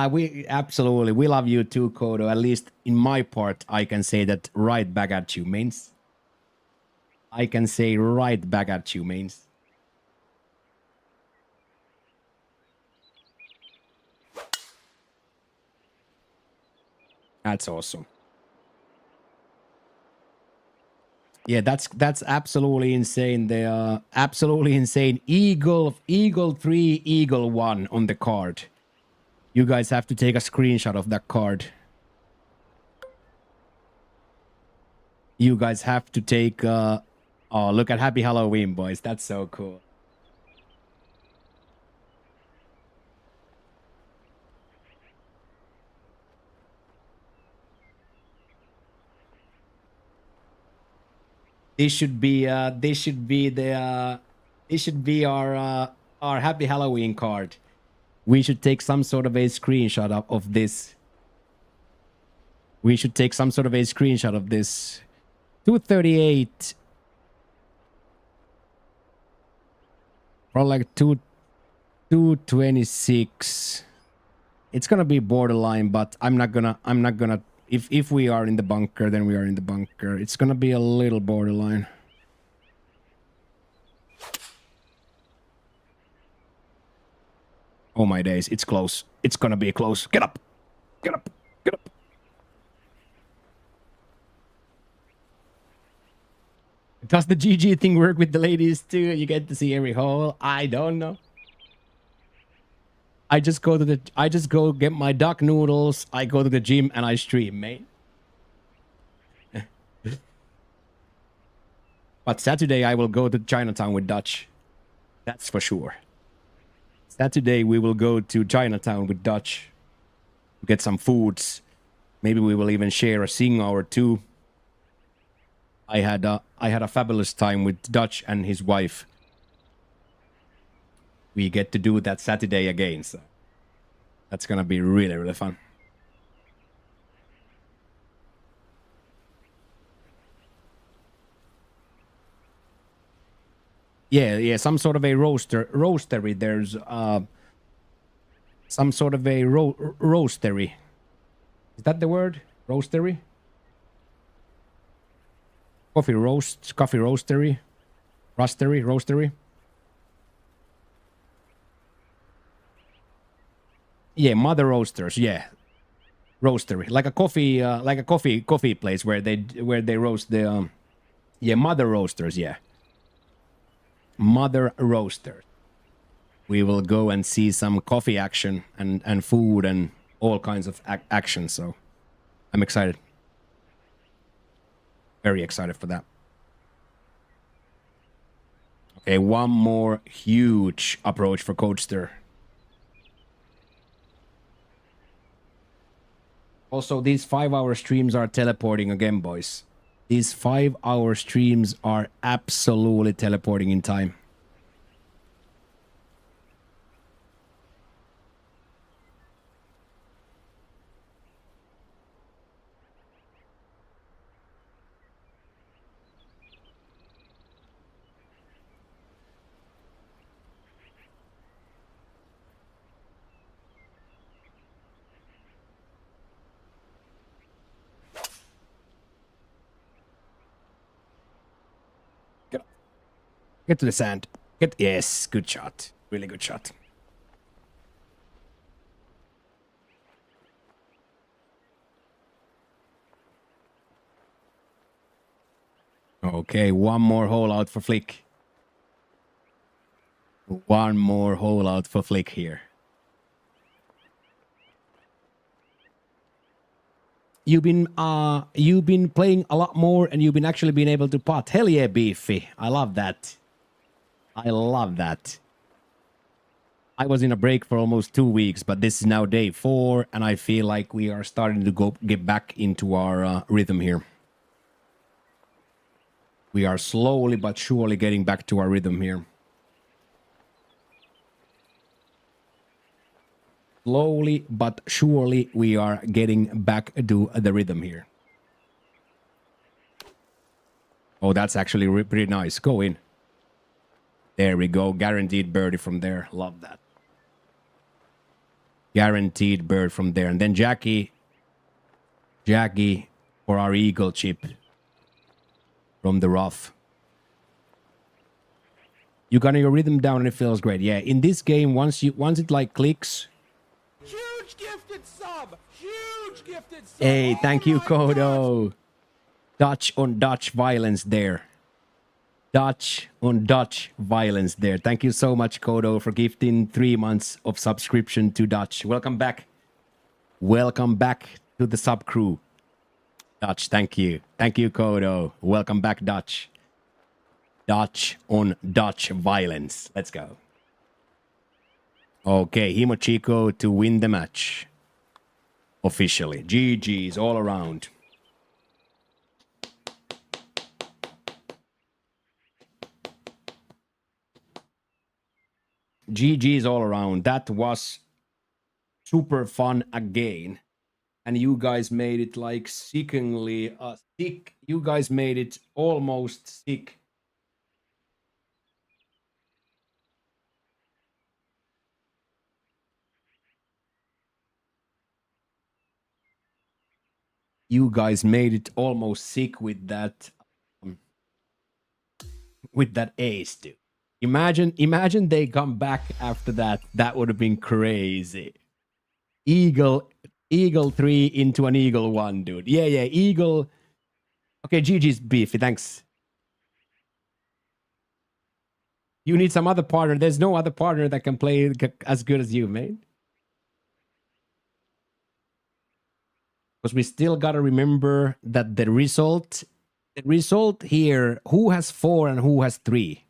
We absolutely, we love you too, Kodo. At least in my part, I can say that right back at you, mains. I can say right back at you, mains. That's awesome. Yeah, that's absolutely insane. They are absolutely insane. Eagle 3, Eagle 1 on the card. You guys have to take a screenshot of that card. You guys have to take oh, look at Happy Halloween, boys. That's so cool. This should be our Happy Halloween card. We should take some sort of a screenshot of this. We should take some sort of a screenshot of this. 238. Probably like 226. It's gonna be borderline, but I'm not gonna if we are in the bunker, then we are in the bunker. It's gonna be a little borderline. Oh my days, it's close. It's gonna be close. Get up. Get up. Get up. Does the GG thing work with the ladies too? You get to see every hole? I don't know. I just go get my duck noodles, I go to the gym and I stream, mate. But Saturday I will go to Chinatown with Dutch. That's for sure. Saturday we will go to Chinatown with Dutch. Get some foods. Maybe we will even share a sing or two. I had a fabulous time with Dutch and his wife. We get to do that Saturday again, so that's gonna be really, really fun. Yeah, some sort of a roastery. There's some sort of a roastery. Is that the word? Roastery? Coffee roastery? Roastery? Yeah, mother roasters, yeah. Roastery. Like a coffee place where they roast the yeah, mother roasters, yeah. Mother roasters. We will go and see some coffee action and food and all kinds of action, so I'm excited. Very excited for that. Okay, one more huge approach for Coaster. Also, these 5-hour streams are teleporting again, boys. These 5-hour streams are absolutely teleporting in time. Get to the sand. Yes, good shot. Really good shot. Okay, one more hole out for Flick. One more hole out for Flick here. You've been playing a lot more and you've been actually being able to putt. Hell yeah, Beefy. I love that. I love that. I was in a break for almost 2 weeks, but this is now day 4, and I feel like we are starting to get back into our rhythm here. We are slowly but surely getting back to our rhythm here. Slowly but surely we are getting back to the rhythm here. Oh, that's actually pretty nice. Go in. There we go. Guaranteed birdie from there. Love that. Guaranteed bird from there. And then Jackie for our eagle chip from the rough. You got your rhythm down and it feels great. Yeah, in this game, once it like clicks. Huge gifted sub. Huge gifted sub. Hey, thank you, Kodo. Dutch on Dutch violence there. Dutch on Dutch violence there. Thank you so much, Kodo, for gifting 3 months of subscription to Dutch. Welcome back. Welcome back to the sub crew. Dutch, thank you. Thank you, Kodo. Welcome back, Dutch. Dutch on Dutch violence. Let's go. Okay, Himochiko to win the match. Officially. GG's all around. GG's all around. That was super fun again. And you guys made it like sickeningly sick. You guys made it almost sick. You guys made it almost sick with that ace, dude. Imagine they come back after that. That would have been crazy. Eagle 3 into an eagle 1, dude. Yeah, eagle. Okay, GG's Beefy, thanks. You need some other partner. There's no other partner that can play as good as you, mate. Because we still gotta remember that the result here, who has 4 and who has 3?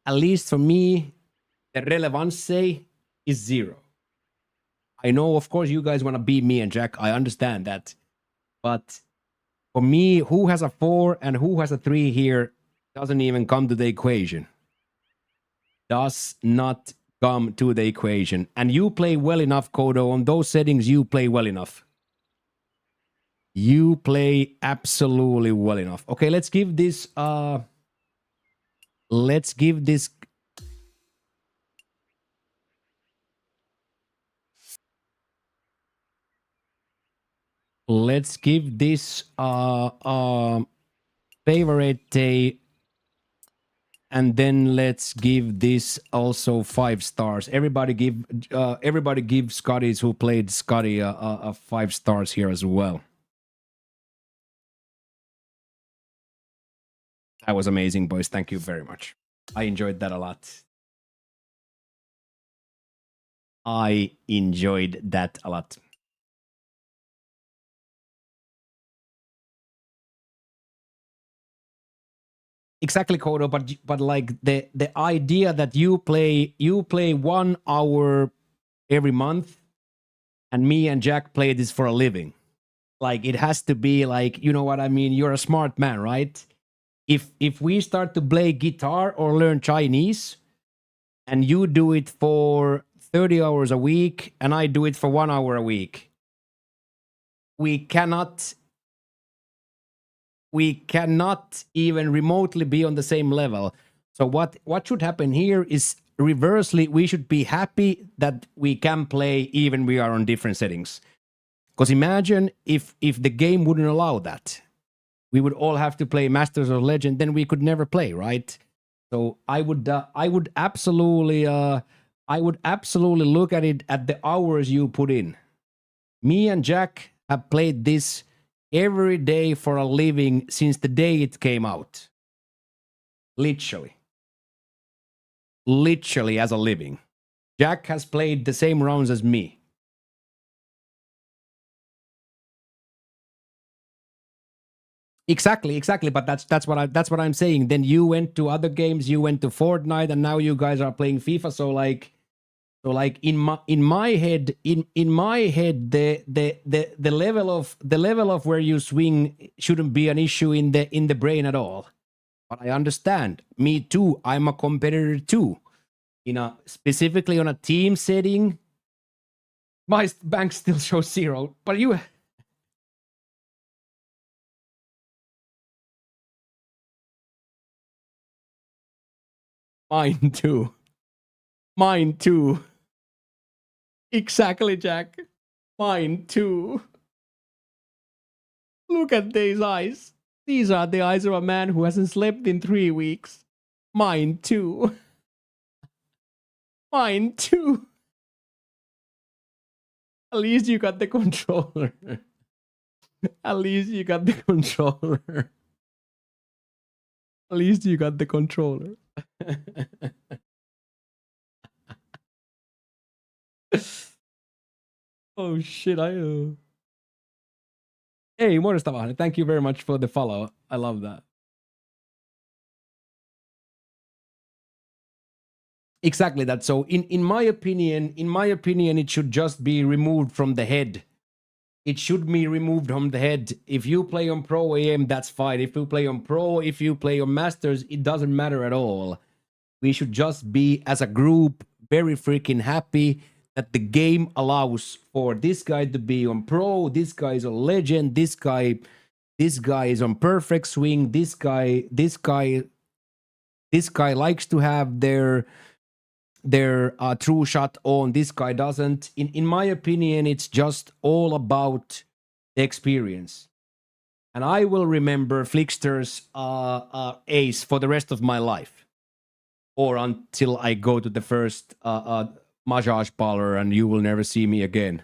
At least for me, the relevance is 0. I know, of course, you guys want to beat me and Jack. I understand that. But for me, who has a 4 and who has a 3 here doesn't even come to the equation. Does not come to the equation. And you play well enough, Kodo. On those settings, you play well enough. You play absolutely well enough. Okay, let's give this... Let's give this... Let's give this favorite day, and then let's give this also 5 stars. Everybody give Scotty's who played Scotty a 5 stars here as well. That was amazing, boys. Thank you very much. I enjoyed that a lot. I enjoyed that a lot. Exactly, Kodo, but like the idea that you play 1 hour every month, and me and Jack play this for a living. Like it has to be like, you know what I mean? You're a smart man, right? If we start to play guitar or learn Chinese, and you do it for 30 hours a week, and I do it for 1 hour a week, we cannot even remotely be on the same level. So what should happen here is reversely, we should be happy that we can play even we are on different settings. Because imagine if the game wouldn't allow that. We would all have to play Masters of Legend, then we could never play, right? So I would absolutely look at it at the hours you put in. Me and Jack have played this every day for a living since the day it came out. Literally as a living. Jack has played the same rounds as me. Exactly. But that's what I'm saying. Then you went to other games. You went to Fortnite, and now you guys are playing FIFA. So like in my head, the level of where you swing shouldn't be an issue in the brain at all. But I understand. Me too. I'm a competitor too. Specifically on a team setting, my bank still shows 0. But you. Mine too. Exactly, Jack. Mine too. Look at these eyes. These are the eyes of a man who hasn't slept in 3 weeks. Mine too. Mine too. At least you got the controller. At least you got the controller. At least you got the controller. Oh shit, Hey, Morstavahne, thank you very much for the follow. I love that. Exactly that. So in my opinion, it should just be removed from the head. It should be removed from the head. If you play on Pro AM, that's fine. If you play on Pro, if you play on Masters, it doesn't matter at all. We should just be, as a group, very freaking happy that the game allows for this guy to be on Pro, this guy is a legend, this guy is on perfect swing, this guy likes to have their true shot on, this guy doesn't. In my opinion, it's just all about the experience. And I will remember Flickster's ace for the rest of my life. Or until I go to the first massage parlor and you will never see me again.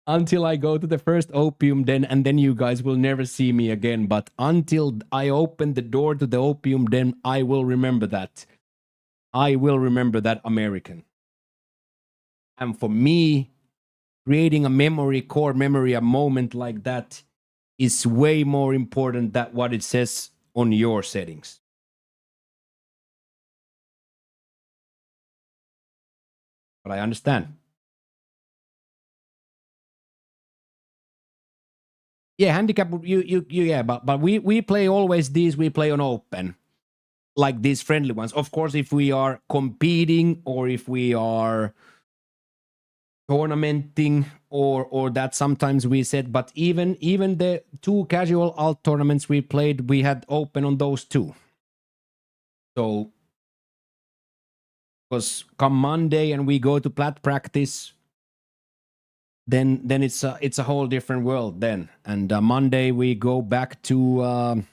Until I go to the first opium den, and then you guys will never see me again. But until I open the door to the opium den, I will remember that. I will remember that American. And for me, creating a memory, core memory, a moment like that is way more important than what it says on your settings. But I understand. Yeah, handicap. Yeah. But we play always these. We play on open, like these friendly ones. Of course, if we are competing or if we are tournamenting or that sometimes we said. But even the 2 casual alt tournaments we played, we had open on those too. So, because come Monday and we go to plat practice, then it's a whole different world then. And Monday we go back to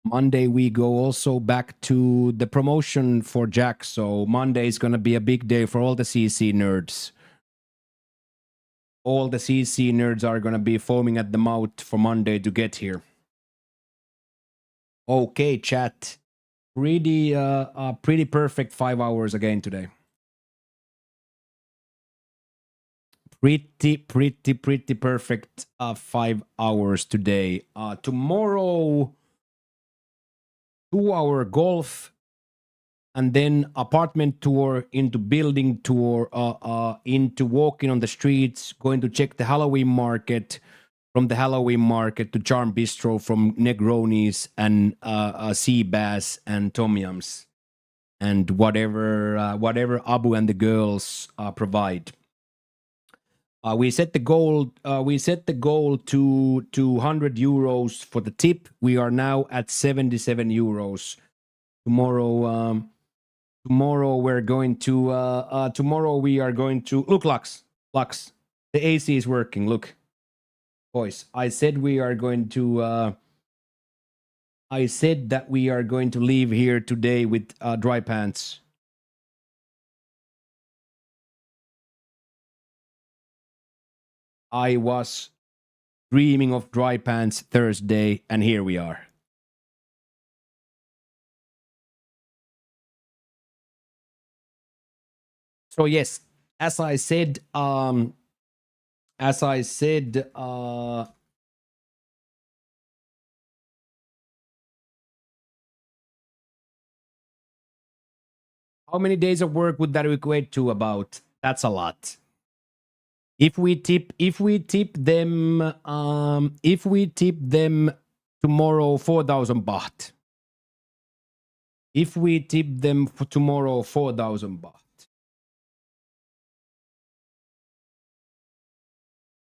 Monday we go also back to the promotion for Jack. So Monday is gonna be a big day for all the CC nerds. All the CC nerds are gonna be foaming at the mouth for Monday to get here. Okay, chat. Pretty perfect 5 hours again today. Pretty perfect 5 hours today. Tomorrow, 2-hour golf, and then apartment tour, into building tour, into walking on the streets, going to check the Halloween market, from the Halloween market to Charm Bistro, from Negronis and sea bass and Tom Yums, and whatever Abu and the girls provide. We set the goal. We set the goal to 100 euros for the tip. We are now at 77 euros. Tomorrow we're going to. Tomorrow we are going to look. Lux. The AC is working. Look, boys. I said we are going to I said that we are going to leave here today with dry pants. I was dreaming of dry pants Thursday, and here we are. So yes, as I said, how many days of work would that equate to? About, that's a lot. If we tip them tomorrow 4,000 baht. If we tip them for tomorrow 4,000 baht,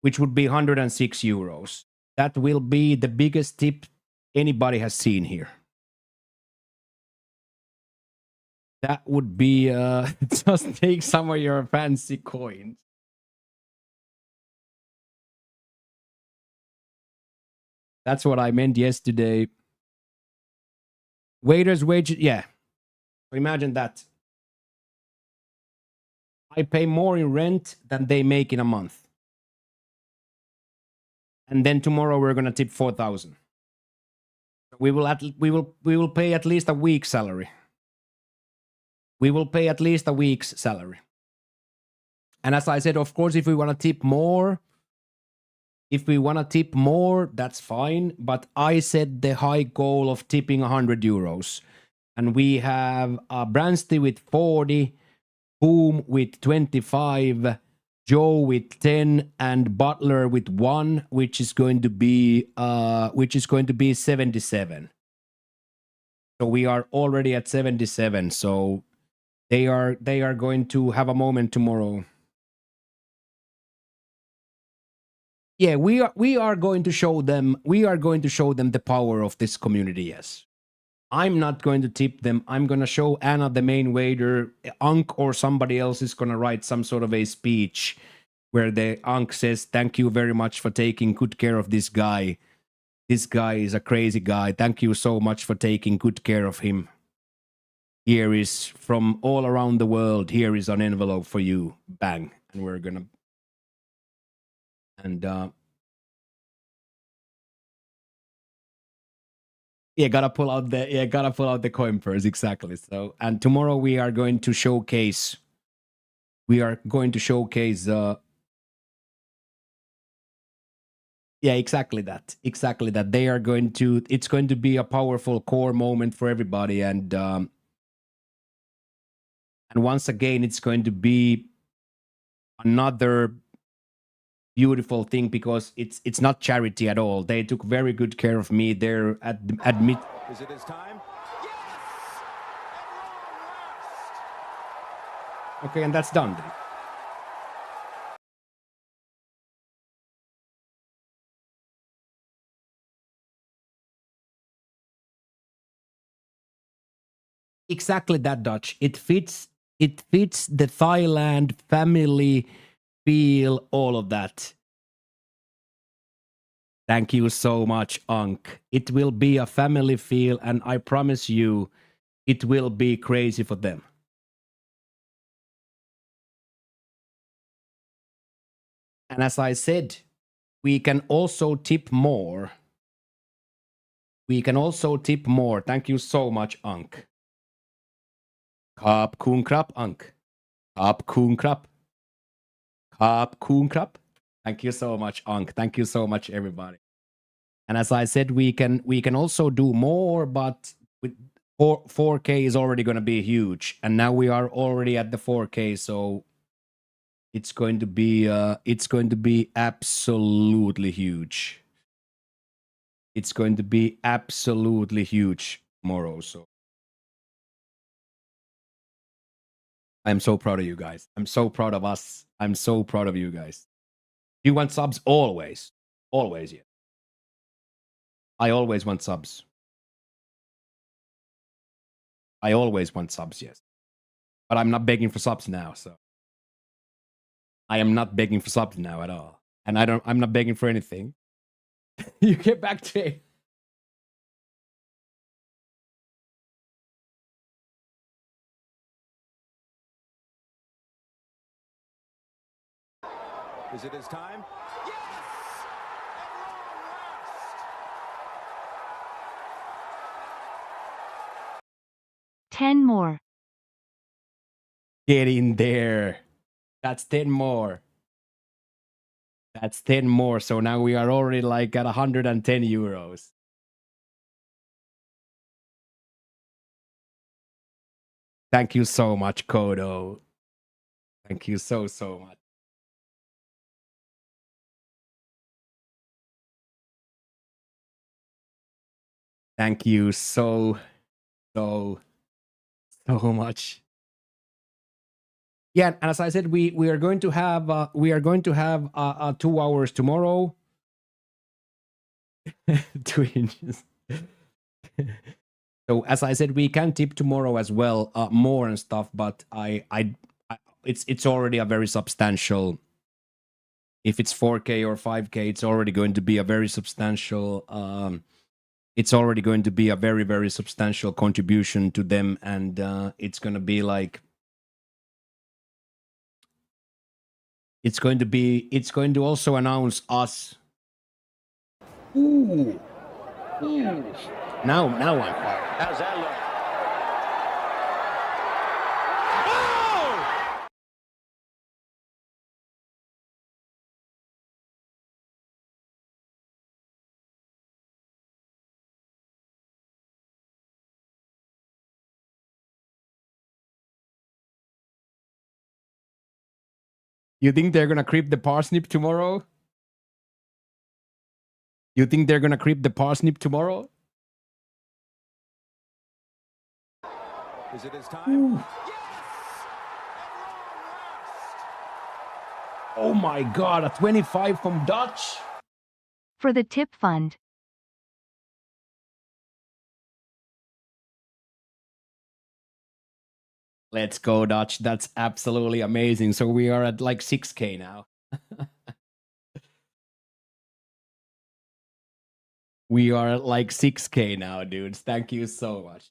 which would be 106 euros. That will be the biggest tip anybody has seen here. That would be just take some of your fancy coins. That's what I meant yesterday. Waiters' wages, yeah. Imagine that. I pay more in rent than they make in a month. And then tomorrow we're gonna tip 4,000. We will pay at least a week's salary. We will pay at least a week's salary. And as I said, of course, if we want to tip more, that's fine. But I set the high goal of tipping 100 euros. And we have Bransty with 40, Boom with 25, Joe with 10, and Butler with 1, which is going to be 77. So we are already at 77. So they are going to have a moment tomorrow. Yeah, we are going to show them the power of this community, yes. I'm not going to tip them. I'm going to show Anna, the main waiter. Ankh or somebody else is going to write some sort of a speech where the Ankh says, "Thank you very much for taking good care of this guy. This guy is a crazy guy. Thank you so much for taking good care of him. Here is from all around the world. Here is an envelope for you." Bang. And we're going to... And gotta pull out the coin purse, exactly. So, and tomorrow we are going to showcase exactly that. They are going to, it's going to be a powerful core moment for everybody, and once again it's going to be another beautiful thing, because it's not charity at all. They took very good care of me. They're admit. Is it his time? Okay, and that's done then. Exactly that, Dutch. It fits the Thailand family feel, all of that. Thank you so much, Ankh. It will be a family feel, and I promise you, it will be crazy for them. And as I said, we can also tip more. Thank you so much, Ankh. Kap kun krap, Ankh. Kap kun krap. Kap kun krap. Thank you so much, Ankh. Thank you so much, everybody. And as I said, we can also do more, but with 4K is already going to be huge. And now we are already at the 4K, so it's going to be absolutely huge. It's going to be absolutely huge tomorrow. So I'm so proud of you guys. I'm so proud of us. I'm so proud of you guys. You want subs? Always. Always, yeah. I always want subs. I always want subs, yes. But I'm not begging for subs now, so. I am not begging for subs now at all. And I'm not begging for anything. You get back to it. Is it his time? Yes! At long last! 10 more. Get in there. That's 10 more. That's 10 more. So now we are already like at 110 euros. Thank you so much, Kodo. Thank you so much. Thank you so much. Yeah, and as I said, we are going to have 2 hours tomorrow. 2 inches. So as I said, we can tip tomorrow as well, more and stuff. But it's already a very substantial. If it's 4K or 5K, it's already going to be a very substantial. It's already going to be a very substantial contribution to them, and it's going to be like. It's going to also announce us. Ooh. Now I'm fired. How's that look? You think they're gonna creep the parsnip tomorrow? You think they're gonna creep the parsnip tomorrow? Is it his time? Yes! Oh my god, a 25 from Dutch? For the tip fund. Let's go, Dutch. That's absolutely amazing. So we are at like 6K now. We are at like 6K now, dudes. Thank you so much.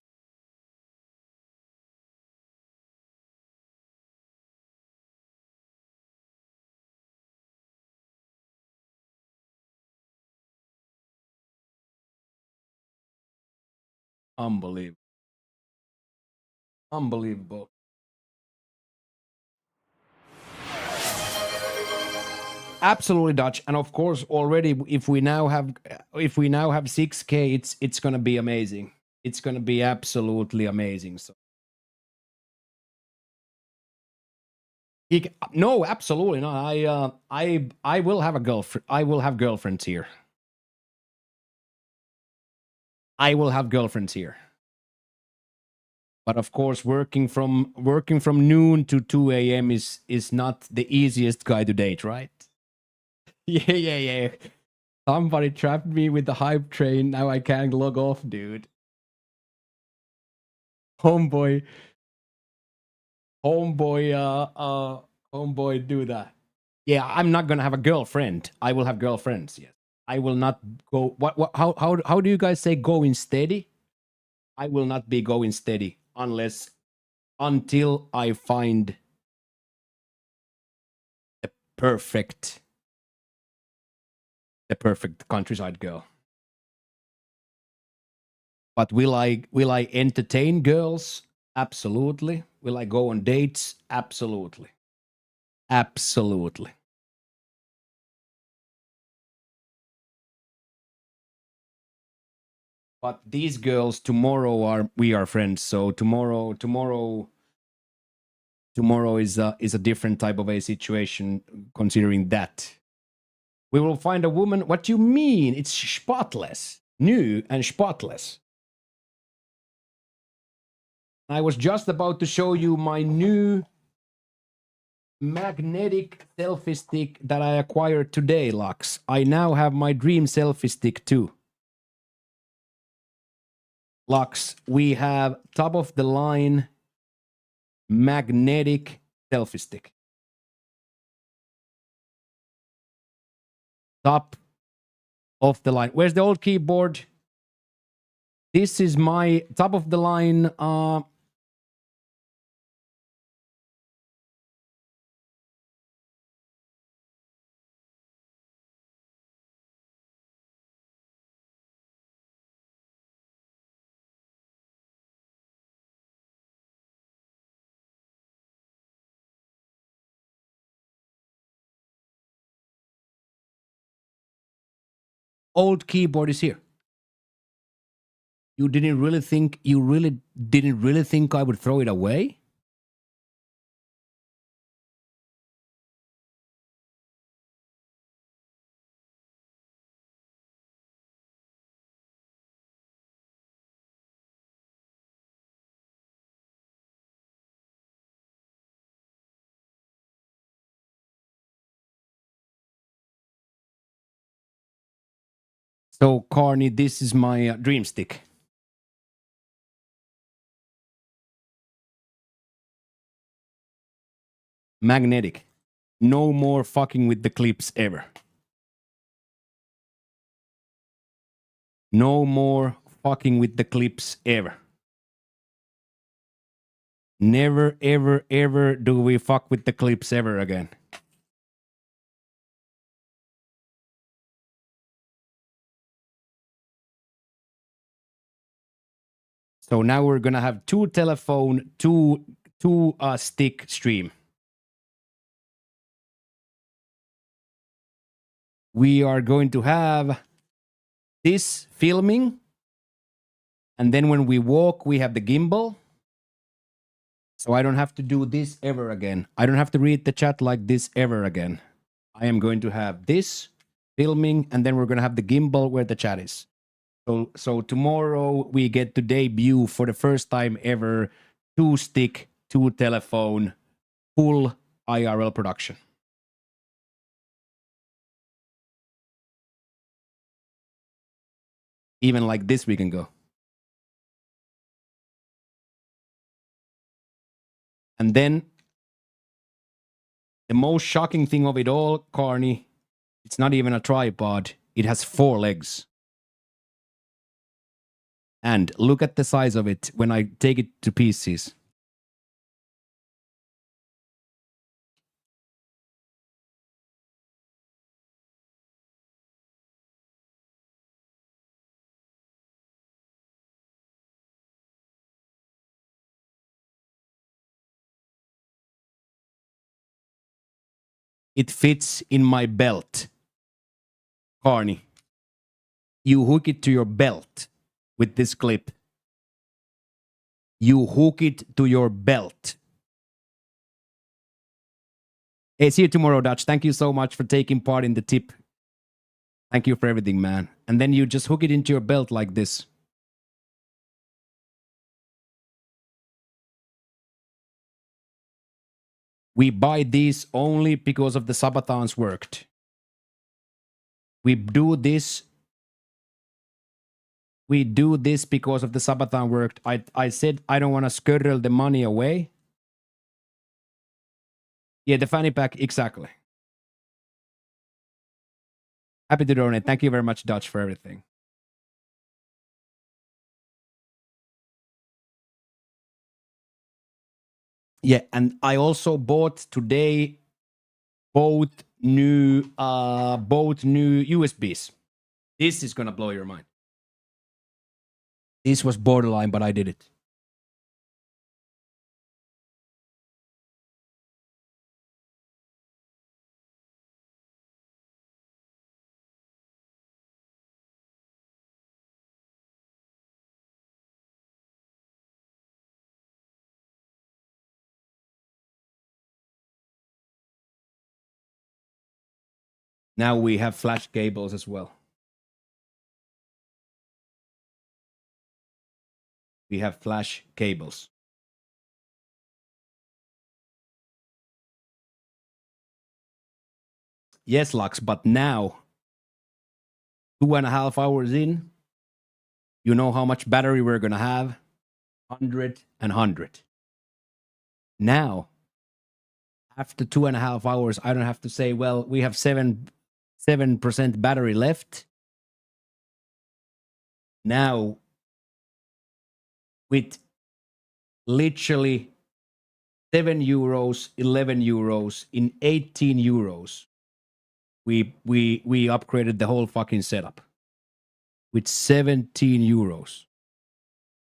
Unbelievable. Unbelievable. Absolutely, Dutch. And of course, already if we now have 6K, it's gonna be amazing. It's gonna be absolutely amazing. So no, absolutely not. I will have a girlfriend. I will have girlfriends here. I will have girlfriends here. But of course, working from noon to 2 a.m. is not the easiest guy to date, right? Yeah. Somebody trapped me with the hype train. Now I can't log off, dude. Homeboy, do that. Yeah, I'm not gonna have a girlfriend. I will have girlfriends. Yes, I will not go. What? How do you guys say going steady? I will not be going steady until I find the perfect countryside girl. But will I entertain girls? Absolutely. Will I go on dates? Absolutely. Absolutely. But these girls tomorrow we are friends. So tomorrow is a different type of a situation considering that. We will find a woman. What do you mean? It's spotless. New and spotless. I was just about to show you my new magnetic selfie stick that I acquired today, Lux. I now have my dream selfie stick too. Lux, we have top of the line magnetic selfie stick. Top of the line. Where's the old keyboard? This is my top of the line old keyboard is here. You didn't really think I would throw it away? So, Carney, this is my dream stick. Magnetic. No more fucking with the clips ever. No more fucking with the clips ever. Never, ever, ever do we fuck with the clips ever again. So now we're gonna have two telephone, two stick stream. We are going to have this filming, and then when we walk, we have the gimbal. So I don't have to do this ever again. I don't have to read the chat like this ever again. I am going to have this filming, and then we're going to have the gimbal where the chat is. So tomorrow we get to debut for the first time ever 2-stick, 2-telephone, full IRL production. Even like this we can go. And then the most shocking thing of it all, Carney, it's not even a tripod. It has 4 legs. And look at the size of it when I take it to pieces. It fits in my belt. Carney, you hook it to your belt with this clip. You hook it to your belt. Hey, see you tomorrow, Dutch. Thank you so much for taking part in the tip. Thank you for everything, man. And then you just hook it into your belt like this. We buy these only because of the Sabathons worked. We do this because of the Sabathon worked. I said I don't want to squirrel the money away. Yeah, the fanny pack, exactly. Happy to donate. Thank you very much, Dutch, for everything. Yeah, and I also bought today both new USBs. This is gonna blow your mind. This was borderline, but I did it. Now we have flash cables as well. We have flash cables. Yes, Lux, but now, 2.5 hours in, you know how much battery we're going to have? 100 and 100. Now, after 2.5 hours, I don't have to say, well, we have 7% battery left. Now, with literally 7 euros, 11 euros, in 18 euros, we upgraded the whole fucking setup with 17 euros.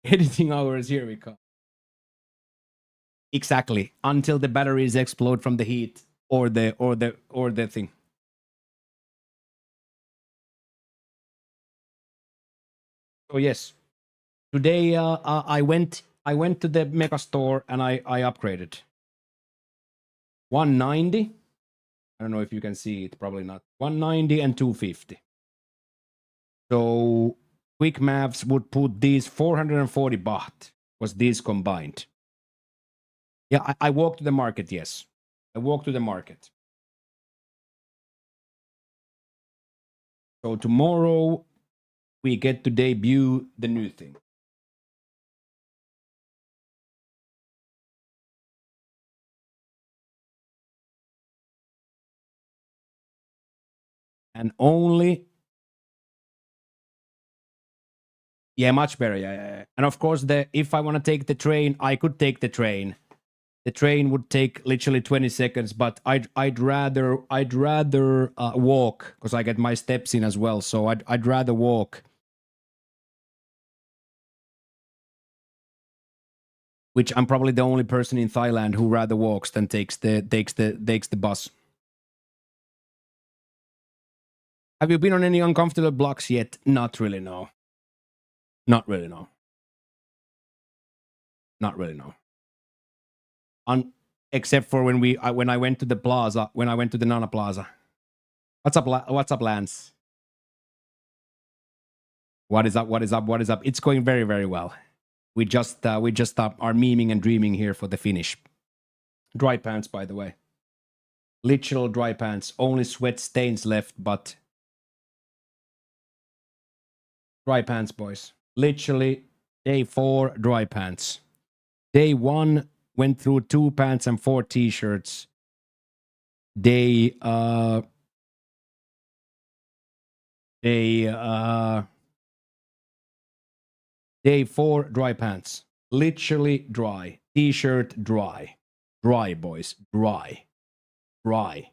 Editing hours, here we come. Exactly, until the batteries explode from the heat or the thing. So yes, today I went to the mega store and I upgraded. 190. I don't know if you can see it, probably not. 190 and 250. So quick maths would put these 440 baht was these combined. Yeah, I walked to the market, yes. I walked to the market. So tomorrow we get to debut the new thing. And only, yeah, much better. Yeah. And of course, if I want to take the train, I could take the train. The train would take literally 20 seconds, but I'd rather walk because I get my steps in as well. So I'd rather walk. Which I'm probably the only person in Thailand who rather walks than takes the bus. Have you been on any uncomfortable blocks yet? Not really, no. Not really, no. Not really, no. Except for when I went to the plaza, when I went to the Nana Plaza. What's up, Lance? What is up? It's going very, very well. We just are memeing and dreaming here for the finish. Dry pants, by the way. Literal dry pants. Only sweat stains left, but dry pants, boys. Literally day 4 dry pants. Day 1 went through 2 pants and 4 t-shirts. Day 4 dry pants. Literally dry. T-shirt dry. Dry, boys. Dry. Dry.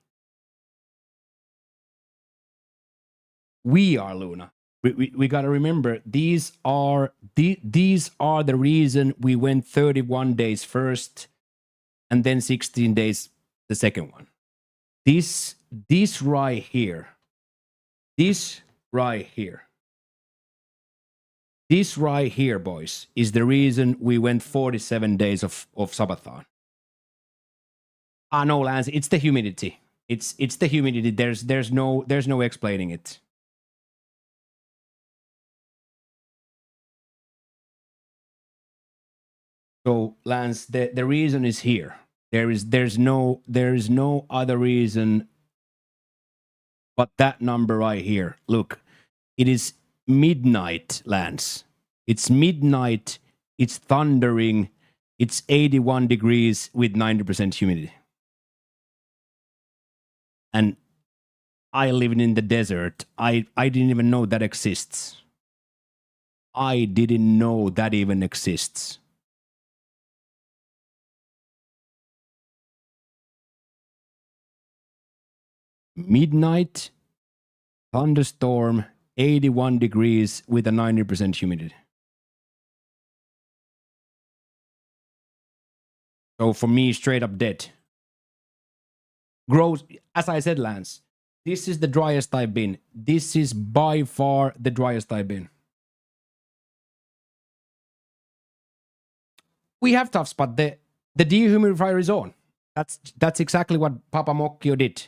We are Luna. We got to remember these are the reason we went 31 days first and then 16 days the second one. This right here. This right here. This right here, boys, is the reason we went 47 days of Sabathon. No, Lance, it's the humidity. It's the humidity. There's no explaining it. So, Lance, the reason is here. There's no other reason but that number right here. Look, it is midnight, Lance. It's midnight. It's thundering. It's 81 degrees with 90% humidity. And I live in the desert. I didn't even know that exists. I didn't know that even exists. Midnight, thunderstorm, 81 degrees with a 90% humidity. So for me, straight up dead. Gross, as I said, Lance, this is the driest I've been. This is by far the driest I've been. We have toughs, but the dehumidifier is on. That's exactly what Papa Mocchio did.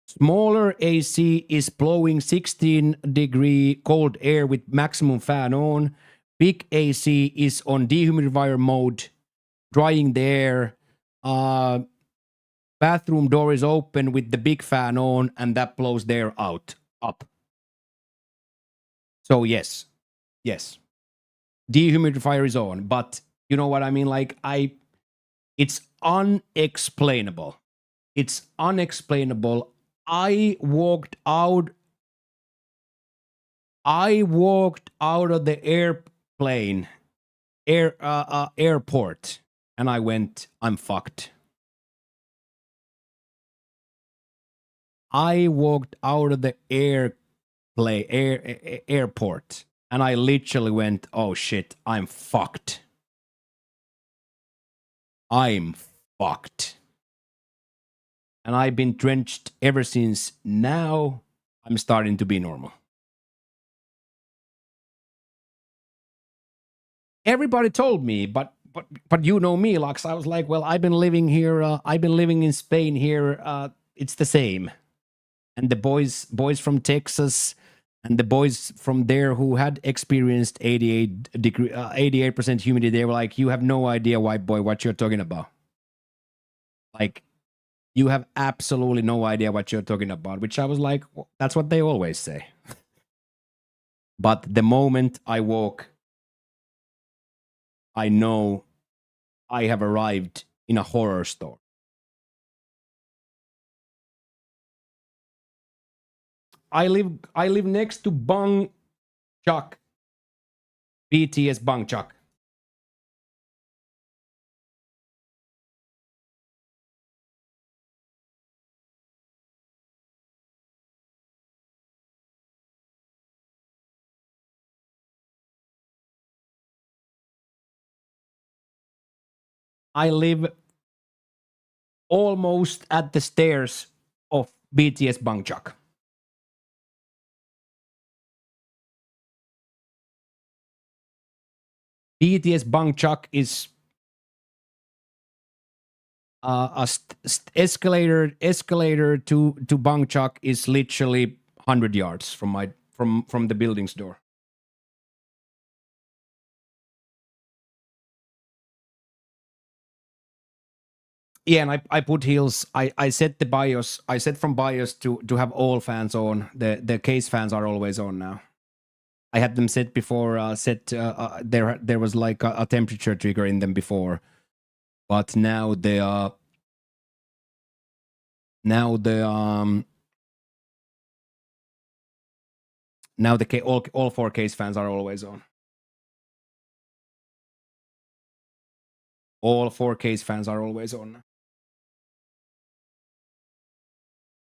Smaller AC is blowing 16-degree cold air with maximum fan on. Big AC is on dehumidifier mode, drying the air. Bathroom door is open with the big fan on, and that blows the air up. So yes, dehumidifier is on, but you know what I mean? Like it's unexplainable. It's unexplainable. I walked out of the airport, and I went, I'm fucked. I walked out of the airport, and I literally went, oh shit, I'm fucked. I'm fucked. And I've been drenched ever since. Now I'm starting to be normal. everybody told me, but you know me, Lux. I was like, well, I've been living here. I've been living in Spain here. It's the same. And the boys from Texas and the boys from there who had experienced 88% humidity, they were like, you have no idea, white boy, what you're talking about. Like, you have absolutely no idea what you're talking about, which I was like, well, that's what they always say. But the moment I walk, I know I have arrived in a horror store. I live next to Bangkok, BTS Bangkok. I live almost at the stairs of BTS Bangkok. BTS Bangkok is escalator to Bangkok is literally 100 yards from the building's door. Yeah, and I put heels. I set the BIOS. I set from BIOS to have all fans on. The case fans are always on now. I had them set before. There was like a temperature trigger in them before, but now they are. Now the all four case fans are always on. All four case fans are always on.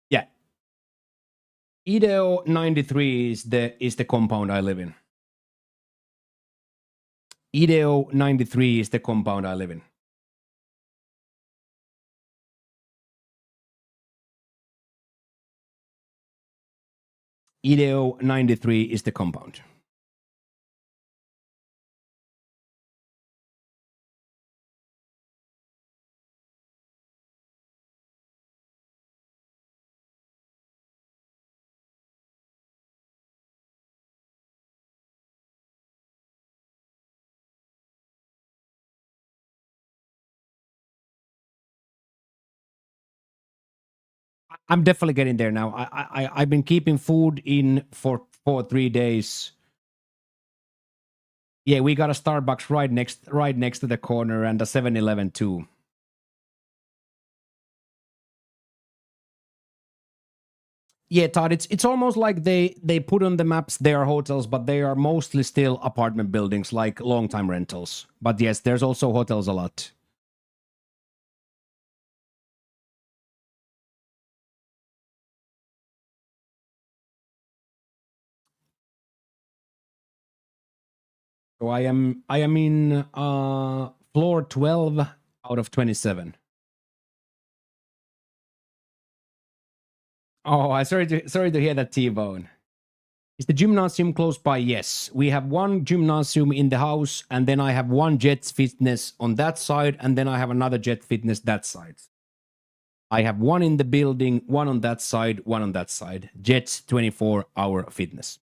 Yeah. IDEO 93 is the compound I live in. IDEO 93 is the compound I live in. IDEO 93 is the compound. I'm definitely getting there now. I've been keeping food in for 3 days. Yeah, we got a Starbucks right next to the corner and a 7-Eleven too. Yeah, Todd, it's almost like they put on the maps they are hotels, but they are mostly still apartment buildings, like long-time rentals. But yes, there's also hotels a lot. So I am in floor 12 out of 27. Oh, I sorry to hear that, T-Bone. Is the gymnasium close by? Yes. We have one gymnasium in the house, and then I have one Jet Fitness on that side, and then I have another Jet Fitness that side. I have one in the building, one on that side, one on that side. Jet's 24-hour fitness.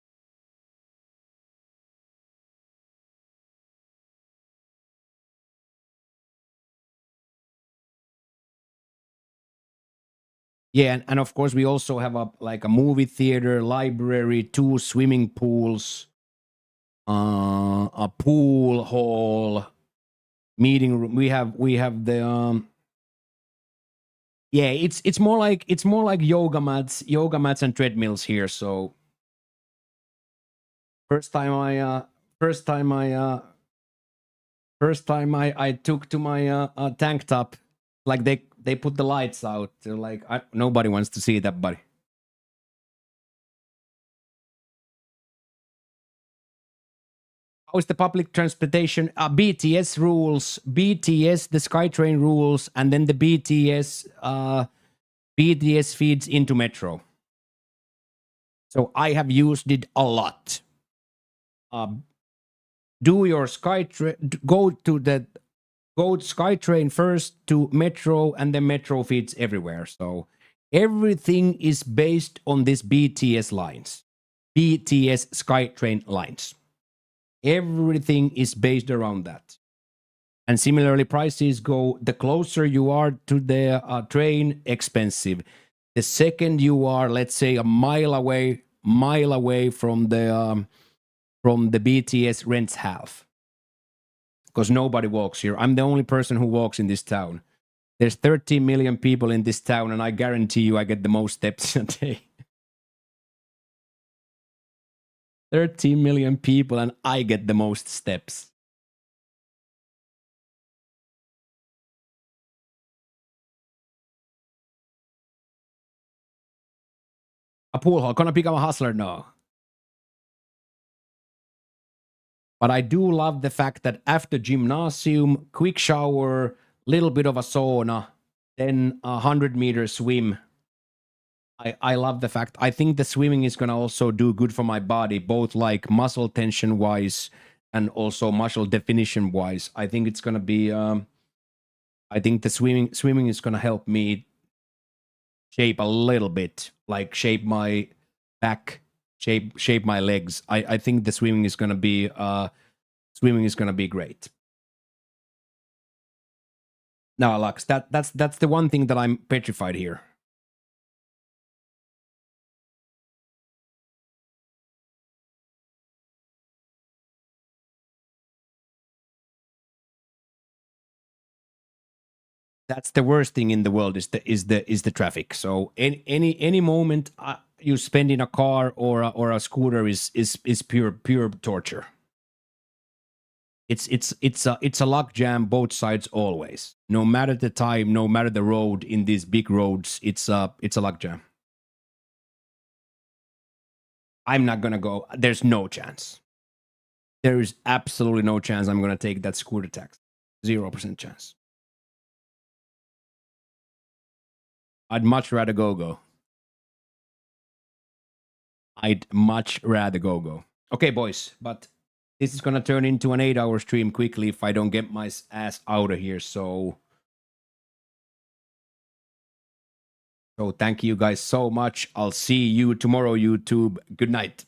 Yeah, and of course we also have a movie theater, library, 2 swimming pools, a pool hall, meeting room. We have the yeah, it's more like yoga mats and treadmills here. So first time I took to my tank top, like they put the lights out. They're like, nobody wants to see that, buddy. How is the public transportation? BTS rules, BTS, the SkyTrain rules, and then the BTS feeds into Metro. So I have used it a lot. do your SkyTrain, go SkyTrain first to Metro, and then Metro feeds everywhere. So everything is based on this BTS lines, BTS SkyTrain lines. Everything is based around that. And similarly, prices go, the closer you are to the train, expensive. The second you are, let's say, a mile away from the BTS, rents half. Because nobody walks here. I'm the only person who walks in this town. There's 13 million people in this town, and I guarantee you I get the most steps a day. 13 million people, and I get the most steps. A pool hall. Gonna become a hustler? No. But I do love the fact that after gymnasium, quick shower, little bit of a sauna, then a 100-meter swim. I love the fact. I think the swimming is going to also do good for my body, both like muscle tension wise and also muscle definition wise. I think it's going to be, I think the swimming is going to help me shape a little bit, like shape my back, shape my legs. I think the swimming is going to be great. Now, Lux, that's the one thing that I'm petrified here. That's the worst thing in the world is the traffic. So any moment you spend in a car or a scooter is pure torture. It's a lock jam both sides always. No matter the time, no matter the road in these big roads, it's a lock jam. I'm not gonna go. There's no chance. There is absolutely no chance I'm gonna take that scooter tax. 0% chance. I'd much rather go. I'd much rather go. Okay, boys, but this is gonna turn into an 8-hour stream quickly if I don't get my ass out of here. So thank you guys so much. I'll see you tomorrow, YouTube. Good night.